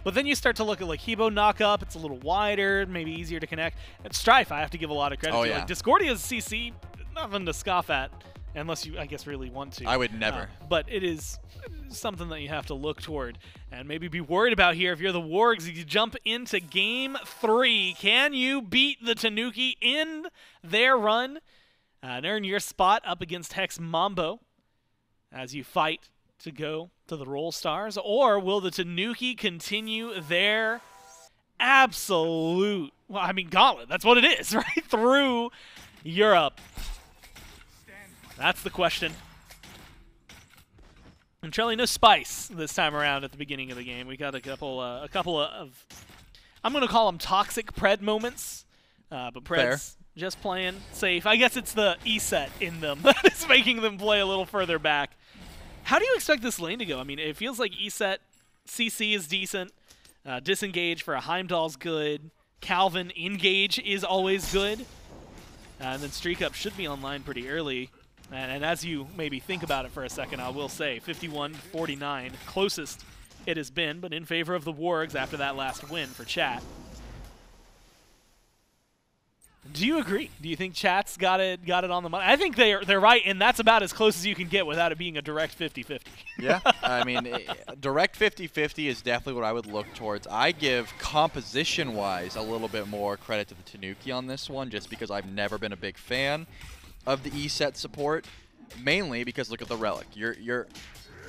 But then you start to look at like Hebo knock up, it's a little wider, maybe easier to connect. And Strife, I have to give a lot of credit to. Yeah. Like Discordia's CC, nothing to scoff at, unless you, I guess, really want to. I would never. But it is something that you have to look toward and maybe be worried about here. If you're the Wargs, you jump into Game 3. Can you beat the Tanuki in their run and earn your spot up against Hex Mambo as you fight to go to the Roll Stars? Or will the Tanuki continue their absolute, well, I mean, gauntlet, that's what it is, right? Through Europe. That's the question. And Trelly, no spice this time around at the beginning of the game. We got a couple of I'm going to call them toxic Pred moments. But Pred's just playing safe. I guess it's the E-set in them that is making them play a little further back. How do you expect this lane to go? I mean, it feels like E-set CC is decent. Disengage for a Heimdall's good. Calvin engage is always good. And then Streak Up should be online pretty early. And as you maybe think about it for a second, I will say 51-49, closest it has been, but in favor of the Wargs after that last win for Chat. Do you agree? Do you think Chat's got it on the money? I think they're right, and that's about as close as you can get without it being a direct 50-50. Yeah, I mean, direct 50-50 is definitely what I would look towards. I give composition-wise a little bit more credit to the Tanuki on this one, just because I've never been a big fan of the E-set support, mainly because look at the Relic. You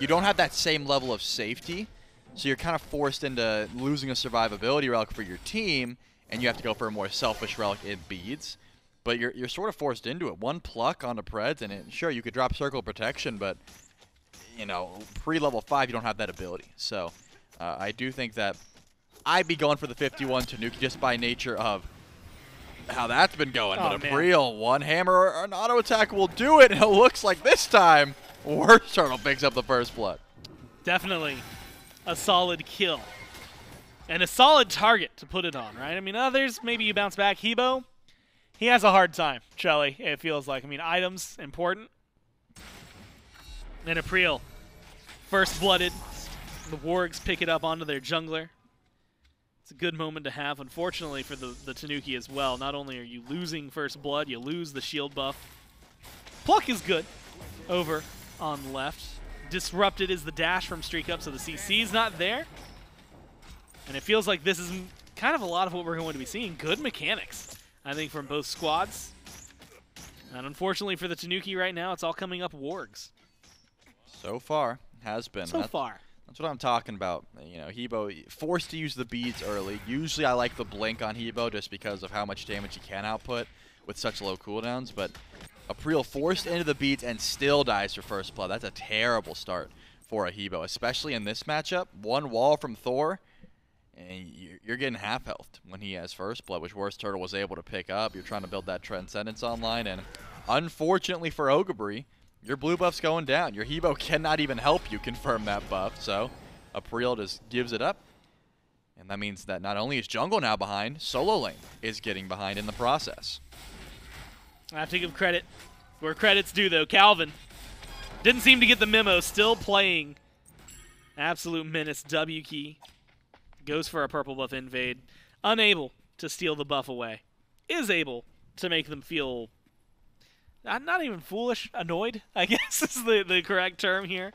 don't have that same level of safety, so you're kind of forced into losing a survivability relic for your team, and you have to go for a more selfish relic in beads. But you're sort of forced into it. One pluck onto Preds, and sure, you could drop Circle Protection, but, you know, pre-level 5, you don't have that ability. So I do think that I'd be going for the 51 Tanuki just by nature of how that's been going. Oh, but man. a real one hammer or an auto attack will do it, and it looks like this time, Worst Turtle picks up the first blood. Definitely a solid kill. And a solid target to put it on, right? I mean, others, maybe you bounce back. Hebo, he has a hard time, Trelly, it feels like. I mean, items, important. And April, first blooded. The Wargs pick it up onto their jungler. It's a good moment to have, unfortunately, for the Tanuki as well. Not only are you losing first blood, you lose the shield buff. Pluck is good over on left. Disrupted is the dash from Streak Up, so the CC's not there. And it feels like this is kind of a lot of what we're going to be seeing. Good mechanics, I think, from both squads. And unfortunately for the Tanuki right now, it's all coming up Wargs. So far, has been. So far. That's what I'm talking about. You know, Hebo forced to use the beads early. Usually I like the blink on Hebo just because of how much damage he can output with such low cooldowns, but April forced into the beads and still dies for first blood. That's a terrible start for a Hebo, especially in this matchup. One wall from Thor, and you're getting half health when he has first blood, which Worst Turtle was able to pick up. You're trying to build that Transcendence online, and unfortunately for Ogabri, your blue buff's going down. Your Hebo cannot even help you confirm that buff, so April just gives it up. And that means that not only is jungle now behind, solo lane is getting behind in the process. I have to give credit where credit's due, though. Calvin didn't seem to get the memo, still playing absolute menace. W key goes for a purple buff invade, unable to steal the buff away, is able to make them feel not even foolish, annoyed, I guess is the correct term here.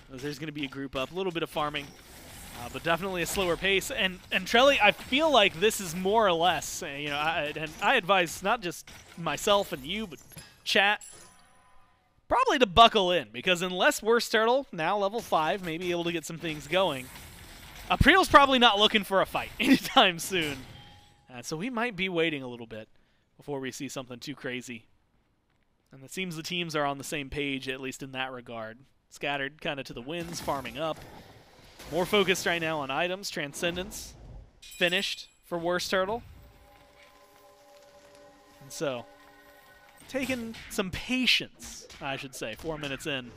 There's going to be a group up, a little bit of farming, but definitely a slower pace. And Trelly, I feel like this is more or less, you know, I advise not just myself and you, but chat, probably to buckle in, because unless Worst Turtle, now level 5, may be able to get some things going, April's probably not looking for a fight anytime soon. So we might be waiting a little bit before we see something too crazy. And it seems the teams are on the same page, at least in that regard. Scattered kind of to the winds, farming up. More focused right now on items. Transcendence finished for Worst Turtle. And so, taking some patience, I should say, 4 minutes in,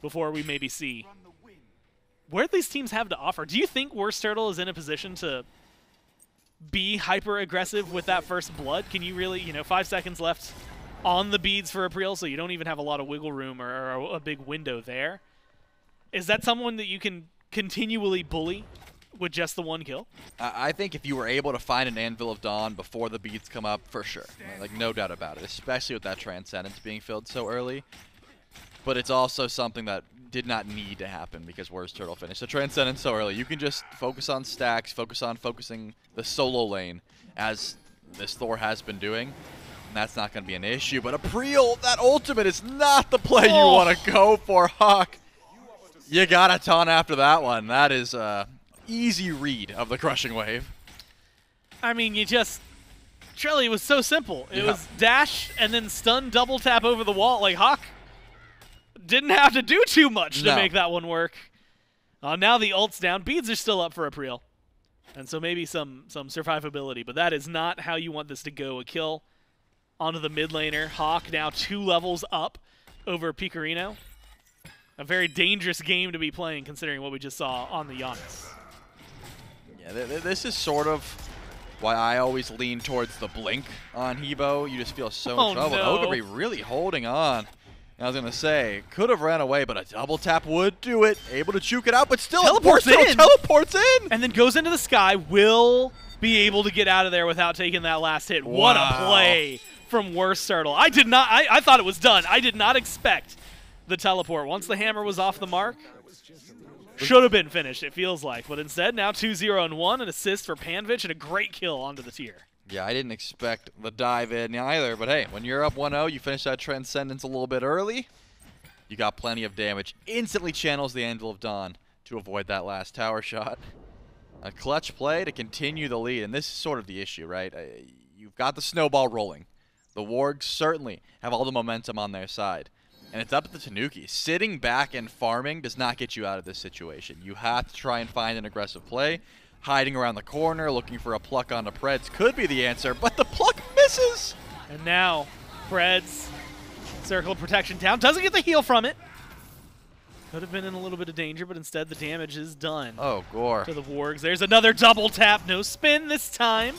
before we maybe see what these teams have to offer. Do you think Worst Turtle is in a position to be hyper-aggressive with that first blood? Can you really, you know, 5 seconds left on the beads for April, so you don't even have a lot of wiggle room or a big window there. Is that someone that you can continually bully with just the one kill? I think if you were able to find an Anvil of Dawn before the beads come up, for sure. Like, no doubt about it, especially with that Transcendence being filled so early. But it's also something that did not need to happen because Worst Turtle finished the Transcendence so early. You can just focus on stacks, focusing the solo lane, as this Thor has been doing. That's not going to be an issue, but April, that ultimate is not the play you want to go for, Hawk. You got a ton after that one. That is easy read of the Crushing Wave. I mean, Trelly was so simple. It was dash and then stun double tap over the wall. Like, Hawk didn't have to do too much to make that one work. Now the ult's down. Beads are still up for April. And so maybe some survivability, but that is not how you want this to go. A kill onto the mid laner. Hawk now 2 levels up over Picorino. A very dangerous game to be playing considering what we just saw on the Giannis. Yeah, this is sort of why I always lean towards the blink on Hebo. You just feel so in trouble. No. Ogabri really holding on. I was going to say, could have ran away, but a double tap would do it. Able to juke it out, but still teleports in. And then goes into the sky. Will be able to get out of there without taking that last hit. Wow. What a play from Worst Turtle. I thought it was done. I did not expect the teleport. Once the hammer was off the mark, should have been finished, it feels like. But instead, now 2-0-1, an assist for Panvich, and a great kill onto the tier. Yeah, I didn't expect the dive in either, but hey, when you're up 1-0, you finish that Transcendence a little bit early, you got plenty of damage. Instantly channels the Anvil of Dawn to avoid that last tower shot. A clutch play to continue the lead, and this is sort of the issue, right? You've got the snowball rolling. The Wargs certainly have all the momentum on their side. And it's up to the Tanuki. Sitting back and farming does not get you out of this situation. You have to try and find an aggressive play. Hiding around the corner, looking for a pluck onto Preds could be the answer, but the pluck misses! And now, Preds, circle of protection down, doesn't get the heal from it. Could have been in a little bit of danger, but instead the damage is done. Oh, gore. To the Wargs. There's another double tap, no spin this time.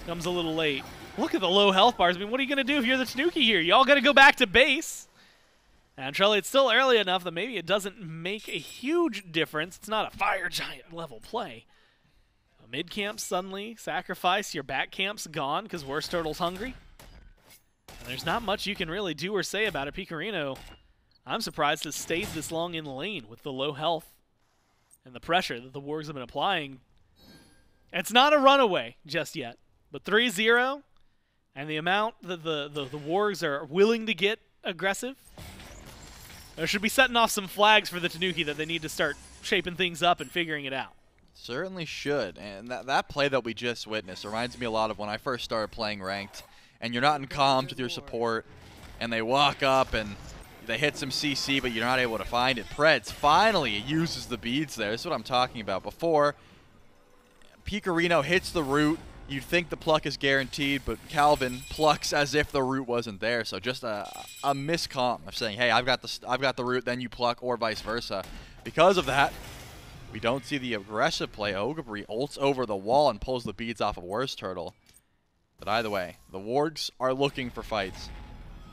Comes a little late. Look at the low health bars. I mean, what are you going to do if you're the Tanuki here? Y'all got to go back to base. And Trelly, it's still early enough that maybe it doesn't make a huge difference. It's not a fire giant level play. Mid camp suddenly sacrifice. Your back camp's gone because Worst Turtle's hungry. And there's not much you can really do or say about it. Picorino, I'm surprised has stayed this long in the lane with the low health and the pressure that the Wargs have been applying. It's not a runaway just yet, but 3-0. And the amount that the Wargs are willing to get aggressive, Or should be setting off some flags for the Tanuki that they need to start shaping things up and figuring it out. Certainly should. And that play that we just witnessed reminds me a lot of when I first started playing ranked, and you're not in comms with your support, and they walk up and they hit some CC, but you're not able to find it. Preds finally uses the beads there. This is what I'm talking about. Before, Picorino hits the root. You'd think the pluck is guaranteed, but Calvin plucks as if the root wasn't there. So just a miscom of saying, hey, I've got the root, then you pluck, or vice versa. Because of that, we don't see the aggressive play. Ogabri ults over the wall and pulls the beads off of Worst Turtle. But either way, the Wargs are looking for fights,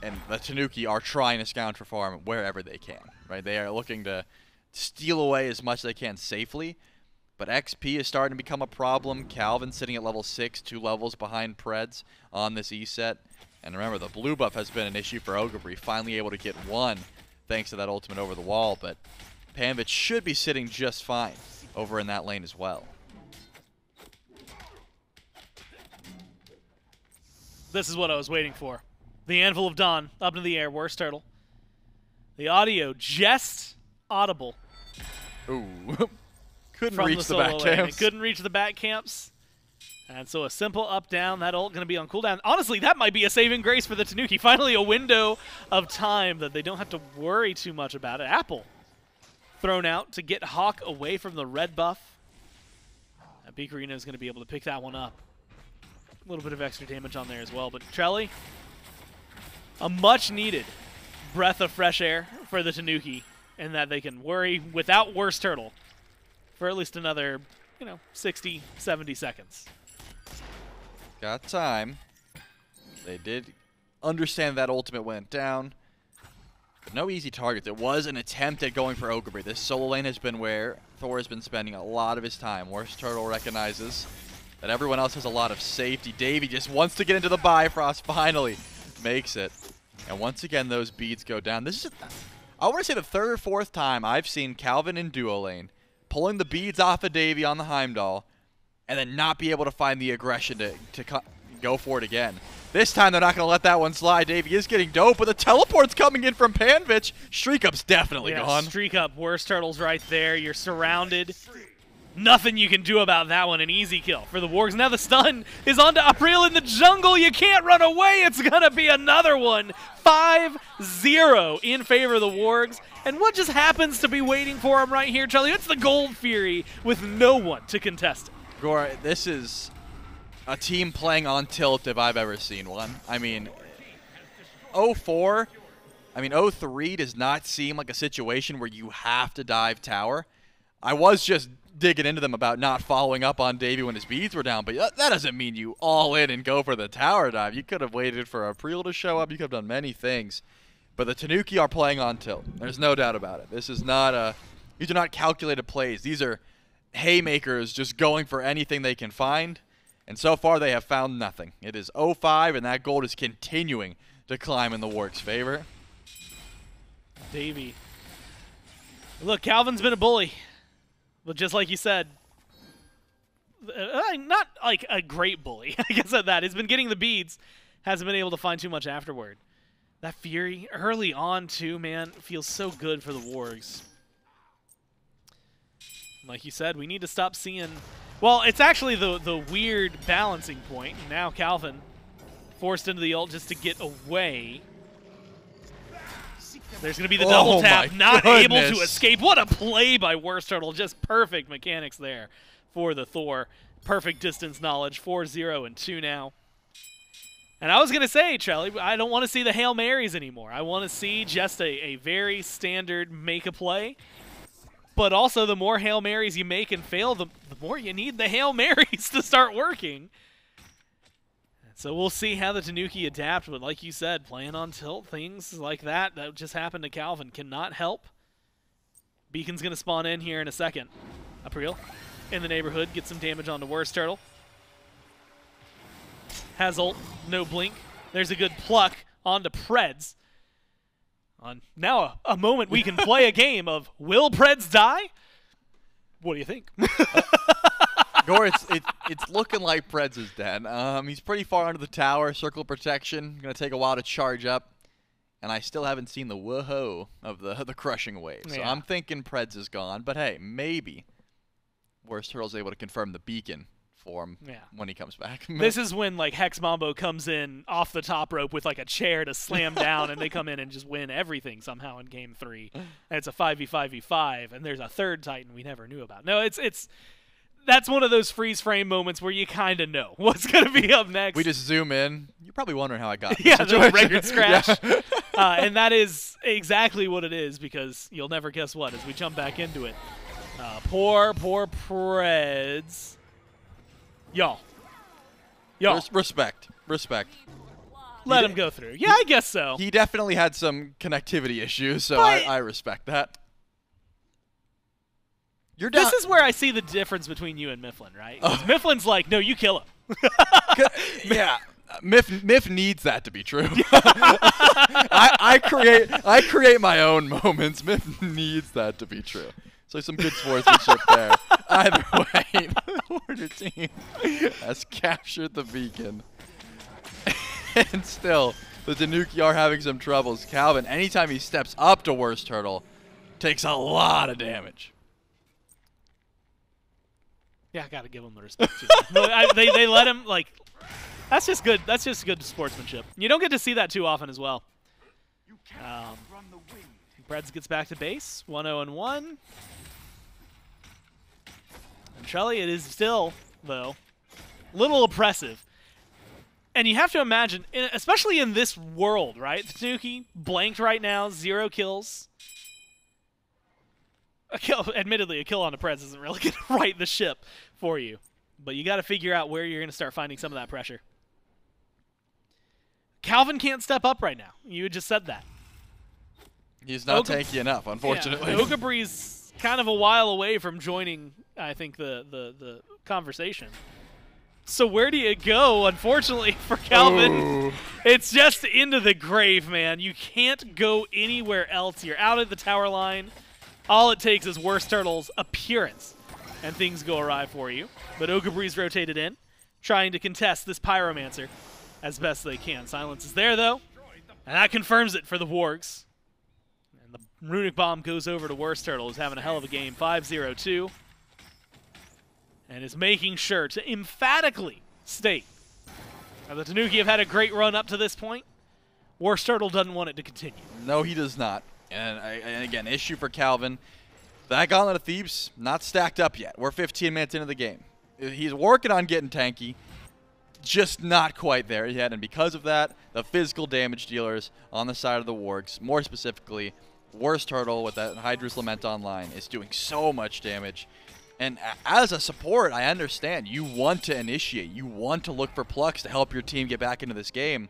and the Tanuki are trying to scout for farm wherever they can. Right? They are looking to steal away as much as they can safely. But XP is starting to become a problem. Calvin sitting at level 6, 2 levels behind Preds on this E set. And remember, the blue buff has been an issue for Ogabri, finally able to get one thanks to that ultimate over the wall. But Panvich should be sitting just fine over in that lane as well. This is what I was waiting for. The Anvil of Dawn up into the air, Worst Turtle. The audio just audible. Ooh. Couldn't from reach the back camps. It couldn't reach the back camps. And so a simple up-down, that ult going to be on cooldown. Honestly, that might be a saving grace for the Tanuki. Finally a window of time that they don't have to worry too much about it. Apple thrown out to get Hawk away from the red buff. Picorino is going to be able to pick that one up. A little bit of extra damage on there as well. But Trelly, a much-needed breath of fresh air for the Tanuki, in that they can worry without Worst Turtle for at least another, 60, 70 seconds. Got time. They did understand that ultimate went down. But no easy targets. It was an attempt at going for Ogabri. This solo lane has been where Thor has been spending a lot of his time. Worst Turtle recognizes that everyone else has a lot of safety. Davey just wants to get into the Bifrost. Finally makes it. And once again, those beads go down. This is, I want to say, the third or fourth time I've seen Calvin in duo lane pulling the beads off of Davey on the Heimdall, and then not be able to find the aggression to go for it again. This time they're not going to let that one slide. Davey is getting dope, but the teleport's coming in from Panvich. Streak Up's definitely gone. Streak Up, Worst Turtle's right there. You're surrounded. Nothing you can do about that one. An easy kill for the Wargs. Now the stun is onto April in the jungle. You can't run away. It's going to be another one. 5-0 in favor of the Wargs. And what just happens to be waiting for him right here, Charlie? It's the Gold Fury with no one to contest it. Gore, this is a team playing on tilt if I've ever seen one. I mean, 0-3 does not seem like a situation where you have to dive tower. I was just digging into them about not following up on Davey when his beads were down, but that doesn't mean you all in and go for the tower dive. You could have waited for April to show up. You could have done many things. But the Tanuki are playing on tilt. There's no doubt about it. This is not these are not calculated plays. These are haymakers just going for anything they can find. And so far they have found nothing. It is 0-5, and that gold is continuing to climb in the Wargs' favor. Davey. Look, Calvin's been a bully. But just like you said, not like a great bully. I guess that he's been getting the beads, hasn't been able to find too much afterward. That Fury early on too, man, feels so good for the Wargs. Like you said, we need to stop seeing. Well, it's actually the weird balancing point. Now Calvin forced into the ult just to get away. There's going to be the double tap, not able to escape. What a play by Worst Turtle. Just perfect mechanics there for the Thor. Perfect distance knowledge. 4-0 and 2 now. And I was going to say, Trelly, I don't want to see the Hail Marys anymore. I want to see just a very standard make a play. But also, the more Hail Marys you make and fail, the more you need the Hail Marys to start working. So we'll see how the Tanuki adapt, but like you said, playing on tilt, things like that just happened to Calvin cannot help. Beacon's going to spawn in here in a second. April in the neighborhood, get some damage onto Worst Turtle. Has ult, no blink. There's a good pluck onto Preds. On now a moment we can play a game of will Preds die? What do you think? Gore, it's looking like Preds is dead. He's pretty far under the tower. Circle of protection. Going to take a while to charge up. and I still haven't seen the whoa of the crushing wave. So I'm thinking Preds is gone, but hey, maybe Worst Turtle's able to confirm the beacon for him when he comes back. This is when like Hex Mambo comes in off the top rope with like a chair to slam down, and they come in and just win everything somehow in Game 3. And it's a 5v5v5, and there's a third Titan we never knew about. No, that's one of those freeze frame moments where you kind of know what's going to be up next. We just zoom in. You're probably wondering how I got this yeah, situation. The record scratch. And that is exactly what it is, because you'll never guess what as we jump back into it. Poor Preds. Y'all. Respect. Let him go through. Yeah, I guess so. He definitely had some connectivity issues, so I respect that. You're down. This is where I see the difference between you and Niflheim, right? Niflheim's like, no, you kill him. Yeah. Miff needs that to be true. I create my own moments. Miff needs that to be true. So some good sportsmanship there. Either way, the Order team has captured the beacon. And still, the Tanuki are having some troubles. Calvin, anytime he steps up to Worst Turtle, takes a lot of damage. Yeah, I gotta give him the respect too. They let him, like, that's just good. That's just good sportsmanship. You don't get to see that too often as well. Preds gets back to base, 1-0-1. And Shelly, it is still, though, a little oppressive. And you have to imagine, especially in this world, right? Tanuki blanked right now, 0 kills. Admittedly, a kill on the Preds isn't really going to right the ship for you. But you got to figure out where you're going to start finding some of that pressure. Calvin can't step up right now. You had just said that. He's not tanky enough, unfortunately. Yeah, Okabri's kind of a while away from joining, I think, the conversation. So where do you go, unfortunately, for Calvin? Ooh. It's just into the grave, man. You can't go anywhere else. You're out at the tower line. All it takes is Worst Turtle's appearance, and things go awry for you. But Okabri's rotated in, trying to contest this Pyromancer as best they can. Silence is there, though, and that confirms it for the Wargs. And the Runic Bomb goes over to Worst Turtle, who's having a hell of a game, 5-0-2. And is making sure to emphatically state that the Tanuki have had a great run up to this point. Worst Turtle doesn't want it to continue. No, he does not. And again, issue for Calvin. That Gauntlet of Thebes, not stacked up yet. We're 15 minutes into the game. He's working on getting tanky, just not quite there yet. And because of that, the physical damage dealers on the side of the Wargs, more specifically, Worst Turtle with that Hydra's Lament online, is doing so much damage. And as a support, I understand. You want to initiate. You want to look for plucks to help your team get back into this game.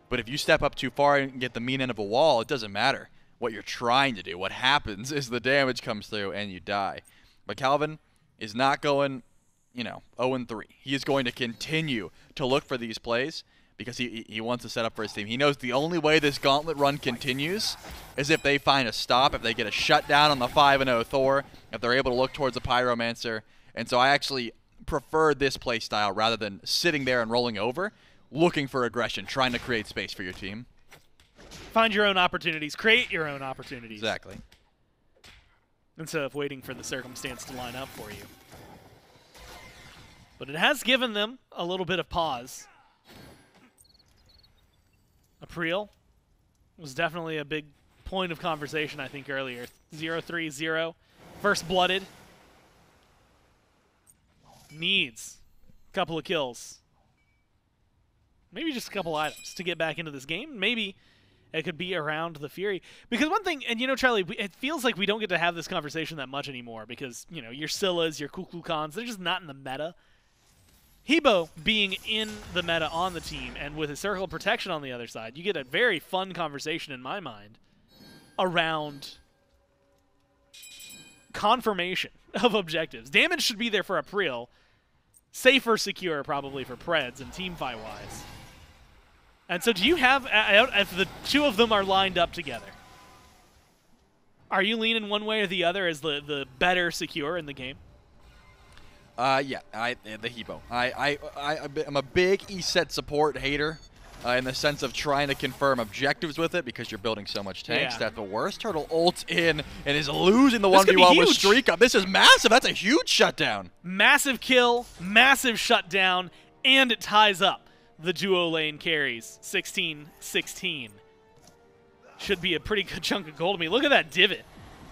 But if you step up too far and get the mean end of a wall, it doesn't matter what you're trying to do. What happens is the damage comes through and you die. But Calvin is not going, 0-3. He is going to continue to look for these plays because he wants to set up for his team. He knows the only way this Gauntlet run continues is if they find a stop, if they get a shutdown on the 5-0 Thor, if they're able to look towards a Pyromancer. And so I actually prefer this play style rather than sitting there and rolling over, looking for aggression, trying to create space for your team. Find your own opportunities. Create your own opportunities. Exactly. Instead of waiting for the circumstance to line up for you. But it has given them a little bit of pause. April was definitely a big point of conversation, I think, earlier. 0-3-0. First blooded. Needs a couple of kills. Maybe just a couple items to get back into this game. Maybe it could be around the Fury. Because one thing, and Charlie, it feels like we don't get to have this conversation that much anymore because, your Scyllas, your Kukulkans, they're just not in the meta. Hebo being in the meta on the team and with his Circle of Protection on the other side, you get a very fun conversation in my mind around confirmation of objectives. Damage should be there for April. Safer, secure probably for Preds and teamfight-wise. And so do you have, if the two of them are lined up together, are you leaning one way or the other as the better secure in the game? Yeah, the Hebo. I'm a big ESET support hater. in the sense of trying to confirm objectives with it because you're building so much tank Yeah. stat. The worst turtle ults in and is losing the This could be 1v1 with huge. Streak Up. This is massive. That's a huge shutdown. Massive kill, massive shutdown, and it ties up the duo lane carries. 16-16. Should be a pretty good chunk of gold to me. Look at that divot.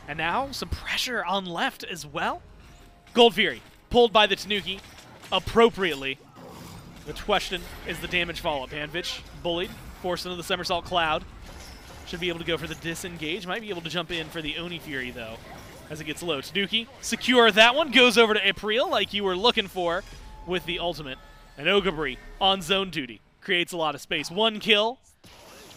And now some pressure on left as well. Gold Fury pulled by the Tanuki appropriately. The question is the damage follow-up. Panvich bullied, forced into the somersault cloud. Should be able to go for the disengage. Might be able to jump in for the Oni Fury though as it gets low. Tanuki secure that one. Goes over to April like you were looking for with the ultimate. And Ogabri on zone duty. Creates a lot of space. One kill.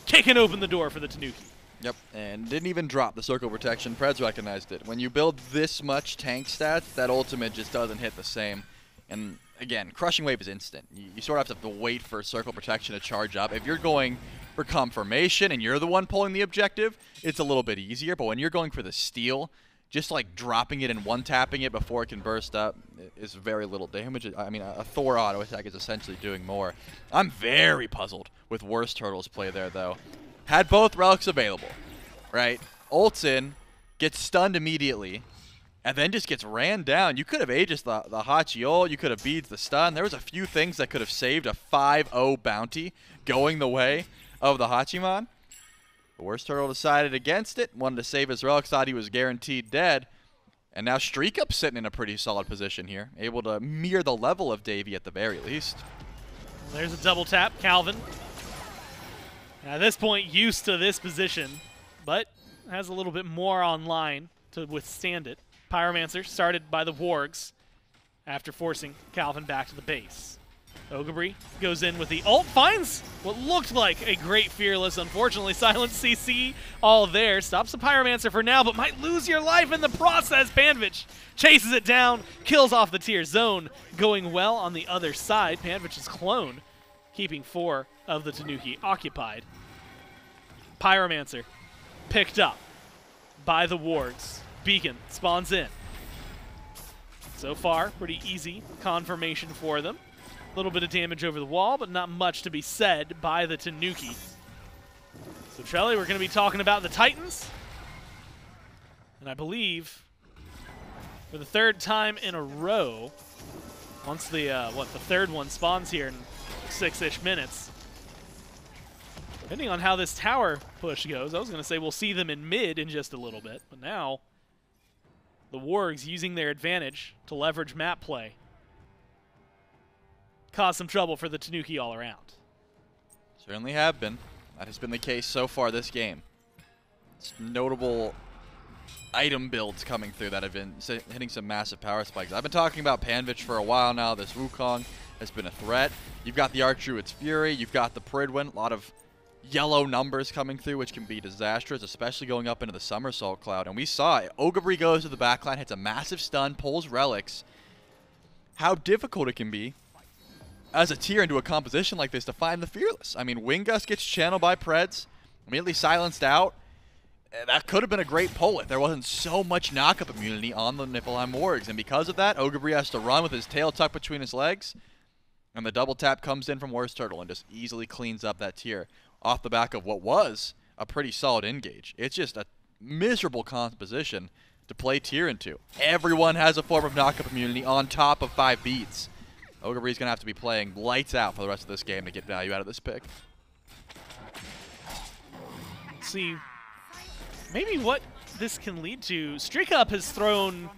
Kicking open the door for the Tanuki. Yep, and didn't even drop the circle protection. Preds recognized it. When you build this much tank stats, that ultimate just doesn't hit the same. And again, Crushing Wave is instant. You sort of have to wait for circle protection to charge up. If you're going for confirmation and you're the one pulling the objective, it's a little bit easier. But when you're going for the steal, just like dropping it and one-tapping it before it can burst up is very little damage. I mean, a Thor auto attack is essentially doing more. I'm very puzzled with Worst Turtle's play there, though. Had both relics available, right? Ults in, gets stunned immediately, and then just gets ran down. You could have Aegis the Hachi ult, you could have beads the stun. There was a few things that could have saved a 5-0 bounty going the way of the Hachiman. The Worst Turtle decided against it, wanted to save his relics, thought he was guaranteed dead. And now Streak Up's sitting in a pretty solid position here, able to mirror the level of Davey at the very least. There's a double tap. Calvin. At this point, used to this position, but has a little bit more online to withstand it. Pyromancer started by the Wargs after forcing Calvin back to the base. Ogabri goes in with the ult, finds what looked like a great Fearless. Unfortunately, Silent CC all there. Stops the Pyromancer for now, but might lose your life in the process. Panvich chases it down, kills off the tier. Zone going well on the other side. Panvich's clone keeping 4 of the Tanuki occupied. Pyromancer picked up by the Wargs. Beacon spawns in. So far, pretty easy confirmation for them. A little bit of damage over the wall, but not much to be said by the Tanuki. So, Trelly, we're going to be talking about the Titans. And I believe for the 3rd time in a row, once the, the 3rd one spawns here in 6-ish minutes. Depending on how this tower push goes, I was going to say we'll see them in mid in just a little bit, but now the Wargs using their advantage to leverage map play. Cause some trouble for the Tanuki all around. Certainly have been. That has been the case so far this game. It's notable item builds coming through that have been hitting some massive power spikes. I've been talking about Panvich for a while now. This Wukong has been a threat. You've got the Archdruid's Fury. You've got the Pridwin. A lot of yellow numbers coming through, which can be disastrous, especially going up into the Somersault Cloud. And we saw it. Ogabri goes to the backline, hits a massive stun, pulls relics. How difficult it can be as a tier into a composition like this to find the Fearless. I mean, Wingus gets channeled by Preds, immediately silenced out. That could have been a great pull if there wasn't so much knockup immunity on the Niflheim Wargs. And because of that, Ogabri has to run with his tail tucked between his legs. And the double tap comes in from Worst Turtle and just easily cleans up that tier off the back of what was a pretty solid engage. It's just a miserable composition to play tier into. Everyone has a form of knockup immunity on top of 5 beats. Ogabri's going to have to be playing lights out for the rest of this game to get value out of this pick. Let's see maybe what this can lead to. Streak Up has thrown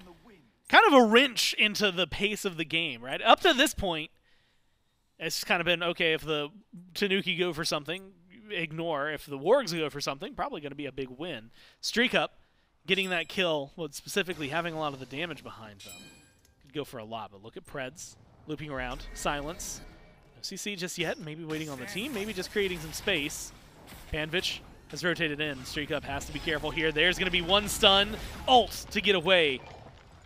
kind of a wrench into the pace of the game, right? Up to this point, it's kind of been, okay, if the Tanuki go for something, ignore. If the Wargs go for something, probably going to be a big win. Streak Up getting that kill, well, specifically having a lot of the damage behind them. Could go for a lot, but look at Preds. Looping around, silence. No CC just yet, maybe waiting on the team, maybe just creating some space. Panvich has rotated in. Streak Up has to be careful here. There's going to be one stun. Ult to get away.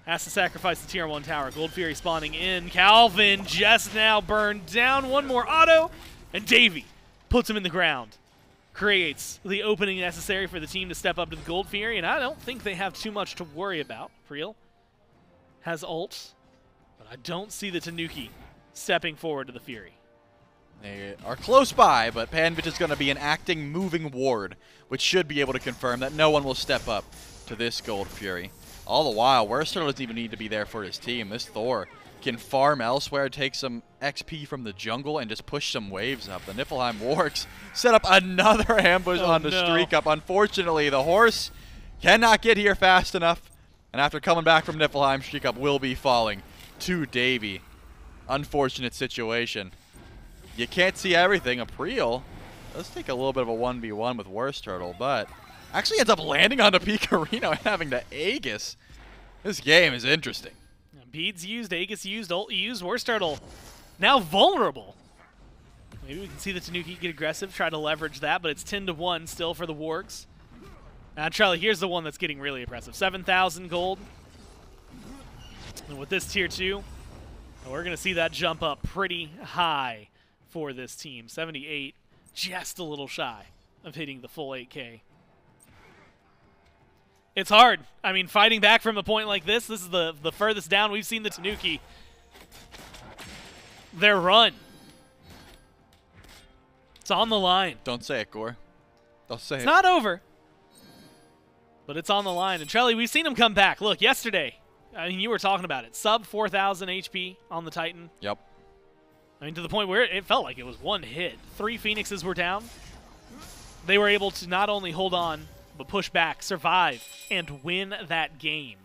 Has to sacrifice the tier 1 tower. Gold Fury spawning in. Calvin just now burned down. One more auto, and Davey puts him in the ground. Creates the opening necessary for the team to step up to the Gold Fury, and I don't think they have too much to worry about. Friel has ult. But I don't see the Tanuki stepping forward to the Fury. They are close by, but Panvich is going to be an acting moving ward, which should be able to confirm that no one will step up to this Gold Fury. All the while, Warster doesn't even need to be there for his team. This Thor can farm elsewhere, take some XP from the jungle, and just push some waves up. The Niflheim Wargs set up another ambush on the streak up. Unfortunately, the horse cannot get here fast enough, and after coming back from Niflheim, streak up will be falling to Davey. Unfortunate situation. You can't see everything. April does take a little bit of a 1v1 with Worst Turtle, but actually ends up landing on the Picarino and having to Aegis. This game is interesting. Beads used, Aegis used, ult used, Worst Turtle now vulnerable. Maybe we can see the Tanuki get aggressive, try to leverage that, but it's 10-1 still for the Wargs. Now, Charlie, here's the one that's getting really impressive. 7,000 gold. And with this tier 2, we're going to see that jump up pretty high for this team. 78, just a little shy of hitting the full 8K. It's hard. I mean, fighting back from a point like this is the furthest down we've seen the Tanuki. Their run. It's on the line. Don't say it, Gore. Don't say it. It's not over, but it's on the line. And Trelly, we've seen him come back. Look, yesterday, I mean, you were talking about it. Sub 4,000 HP on the Titan. Yep. I mean, to the point where it felt like it was one hit. 3 Phoenixes were down. They were able to not only hold on, but push back, survive, and win that game.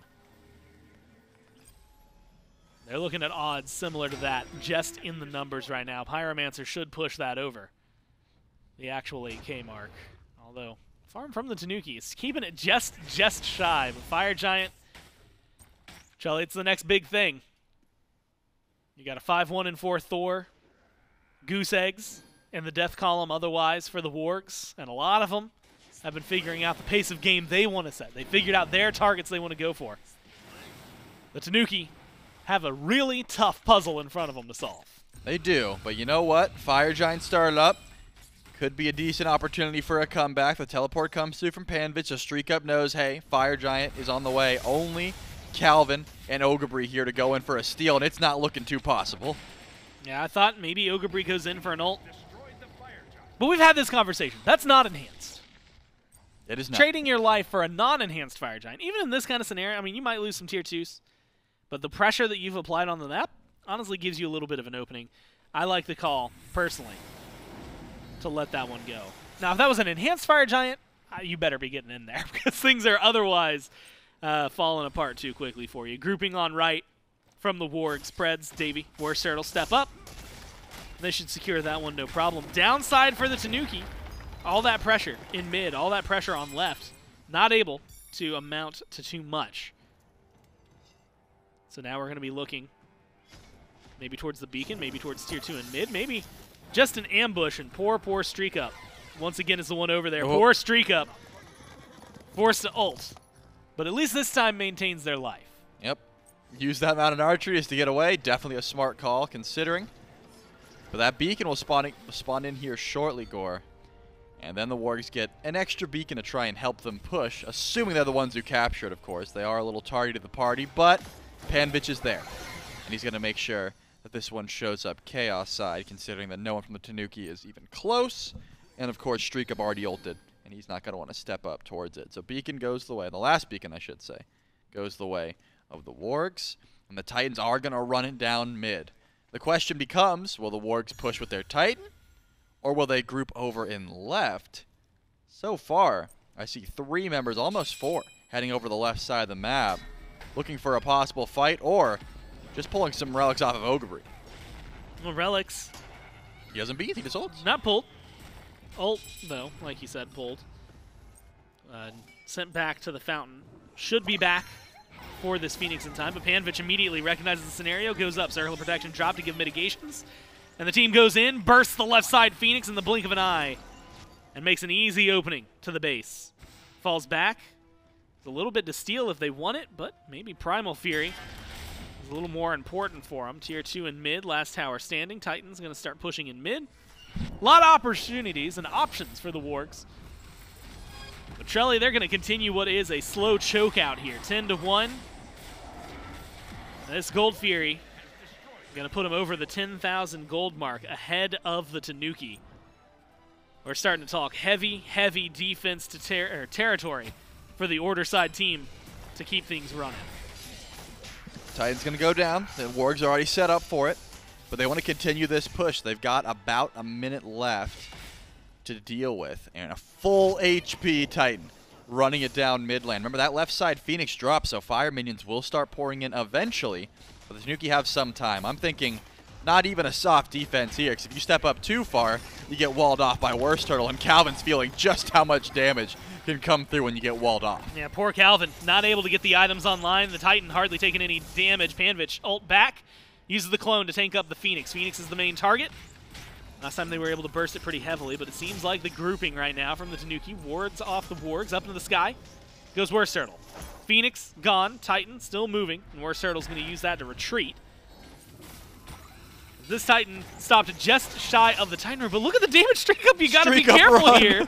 They're looking at odds similar to that, just in the numbers right now. Pyromancer should push that over the actual 8K mark. Although, farm from the Tanuki is keeping it just shy. But Fire Giant, Charlie, it's the next big thing. You got a 5-1 and 4 Thor, Goose Eggs, and the Death Column otherwise for the Wargs, and a lot of them have been figuring out the pace of game they want to set. They figured out their targets they want to go for. The Tanuki have a really tough puzzle in front of them to solve. They do, but you know what? Fire Giant started up. Could be a decent opportunity for a comeback. The teleport comes through from Panvich. A streak up knows, hey, Fire Giant is on the way. Only Calvin and Ogrebree here to go in for a steal, and it's not looking too possible. Yeah, I thought maybe Ogrebree goes in for an ult. But we've had this conversation. That's not enhanced. It is not. Trading your life for a non-enhanced Fire Giant, even in this kind of scenario, I mean, you might lose some tier 2s, but the pressure that you've applied on the map honestly gives you a little bit of an opening. I like the call, personally, to let that one go. Now, if that was an enhanced Fire Giant, you better be getting in there, because things are otherwise falling apart too quickly for you. Grouping on right from the Warg spreads. Davey, Worst Turtle step up. They should secure that one, no problem. Downside for the Tanuki, all that pressure in mid, all that pressure on left, not able to amount to too much. So now we're going to be looking maybe towards the beacon, maybe towards tier 2 and mid, maybe just an ambush, and poor streak up. Once again, is the one over there. Oh. Poor streak up. Forced to ult. But at least this time maintains their life. Yep. Use that amount of archery to get away. Definitely a smart call, considering. But that beacon will spawn in here shortly, Gore. And then the Wargs get an extra beacon to try and help them push, assuming they're the ones who capture it, of course. They are a little tardy to the party, but Panvich is there. And he's going to make sure that this one shows up Chaos side, considering that no one from the Tanuki is even close. And, of course, Streak Up already ulted, and he's not going to want to step up towards it. So beacon goes the way, the last beacon, I should say, goes the way of the Wargs. And the Titans are going to run it down mid. The question becomes, will the Wargs push with their Titan, or will they group over in left? So far, I see 3 members, almost 4, heading over the left side of the map, looking for a possible fight, or just pulling some relics off of Ogrebree. Well, relics. He doesn't beat, he just ults. Not pulled. Ult, though, like you said, pulled. Sent back to the fountain. Should be back for this Phoenix in time, but Panvich immediately recognizes the scenario, goes up, circle of protection drop to give mitigations, and the team goes in, bursts the left side Phoenix in the blink of an eye, and makes an easy opening to the base. Falls back. It's a little bit to steal if they want it, but maybe Primal Fury is a little more important for them. Tier 2 in mid, last tower standing. Titan's going to start pushing in mid. A lot of opportunities and options for the Wargs. But Trelly, they're going to continue what is a slow choke out here. 10-1. This Gold Fury Going to put him over the 10,000 gold mark ahead of the Tanuki. We're starting to talk heavy, heavy defense to territory for the Order side team to keep things running. Titan's going to go down. The Wargs are already set up for it, but they want to continue this push. They've got about a minute left to deal with, and a full HP Titan running it down mid lane. Remember, that left side Phoenix dropped, so fire minions will start pouring in eventually, but the Tanuki have some time. I'm thinking not even a soft defense here, because if you step up too far, you get walled off by Worst Turtle, and Calvin's feeling just how much damage can come through when you get walled off. Yeah, poor Calvin, not able to get the items online. The Titan hardly taking any damage. Panvich ult back, uses the clone to tank up the Phoenix. Phoenix is the main target. Last time they were able to burst it pretty heavily, but it seems like the grouping right now from the Tanuki wards off the Wargs up into the sky. Goes Worst Turtle. Phoenix gone, Titan still moving, and Worst Turtle's going to use that to retreat. This Titan stopped just shy of the Titan room, but look at the damage streak up. You got to be careful here.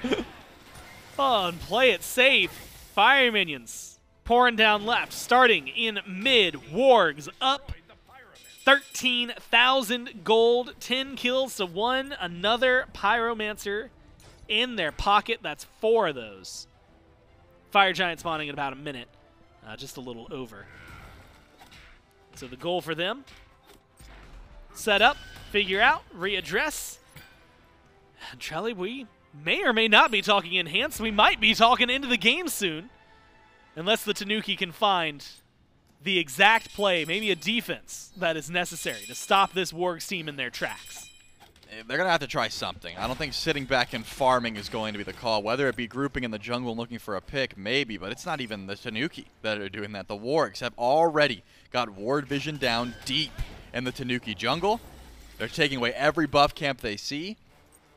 Oh, and play it safe. Fire minions pouring down left, starting in mid. Wargs up 13,000 gold, 10 kills to 1. Another Pyromancer in their pocket. That's 4 of those. Fire Giant spawning in about a minute, just a little over. So the goal for them, set up, figure out, readdress. Trelly, we may or may not be talking enhanced. We might be talking into the game soon, unless the Tanuki can find the exact play, maybe a defense that is necessary to stop this Wargs team in their tracks. They're going to have to try something. I don't think sitting back and farming is going to be the call. Whether it be grouping in the jungle and looking for a pick, maybe, but it's not even the Tanuki that are doing that. The Wargs have already got ward vision down deep in the Tanuki jungle. They're taking away every buff camp they see,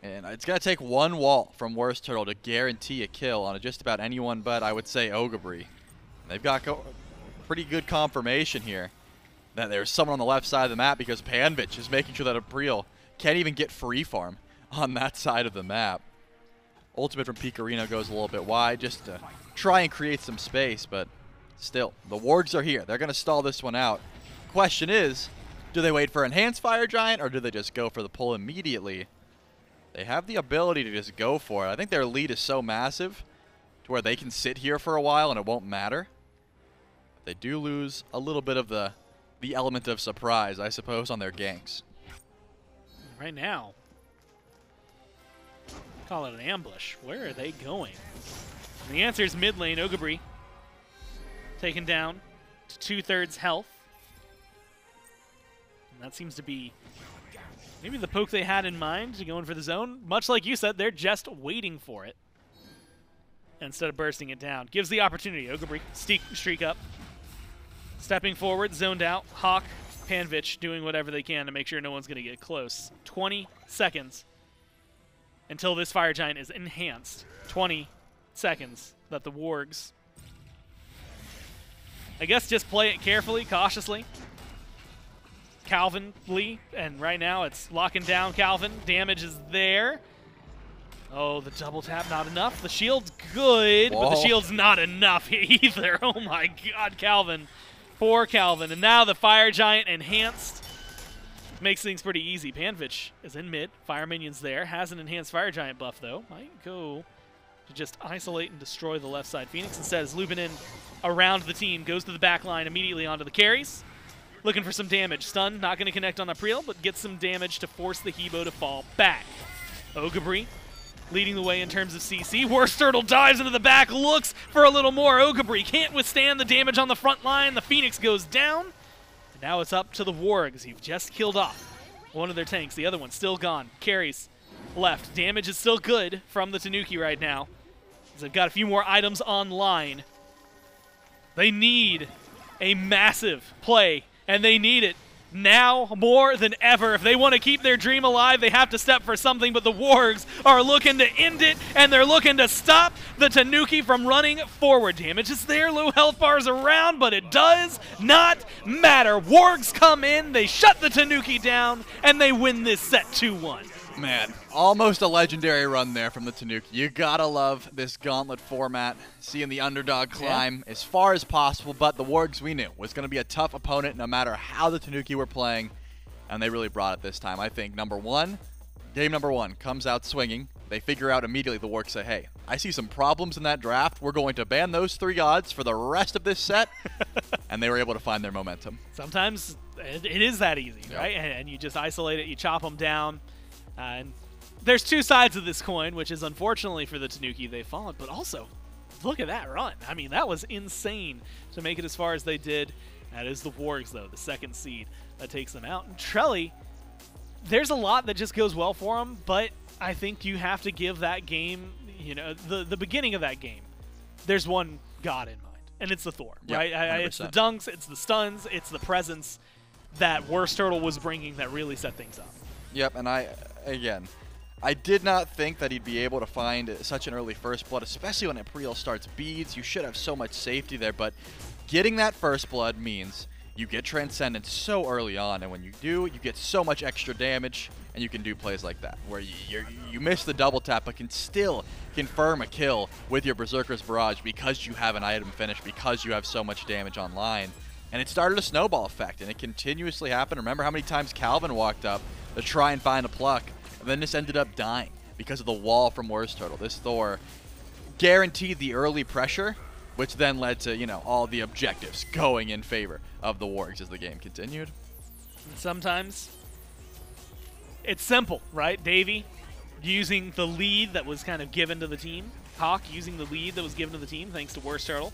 and it's going to take one wall from Worst Turtle to guarantee a kill on just about anyone but, I would say, Ogabri. They've got pretty good confirmation here that there's someone on the left side of the map, because Panvich is making sure that April can't even get free farm on that side of the map. Ultimate from Picarino goes a little bit wide just to try and create some space, but still, the Wargs are here. They're going to stall this one out. Question is, do they wait for Enhanced Fire Giant, or do they just go for the pull immediately? They have the ability to just go for it. I think their lead is so massive to where they can sit here for a while and it won't matter. They do lose a little bit of the element of surprise, I suppose, on their ganks. Right now, call it an ambush. Where are they going? And the answer is mid lane. Ogabri taken down to 2/3 health. And that seems to be maybe the poke they had in mind to go in for the zone. Much like you said, they're just waiting for it instead of bursting it down. Gives the opportunity. Ogabri streak up. Stepping forward, zoned out. Hawk, Panvich doing whatever they can to make sure no one's going to get close. 20 seconds until this Fire Giant is enhanced. 20 seconds that the Wargs, I guess, just play it carefully, cautiously. Calvin Lee, and right now it's locking down Calvin. Damage is there. Oh, the double tap, not enough. The shield's good, but the shield's not enough either. Oh my god, Calvin. Poor Calvin. And now the Fire Giant enhanced. Makes things pretty easy. Panvich is in mid. Fire Minion's there. Has an enhanced Fire Giant buff, though. Might go to just isolate and destroy the left side. Phoenix instead is looping in around the team. Goes to the back line immediately onto the carries. Looking for some damage. Stun, not going to connect on April, but gets some damage to force the Hebo to fall back. Ogabri leading the way in terms of CC. Worst Turtle dives into the back, looks for a little more. Ogabri can't withstand the damage on the front line. The Phoenix goes down. And now it's up to the Wargs. You've just killed off one of their tanks. The other one's still gone. Carries left. Damage is still good from the Tanuki right now, as they've got a few more items online. They need a massive play, and they need it now more than ever. If they want to keep their dream alive, they have to step for something, but the Wargs are looking to end it, and they're looking to stop the Tanuki from running forward. Damage is there, low health bars around, but it does not matter. Wargs come in, they shut the Tanuki down, and they win this set 2-1. Man, almost a legendary run there from the Tanuki. You gotta love this Gauntlet format, seeing the underdog climb as far as possible, but the Wargs, we knew, was going to be a tough opponent no matter how the Tanuki were playing. and they really brought it this time. I think game number one comes out swinging. They figure out immediately, the Wargs say, hey, I see some problems in that draft. We're going to ban those 3 gods for the rest of this set. And they were able to find their momentum. Sometimes it is that easy, right? And you just isolate it, you chop them down. And there's 2 sides of this coin, which is unfortunately for the Tanuki, they've fallen. But also, look at that run. I mean, that was insane to make it as far as they did. That is the Wargs, though, the 2nd seed that takes them out. And Trelly, there's a lot that just goes well for him, but I think you have to give that game, you know, the beginning of that game, there's one god in mind, and it's the Thor, right? It's the dunks, it's the stuns, it's the presence that Worst Turtle was bringing that really set things up. Yep, and I did not think that he'd be able to find such an early first blood, especially when April starts beads. You should have so much safety there, but getting that first blood means you get Transcendence so early on, and when you do, you get so much extra damage, and you can do plays like that, where you miss the double tap, but can still confirm a kill with your Berserker's Barrage because you have an item finish, because you have so much damage online. And it started a snowball effect, and it continuously happened. Remember how many times Calvin walked up to try and find a pluck, and then just ended up dying because of the wall from Worst Turtle. This Thor guaranteed the early pressure, which then led to, you know, all the objectives going in favor of the Wargs as the game continued. And sometimes it's simple, right? Davey using the lead that was kind of given to the team. Hawk using the lead that was given to the team thanks to Worst Turtle.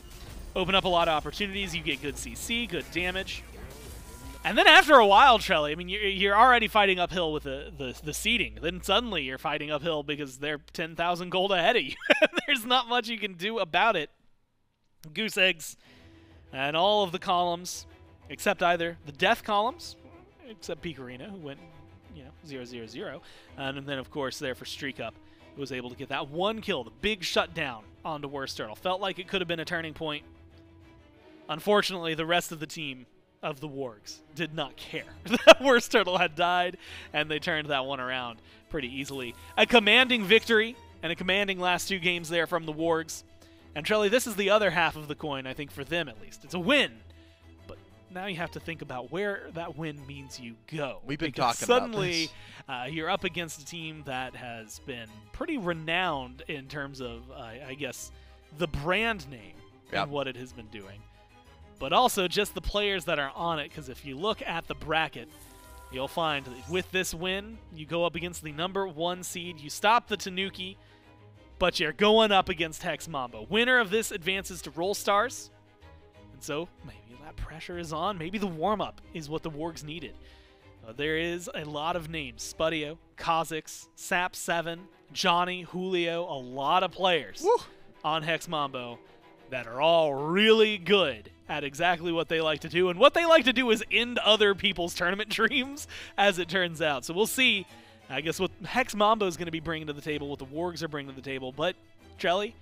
Open up a lot of opportunities. You get good CC, good damage. And then after a while, Trelly, I mean, you're already fighting uphill with the seeding. Then suddenly you're fighting uphill because they're 10,000 gold ahead of you. There's not much you can do about it. Goose eggs and all of the columns, except either the death columns, except Picarina, who went, you know, 0-0-0, and then of course there for Streak Up, who was able to get that 1 kill, the big shutdown onto Worst Turtle. Felt like it could have been a turning point. Unfortunately, the rest of the team of the Wargs did not care that Worst Turtle had died, and they turned that one around pretty easily. A commanding victory and a commanding last 2 games there from the Wargs. And Trelly, this is the other half of the coin, I think, for them at least. It's a win. But now you have to think about where that win means you go. We've been because talking suddenly, about this. You're up against a team that has been pretty renowned in terms of, I guess, the brand name and what it has been doing. But also just the players that are on it, because if you look at the bracket, you'll find that with this win, you go up against the #1 seed. You stop the Tanuki, but you're going up against Hex Mambo. Winner of this advances to Roll Stars. And so maybe that pressure is on. Maybe the warm-up is what the Wargs needed. There is a lot of names. Spudio, Kha'Zix, Sap7, Johnny, Julio, a lot of players on Hex Mambo that are all really good at exactly what they like to do. And what they like to do is end other people's tournament dreams, as it turns out. So we'll see, I guess, what Hex Mambo is going to be bringing to the table, what the Wargs are bringing to the table. But, Trelly,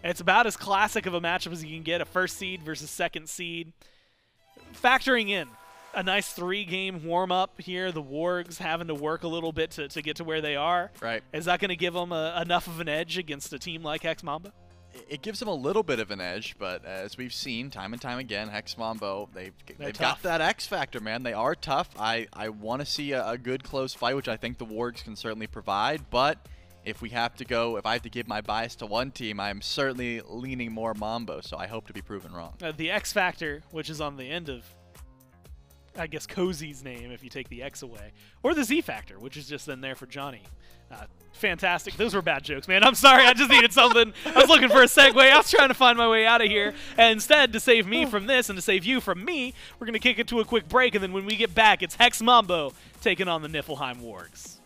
it's about as classic of a matchup as you can get, a 1st seed versus 2nd seed. Factoring in a nice 3-game warm-up here, the Wargs having to work a little bit to get to where they are. Right. Is that going to give them enough of an edge against a team like Hex Mambo? It gives them a little bit of an edge, but as we've seen time and time again, Hex Mambo, they've got that X factor, man. They are tough. I want to see a good close fight, which I think the Wargs can certainly provide, but if I have to give my bias to one team, I'm certainly leaning more Mambo, so I hope to be proven wrong. The X factor, which is on the end of, I guess, Cozy's name if you take the X away, or the Z factor, which is just in there for Johnny. Fantastic. Those were bad jokes, man. I'm sorry. I just needed something. I was looking for a segue. I was trying to find my way out of here. And instead, to save me from this and to save you from me, we're going to kick it to a quick break. And then when we get back, it's Hex Mambo taking on the Niflheim Wargs.